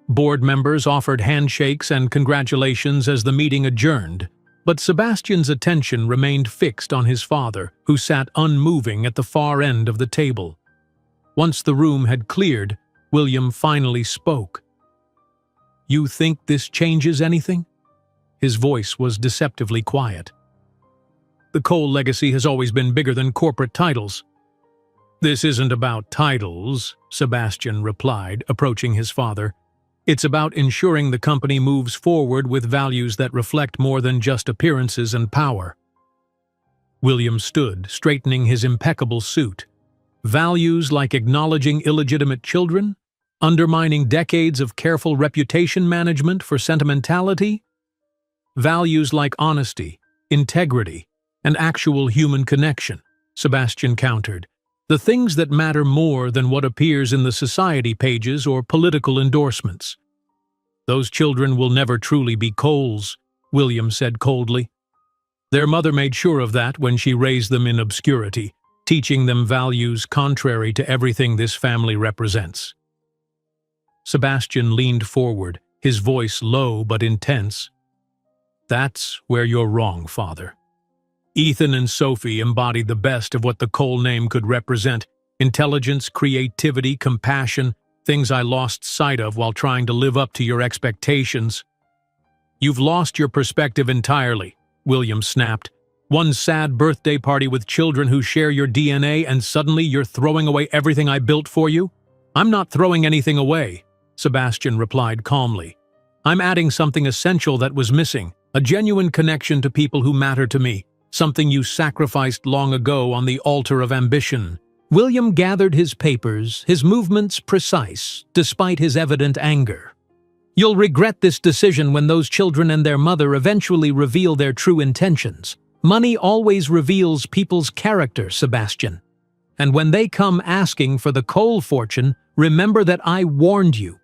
Board members offered handshakes and congratulations as the meeting adjourned, but Sebastian's attention remained fixed on his father, who sat unmoving at the far end of the table. Once the room had cleared, William finally spoke. "You think this changes anything?" His voice was deceptively quiet. "The Cole legacy has always been bigger than corporate titles." "This isn't about titles," Sebastian replied, approaching his father. "It's about ensuring the company moves forward with values that reflect more than just appearances and power." William stood, straightening his impeccable suit. Values like acknowledging illegitimate children, undermining decades of careful reputation management for sentimentality, values like honesty, integrity, and actual human connection, Sebastian countered. The things that matter more than what appears in the society pages or political endorsements. "Those children will never truly be Coles," William said coldly. "Their mother made sure of that when she raised them in obscurity, teaching them values contrary to everything this family represents." Sebastian leaned forward, his voice low but intense. "That's where you're wrong, Father. Ethan and Sophie embodied the best of what the Cole name could represent: intelligence, creativity, compassion, things I lost sight of while trying to live up to your expectations." "You've lost your perspective entirely," William snapped. "One sad birthday party with children who share your DNA and suddenly you're throwing away everything I built for you?" "I'm not throwing anything away," Sebastian replied calmly. "I'm adding something essential that was missing, a genuine connection to people who matter to me. Something you sacrificed long ago on the altar of ambition." William gathered his papers, his movements precise, despite his evident anger. "You'll regret this decision when those children and their mother eventually reveal their true intentions. Money always reveals people's character, Sebastian. And when they come asking for the Cole fortune, remember that I warned you."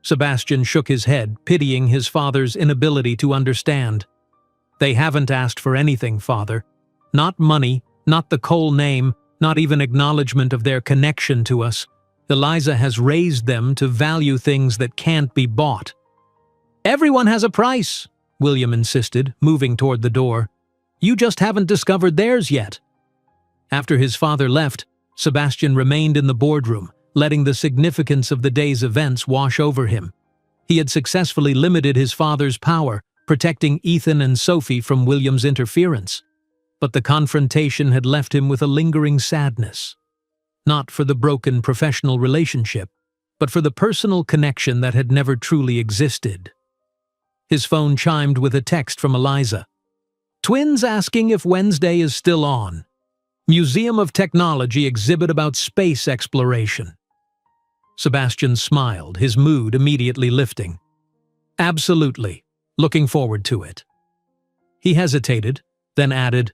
Sebastian shook his head, pitying his father's inability to understand. "They haven't asked for anything, Father. Not money, not the Cole name, not even acknowledgement of their connection to us. Eliza has raised them to value things that can't be bought." "Everyone has a price," William insisted, moving toward the door. "You just haven't discovered theirs yet." After his father left, Sebastian remained in the boardroom, letting the significance of the day's events wash over him. He had successfully limited his father's power, protecting Ethan and Sophie from William's interference. But the confrontation had left him with a lingering sadness. Not for the broken professional relationship, but for the personal connection that had never truly existed. His phone chimed with a text from Eliza. "Twins asking if Wednesday is still on. Museum of Technology exhibit about space exploration." Sebastian smiled, his mood immediately lifting. "Absolutely. Looking forward to it. He hesitated, then added,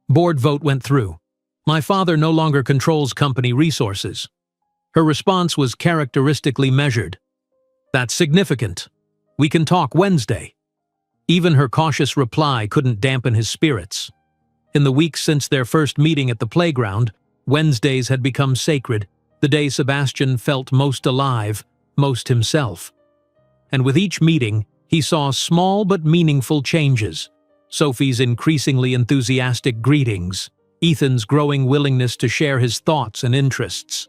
Board vote went through. My father no longer controls company resources. Her response was characteristically measured. That's significant. We can talk Wednesday. Even her cautious reply couldn't dampen his spirits. In the weeks since their first meeting at the playground, Wednesdays had become sacred, the day Sebastian felt most alive, most himself. And with each meeting, he saw small but meaningful changes. Sophie's increasingly enthusiastic greetings, Ethan's growing willingness to share his thoughts and interests,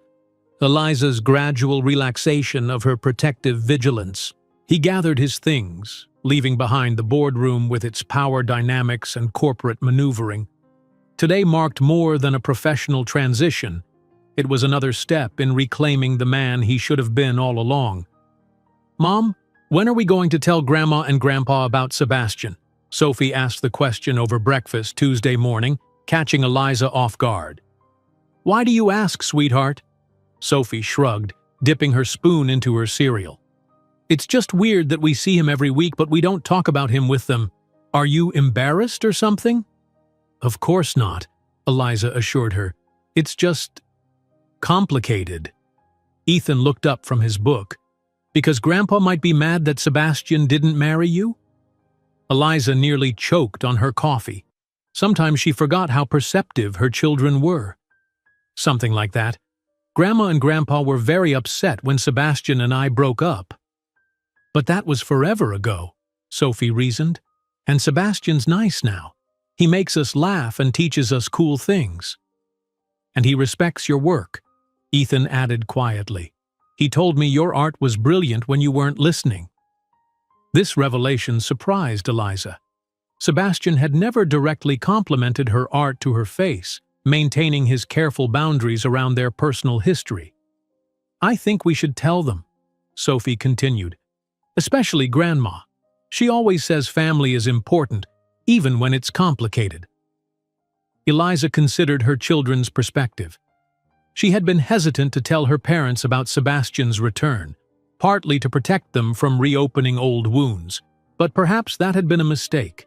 Eliza's gradual relaxation of her protective vigilance. He gathered his things, leaving behind the boardroom with its power dynamics and corporate maneuvering. Today marked more than a professional transition. It was another step in reclaiming the man he should have been all along. Mom, when are we going to tell Grandma and Grandpa about Sebastian? Sophie asked the question over breakfast Tuesday morning, catching Eliza off guard. Why do you ask, sweetheart? Sophie shrugged, dipping her spoon into her cereal. It's just weird that we see him every week, but we don't talk about him with them. Are you embarrassed or something? Of course not, Eliza assured her. It's just complicated. Ethan looked up from his book. Because Grandpa might be mad that Sebastian didn't marry you? Eliza nearly choked on her coffee. Sometimes she forgot how perceptive her children were. Something like that. Grandma and Grandpa were very upset when Sebastian and I broke up. But that was forever ago, Sophie reasoned. And Sebastian's nice now. He makes us laugh and teaches us cool things. And he respects your work, Ethan added quietly. He told me your art was brilliant when you weren't listening. This revelation surprised Eliza. Sebastian had never directly complimented her art to her face, maintaining his careful boundaries around their personal history. I think we should tell them, Sophie continued. Especially Grandma. She always says family is important, even when it's complicated. Eliza considered her children's perspective. She had been hesitant to tell her parents about Sebastian's return, partly to protect them from reopening old wounds, but perhaps that had been a mistake.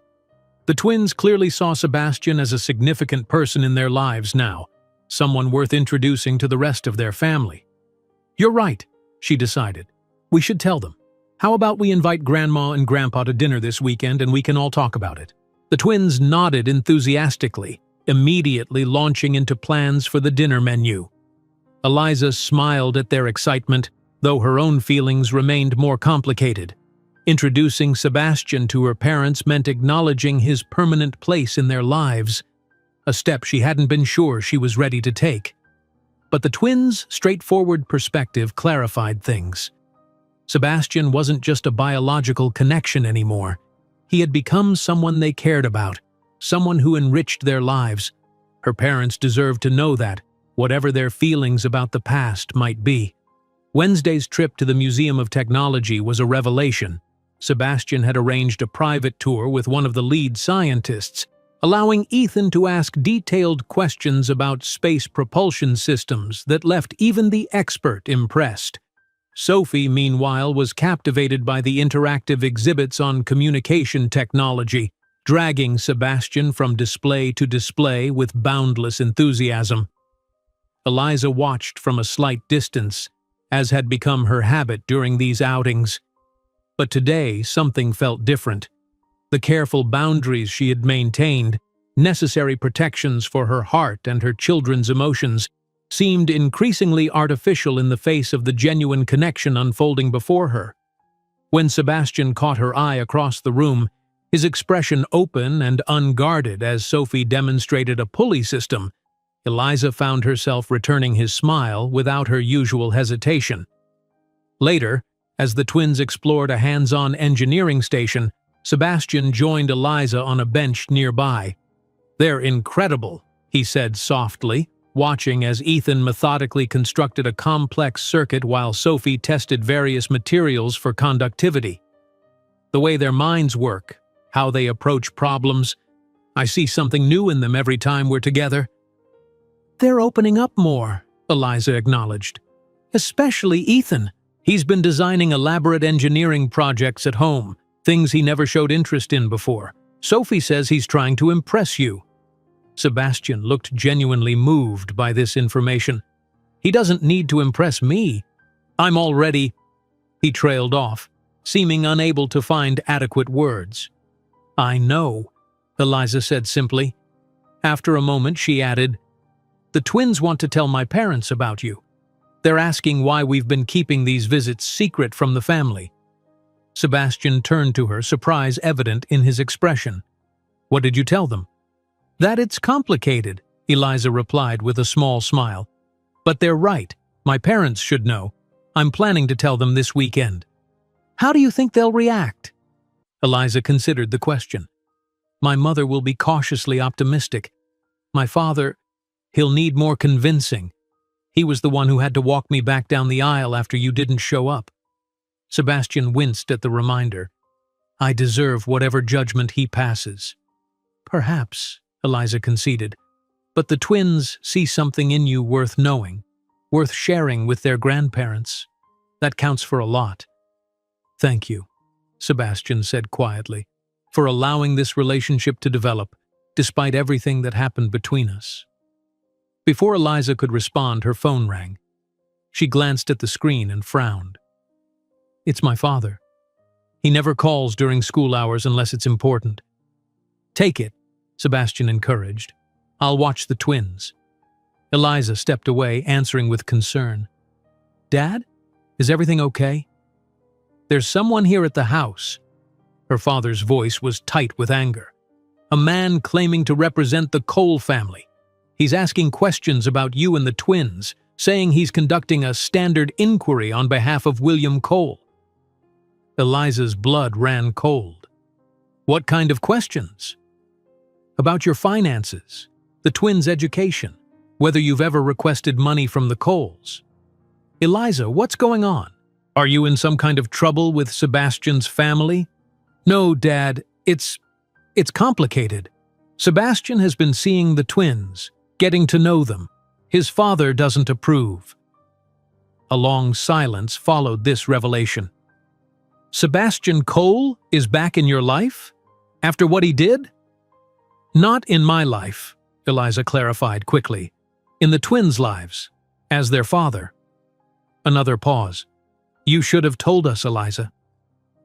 The twins clearly saw Sebastian as a significant person in their lives now, someone worth introducing to the rest of their family. You're right, she decided. We should tell them. How about we invite Grandma and Grandpa to dinner this weekend and we can all talk about it? The twins nodded enthusiastically, immediately launching into plans for the dinner menu. Eliza smiled at their excitement, though her own feelings remained more complicated. Introducing Sebastian to her parents meant acknowledging his permanent place in their lives, a step she hadn't been sure she was ready to take. But the twins' straightforward perspective clarified things. Sebastian wasn't just a biological connection anymore. He had become someone they cared about, someone who enriched their lives. Her parents deserved to know that, whatever their feelings about the past might be. Wednesday's trip to the Museum of Technology was a revelation. Sebastian had arranged a private tour with one of the lead scientists, allowing Ethan to ask detailed questions about space propulsion systems that left even the expert impressed. Sophie, meanwhile, was captivated by the interactive exhibits on communication technology, dragging Sebastian from display to display with boundless enthusiasm. Eliza watched from a slight distance, as had become her habit during these outings. But today, something felt different. The careful boundaries she had maintained, necessary protections for her heart and her children's emotions, seemed increasingly artificial in the face of the genuine connection unfolding before her. When Sebastian caught her eye across the room, his expression open and unguarded as Sophie demonstrated a pulley system, Eliza found herself returning his smile without her usual hesitation. Later, as the twins explored a hands-on engineering station, Sebastian joined Eliza on a bench nearby. "They're incredible," he said softly, watching as Ethan methodically constructed a complex circuit while Sophie tested various materials for conductivity. "The way their minds work, how they approach problems, I see something new in them every time we're together." "They're opening up more," Eliza acknowledged. "Especially Ethan. He's been designing elaborate engineering projects at home, Things he never showed interest in before. Sophie says he's trying to impress you." Sebastian looked genuinely moved by this information. "He doesn't need to impress me. I'm already—" He trailed off, seeming unable to find adequate words. "I know," Eliza said simply. After a moment, she added, "The twins want to tell my parents about you. They're asking why we've been keeping these visits secret from the family." Sebastian turned to her, surprise evident in his expression. "What did you tell them?" "That it's complicated," Eliza replied with a small smile. "But they're right. My parents should know. I'm planning to tell them this weekend." "How do you think they'll react?" Eliza considered the question. "My mother will be cautiously optimistic. My father, he'll need more convincing. He was the one who had to walk me back down the aisle after you didn't show up." Sebastian winced at the reminder. "I deserve whatever judgment he passes." "Perhaps," Eliza conceded, "but the twins see something in you worth knowing, worth sharing with their grandparents. That counts for a lot." "Thank you," Sebastian said quietly, "for allowing this relationship to develop, despite everything that happened between us." Before Eliza could respond, her phone rang. She glanced at the screen and frowned. "It's my father. He never calls during school hours unless it's important." "Take it," Sebastian encouraged. "I'll watch the twins." Eliza stepped away, answering with concern. "Dad, is everything okay?" "There's someone here at the house." Her father's voice was tight with anger. "A man claiming to represent the Cole family. He's asking questions about you and the twins, saying he's conducting a standard inquiry on behalf of William Cole." Eliza's blood ran cold. "What kind of questions?" "About your finances, the twins' education, whether you've ever requested money from the Coles." "Eliza, what's going on? Are you in some kind of trouble with Sebastian's family?" "No, Dad, it's complicated. Sebastian has been seeing the twins, getting to know them. His father doesn't approve." A long silence followed this revelation. "Sebastian Cole is back in your life? After what he did?" "Not in my life," Eliza clarified quickly. "In the twins' lives, as their father." Another pause. "You should have told us, Eliza."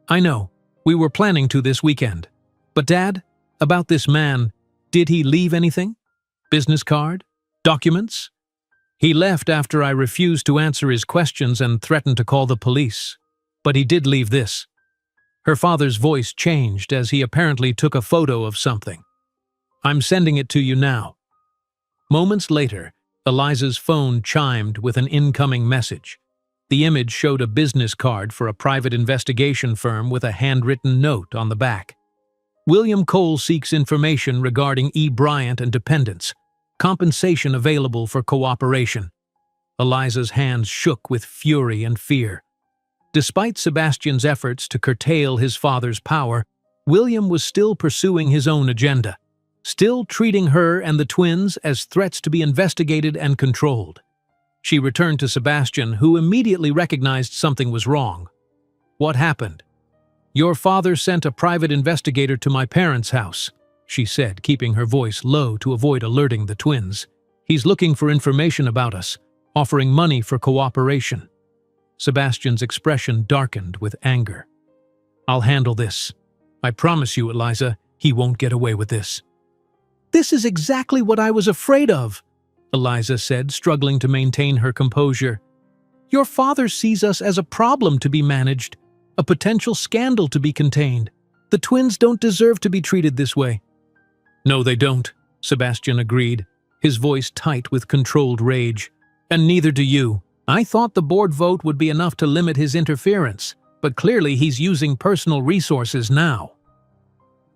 "I know. We were planning to this weekend. But Dad, about this man, did he leave anything? Business card? Documents?" "He left after I refused to answer his questions and threatened to call the police. But he did leave this." Her father's voice changed as he apparently took a photo of something. "I'm sending it to you now." Moments later, Eliza's phone chimed with an incoming message. The image showed a business card for a private investigation firm with a handwritten note on the back. "William Cole seeks information regarding E. Bryant and dependents. Compensation available for cooperation." Eliza's hands shook with fury and fear. Despite Sebastian's efforts to curtail his father's power, William was still pursuing his own agenda, still treating her and the twins as threats to be investigated and controlled. She returned to Sebastian, who immediately recognized something was wrong. "What happened?" "Your father sent a private investigator to my parents' house," she said, keeping her voice low to avoid alerting the twins. "He's looking for information about us, offering money for cooperation." Sebastian's expression darkened with anger. "I'll handle this. I promise you, Eliza, he won't get away with this." "This is exactly what I was afraid of," Eliza said, struggling to maintain her composure. "Your father sees us as a problem to be managed, a potential scandal to be contained. The twins don't deserve to be treated this way." "No, they don't," Sebastian agreed, his voice tight with controlled rage. "And neither do you. I thought the board vote would be enough to limit his interference, but clearly he's using personal resources now."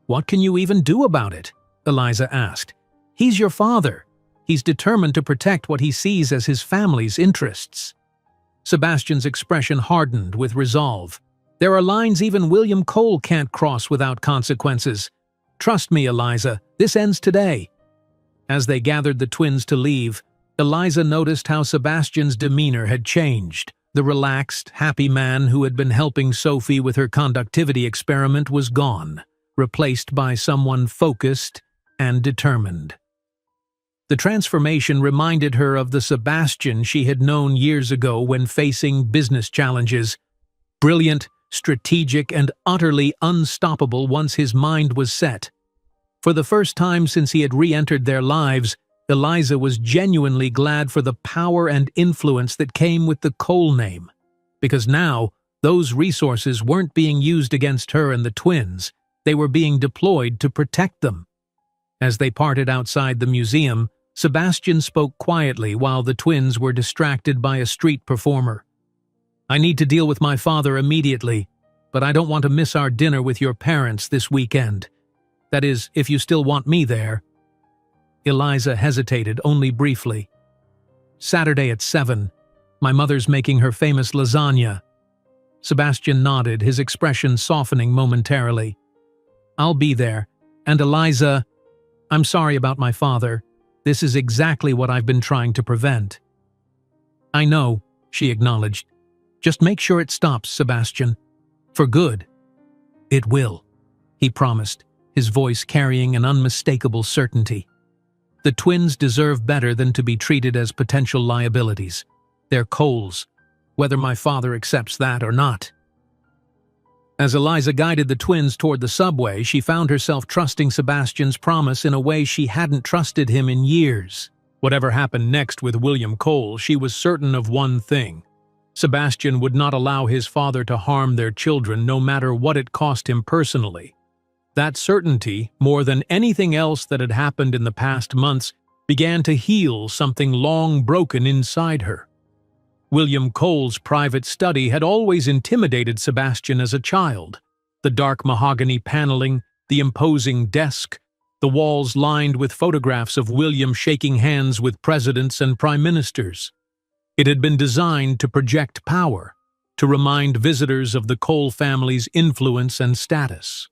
"What can you even do about it?" Eliza asked. "He's your father. He's determined to protect what he sees as his family's interests." Sebastian's expression hardened with resolve. "There are lines even William Cole can't cross without consequences. Trust me, Eliza, this ends today." As they gathered the twins to leave, Eliza noticed how Sebastian's demeanor had changed. The relaxed, happy man who had been helping Sophie with her conductivity experiment was gone, replaced by someone focused and determined. The transformation reminded her of the Sebastian she had known years ago when facing business challenges. Brilliant, strategic, and utterly unstoppable once his mind was set. For the first time since he had re-entered their lives, Eliza was genuinely glad for the power and influence that came with the Cole name, because now those resources weren't being used against her and the twins, they were being deployed to protect them. As they parted outside the museum, Sebastian spoke quietly while the twins were distracted by a street performer. "I need to deal with my father immediately, but I don't want to miss our dinner with your parents this weekend. That is, if you still want me there." Eliza hesitated only briefly. "Saturday at 7. My mother's making her famous lasagna." Sebastian nodded, his expression softening momentarily. "I'll be there. And Eliza, I'm sorry about my father. This is exactly what I've been trying to prevent." "I know," she acknowledged. "Just make sure it stops, Sebastian. For good." "It will," he promised, his voice carrying an unmistakable certainty. The twins deserve better than to be treated as potential liabilities. They're Coles, whether my father accepts that or not. As Eliza guided the twins toward the subway, she found herself trusting Sebastian's promise in a way she hadn't trusted him in years. Whatever happened next with William Cole, she was certain of one thing. Sebastian would not allow his father to harm their children, no matter what it cost him personally. That certainty, more than anything else that had happened in the past months, began to heal something long broken inside her. William Cole's private study had always intimidated Sebastian as a child. The dark mahogany paneling, the imposing desk, the walls lined with photographs of William shaking hands with presidents and prime ministers. It had been designed to project power, to remind visitors of the Cole family's influence and status.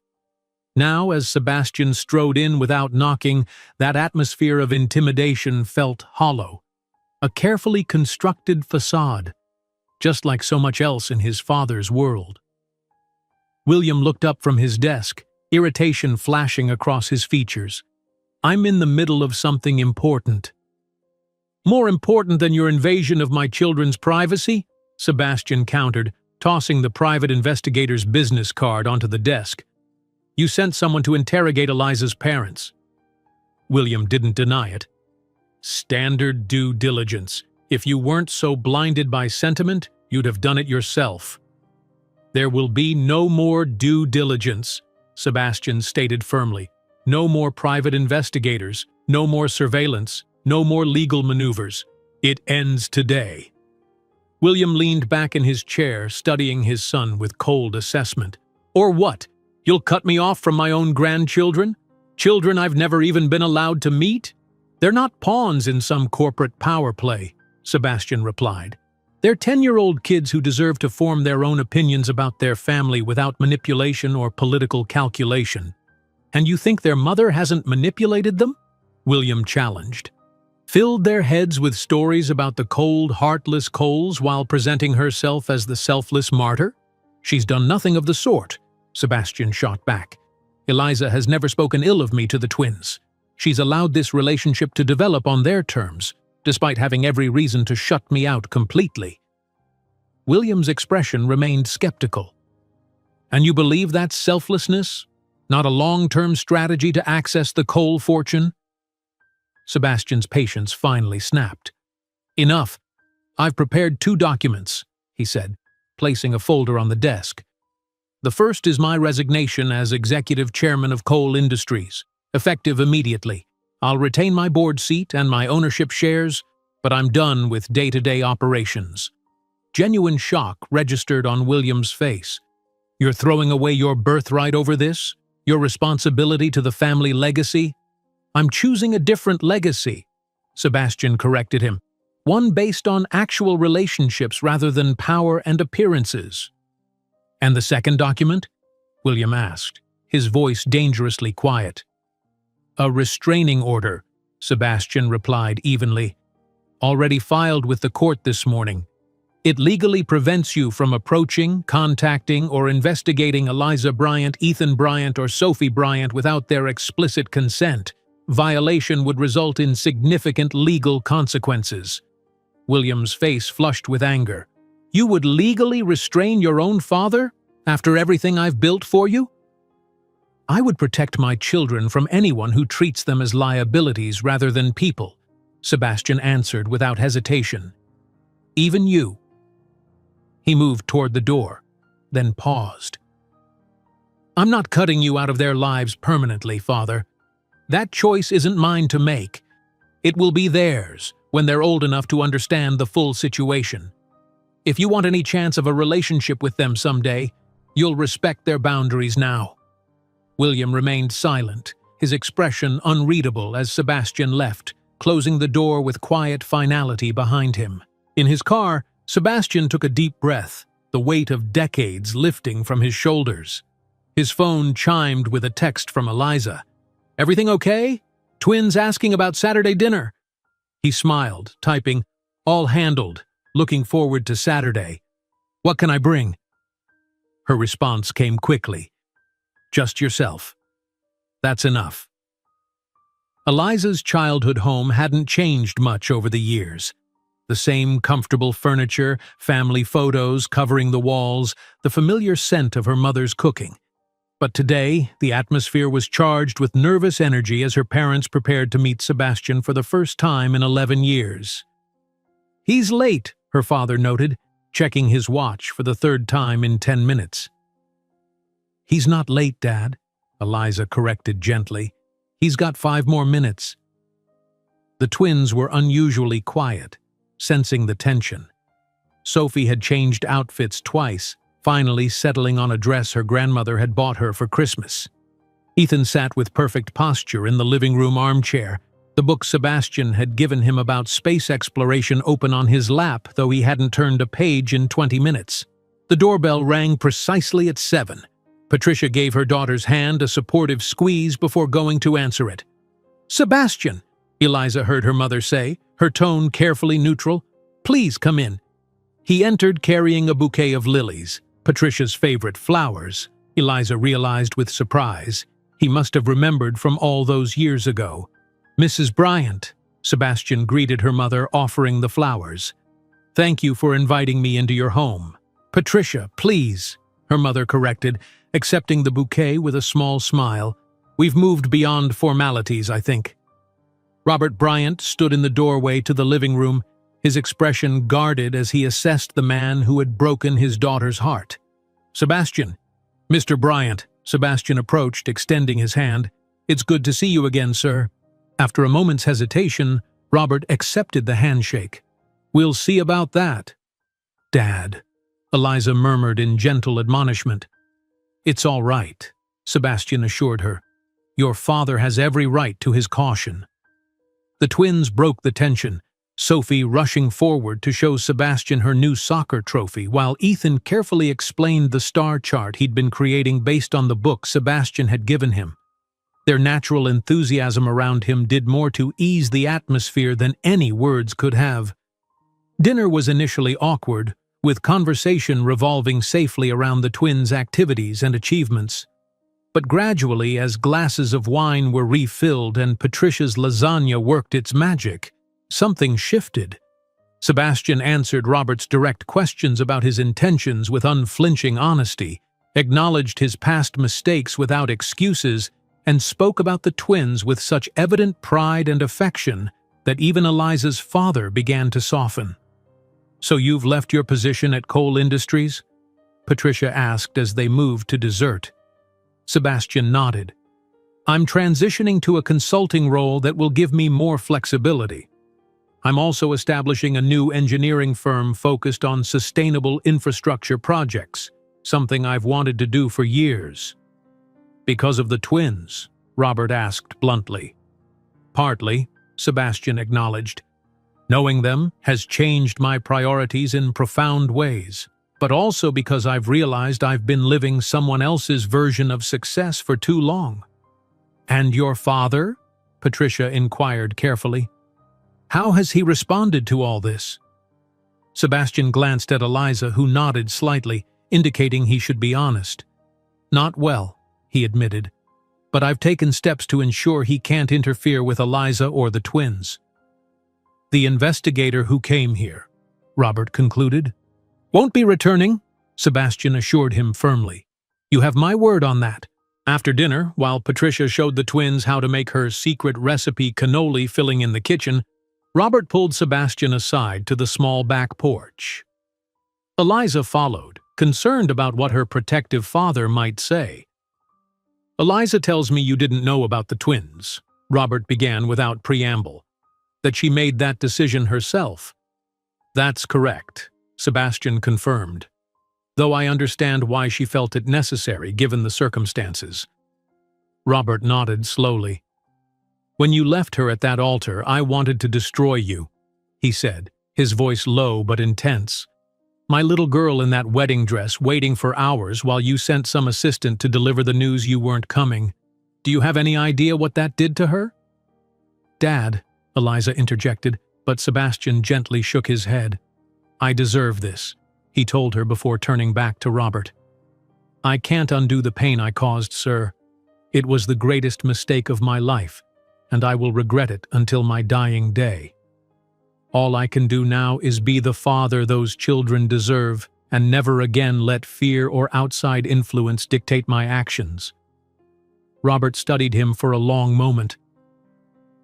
Now, as Sebastian strode in without knocking, that atmosphere of intimidation felt hollow. A carefully constructed facade, just like so much else in his father's world. William looked up from his desk, irritation flashing across his features. "I'm in the middle of something important." "More important than your invasion of my children's privacy?" Sebastian countered, tossing the private investigator's business card onto the desk. "You sent someone to interrogate Eliza's parents." William didn't deny it. "Standard due diligence. If you weren't so blinded by sentiment, you'd have done it yourself." "There will be no more due diligence," Sebastian stated firmly. "No more private investigators, no more surveillance, no more legal maneuvers. It ends today." William leaned back in his chair, studying his son with cold assessment. "Or what? You'll cut me off from my own grandchildren? Children I've never even been allowed to meet? They're not pawns in some corporate power play," Sebastian replied. "They're 10-year-old kids who deserve to form their own opinions about their family without manipulation or political calculation." "And you think their mother hasn't manipulated them?" William challenged. "Filled their heads with stories about the cold, heartless Coles while presenting herself as the selfless martyr? She's done nothing of the sort," Sebastian shot back. "Eliza has never spoken ill of me to the twins. She's allowed this relationship to develop on their terms, despite having every reason to shut me out completely." William's expression remained skeptical. "And you believe that's selflessness? Not a long-term strategy to access the Cole fortune?" Sebastian's patience finally snapped. "Enough. I've prepared 2 documents," he said, placing a folder on the desk. "The first is my resignation as executive chairman of Cole Industries, effective immediately. I'll retain my board seat and my ownership shares, but I'm done with day-to-day operations." Genuine shock registered on William's face. "You're throwing away your birthright over this? Your responsibility to the family legacy?" "I'm choosing a different legacy," Sebastian corrected him. "One based on actual relationships rather than power and appearances." "And the second document?" William asked, his voice dangerously quiet. "A restraining order," Sebastian replied evenly. "Already filed with the court this morning. It legally prevents you from approaching, contacting, or investigating Eliza Bryant, Ethan Bryant, or Sophie Bryant without their explicit consent. Violation would result in significant legal consequences. William's face flushed with anger. You would legally restrain your own father after everything I've built for you? I would protect my children from anyone who treats them as liabilities rather than people, Sebastian answered without hesitation. Even you. He moved toward the door, then paused. I'm not cutting you out of their lives permanently, Father. That choice isn't mine to make. It will be theirs when they're old enough to understand the full situation. If you want any chance of a relationship with them someday, you'll respect their boundaries now. William remained silent, his expression unreadable as Sebastian left, closing the door with quiet finality behind him. In his car, Sebastian took a deep breath, the weight of decades lifting from his shoulders. His phone chimed with a text from Eliza. Everything okay? Twins asking about Saturday dinner. He smiled, typing, all handled, looking forward to Saturday. What can I bring? Her response came quickly. Just yourself. That's enough. Eliza's childhood home hadn't changed much over the years. The same comfortable furniture, family photos covering the walls, the familiar scent of her mother's cooking. But today, the atmosphere was charged with nervous energy as her parents prepared to meet Sebastian for the first time in 11 years. He's late, her father noted, checking his watch for the third time in 10 minutes. He's not late, Dad, Eliza corrected gently. He's got 5 more minutes. The twins were unusually quiet, sensing the tension. Sophie had changed outfits twice, finally settling on a dress her grandmother had bought her for Christmas. Ethan sat with perfect posture in the living room armchair, the book Sebastian had given him about space exploration open on his lap, though he hadn't turned a page in 20 minutes. The doorbell rang precisely at 7. Patricia gave her daughter's hand a supportive squeeze before going to answer it. Sebastian, Eliza heard her mother say, her tone carefully neutral. Please come in. He entered carrying a bouquet of lilies, Patricia's favorite flowers. Eliza realized with surprise. He must have remembered from all those years ago. Mrs. Bryant, Sebastian greeted her mother, offering the flowers. Thank you for inviting me into your home. Patricia, please, her mother corrected, accepting the bouquet with a small smile. We've moved beyond formalities, I think. Robert Bryant stood in the doorway to the living room, his expression guarded as he assessed the man who had broken his daughter's heart. Sebastian. Mr. Bryant, Sebastian approached, extending his hand. It's good to see you again, sir. After a moment's hesitation, Robert accepted the handshake. We'll see about that. Dad, Eliza murmured in gentle admonishment. It's all right, Sebastian assured her. Your father has every right to his caution. The twins broke the tension, Sophie rushing forward to show Sebastian her new soccer trophy, while Ethan carefully explained the star chart he'd been creating based on the book Sebastian had given him. Their natural enthusiasm around him did more to ease the atmosphere than any words could have. Dinner was initially awkward, with conversation revolving safely around the twins' activities and achievements. But gradually, as glasses of wine were refilled and Patricia's lasagna worked its magic, something shifted. Sebastian answered Robert's direct questions about his intentions with unflinching honesty, acknowledged his past mistakes without excuses, and spoke about the twins with such evident pride and affection that even Eliza's father began to soften. So you've left your position at Coal Industries? Patricia asked as they moved to dessert. Sebastian nodded. I'm transitioning to a consulting role that will give me more flexibility. I'm also establishing a new engineering firm focused on sustainable infrastructure projects, something I've wanted to do for years. Because of the twins? Robert asked bluntly. Partly, Sebastian acknowledged. Knowing them has changed my priorities in profound ways, but also because I've realized I've been living someone else's version of success for too long. And your father? Patricia inquired carefully. How has he responded to all this? Sebastian glanced at Eliza, who nodded slightly, indicating he should be honest. "Not well," he admitted, "but I've taken steps to ensure he can't interfere with Eliza or the twins." "The investigator who came here," Robert concluded, "won't be returning," Sebastian assured him firmly. "You have my word on that." After dinner, while Patricia showed the twins how to make her secret recipe cannoli filling in the kitchen, Robert pulled Sebastian aside to the small back porch. Eliza followed, concerned about what her protective father might say. "Eliza tells me you didn't know about the twins," Robert began without preamble. "That she made that decision herself." "That's correct," Sebastian confirmed, "though I understand why she felt it necessary given the circumstances." Robert nodded slowly. "When you left her at that altar, I wanted to destroy you," he said, his voice low but intense. "My little girl in that wedding dress waiting for hours while you sent some assistant to deliver the news you weren't coming. Do you have any idea what that did to her?" "Dad," Eliza interjected, but Sebastian gently shook his head. "I deserve this," he told her before turning back to Robert. "I can't undo the pain I caused, sir. It was the greatest mistake of my life, and I will regret it until my dying day. All I can do now is be the father those children deserve and never again let fear or outside influence dictate my actions." Robert studied him for a long moment.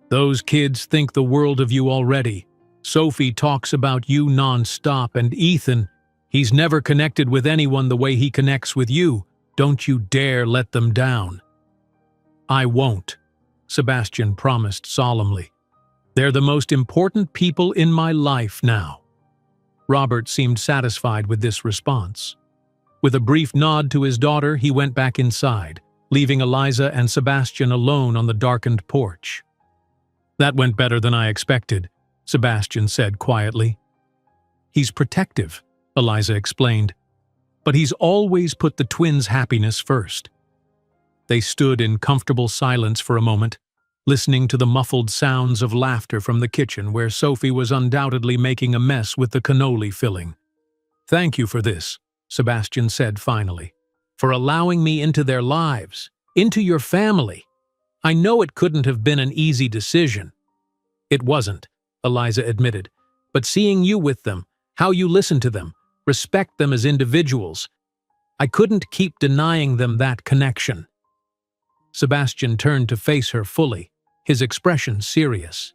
"Those kids think the world of you already. Sophie talks about you non-stop, and Ethan, he's never connected with anyone the way he connects with you. Don't you dare let them down." "I won't," Sebastian promised solemnly. "They're the most important people in my life now." Robert seemed satisfied with this response. With a brief nod to his daughter, he went back inside, leaving Eliza and Sebastian alone on the darkened porch. "That went better than I expected," Sebastian said quietly. "He's protective," Eliza explained, "but he's always put the twins' happiness first." They stood in comfortable silence for a moment, listening to the muffled sounds of laughter from the kitchen where Sophie was undoubtedly making a mess with the cannoli filling. "Thank you for this," Sebastian said finally, "for allowing me into their lives, into your family. I know it couldn't have been an easy decision." "It wasn't," Eliza admitted, "but seeing you with them, how you listen to them, respect them as individuals, I couldn't keep denying them that connection." Sebastian turned to face her fully, his expression serious.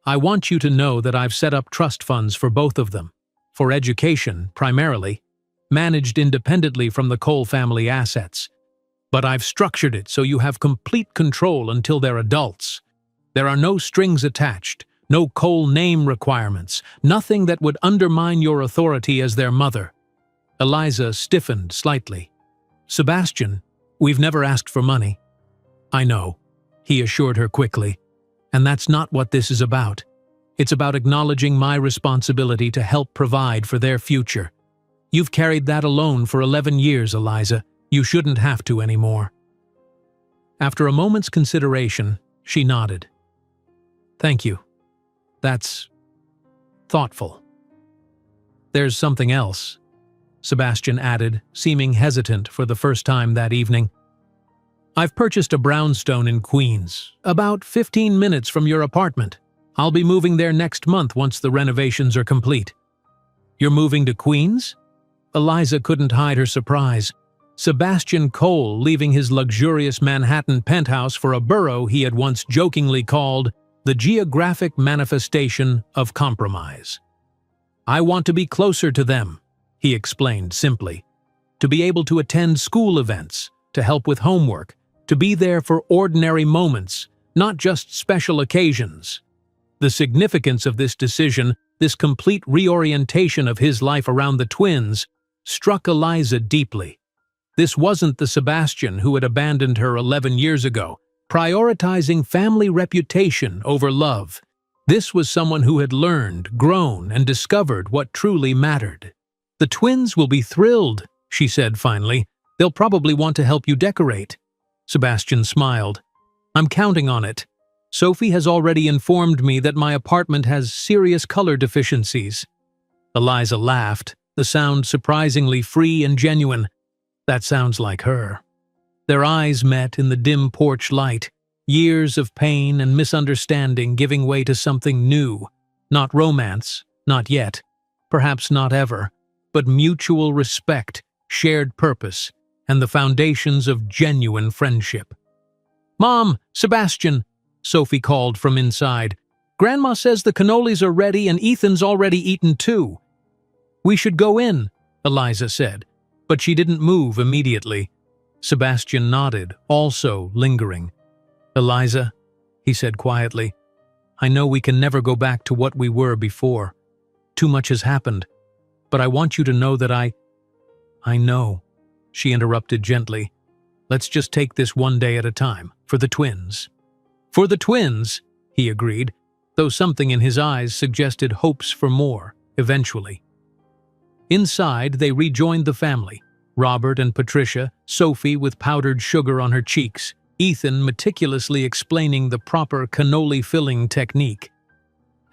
"I want you to know that I've set up trust funds for both of them, for education, primarily, managed independently from the Cole family assets. But I've structured it so you have complete control until they're adults. There are no strings attached, no Cole name requirements, nothing that would undermine your authority as their mother." Eliza stiffened slightly. "Sebastian, we've never asked for money." "I know," he assured her quickly, "and that's not what this is about. It's about acknowledging my responsibility to help provide for their future. You've carried that alone for 11 years, Eliza. You shouldn't have to anymore." After a moment's consideration, she nodded. "Thank you. That's thoughtful." "There's something else," Sebastian added, seeming hesitant for the first time that evening. "I've purchased a brownstone in Queens, about 15 minutes from your apartment. I'll be moving there next month once the renovations are complete." "You're moving to Queens?" Eliza couldn't hide her surprise. Sebastian Cole leaving his luxurious Manhattan penthouse for a borough he had once jokingly called the geographic manifestation of compromise. "I want to be closer to them," he explained simply. "To be able to attend school events, to help with homework, to be there for ordinary moments, not just special occasions." The significance of this decision, this complete reorientation of his life around the twins, struck Eliza deeply. This wasn't the Sebastian who had abandoned her 11 years ago, prioritizing family reputation over love. This was someone who had learned, grown, and discovered what truly mattered. "The twins will be thrilled," she said finally. "They'll probably want to help you decorate." Sebastian smiled. "I'm counting on it. Sophie has already informed me that my apartment has serious color deficiencies." Eliza laughed, the sound surprisingly free and genuine. That sounds like her. Their eyes met in the dim porch light, years of pain and misunderstanding giving way to something new. Not romance, not yet, perhaps not ever, but mutual respect, shared purpose, and the foundations of genuine friendship. "Mom, Sebastian," Sophie called from inside. "Grandma says the cannolis are ready and Ethan's already eaten too." "We should go in," Eliza said, but she didn't move immediately. Sebastian nodded, also lingering. "Eliza," he said quietly, "I know we can never go back to what we were before. Too much has happened, but I want you to know that I know," she interrupted gently. "Let's just take this one day at a time, for the twins." "For the twins," he agreed, though something in his eyes suggested hopes for more, eventually. Inside, they rejoined the family. Robert and Patricia, Sophie with powdered sugar on her cheeks, Ethan meticulously explaining the proper cannoli filling technique.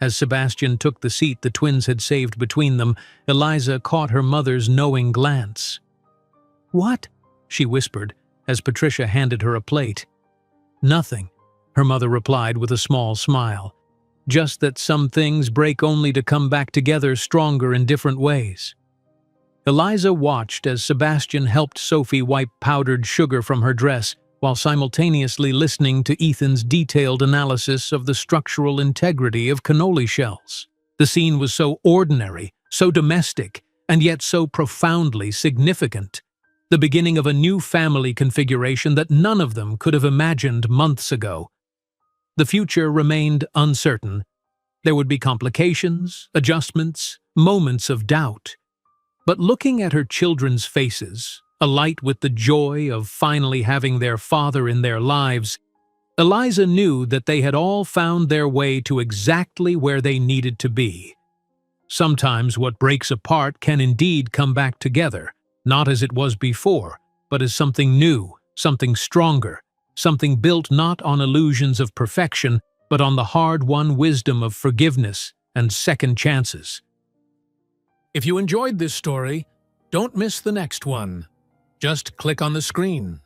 As Sebastian took the seat the twins had saved between them, Eliza caught her mother's knowing glance. "What?" she whispered, as Patricia handed her a plate. "Nothing," her mother replied with a small smile. "Just that some things break only to come back together stronger in different ways." Eliza watched as Sebastian helped Sophie wipe powdered sugar from her dress, while simultaneously listening to Ethan's detailed analysis of the structural integrity of cannoli shells. The scene was so ordinary, so domestic, and yet so profoundly significant. The beginning of a new family configuration that none of them could have imagined months ago. The future remained uncertain. There would be complications, adjustments, moments of doubt. But looking at her children's faces, alight with the joy of finally having their father in their lives, Eliza knew that they had all found their way to exactly where they needed to be. Sometimes what breaks apart can indeed come back together, not as it was before, but as something new, something stronger, something built not on illusions of perfection, but on the hard-won wisdom of forgiveness and second chances. If you enjoyed this story, don't miss the next one. Just click on the screen.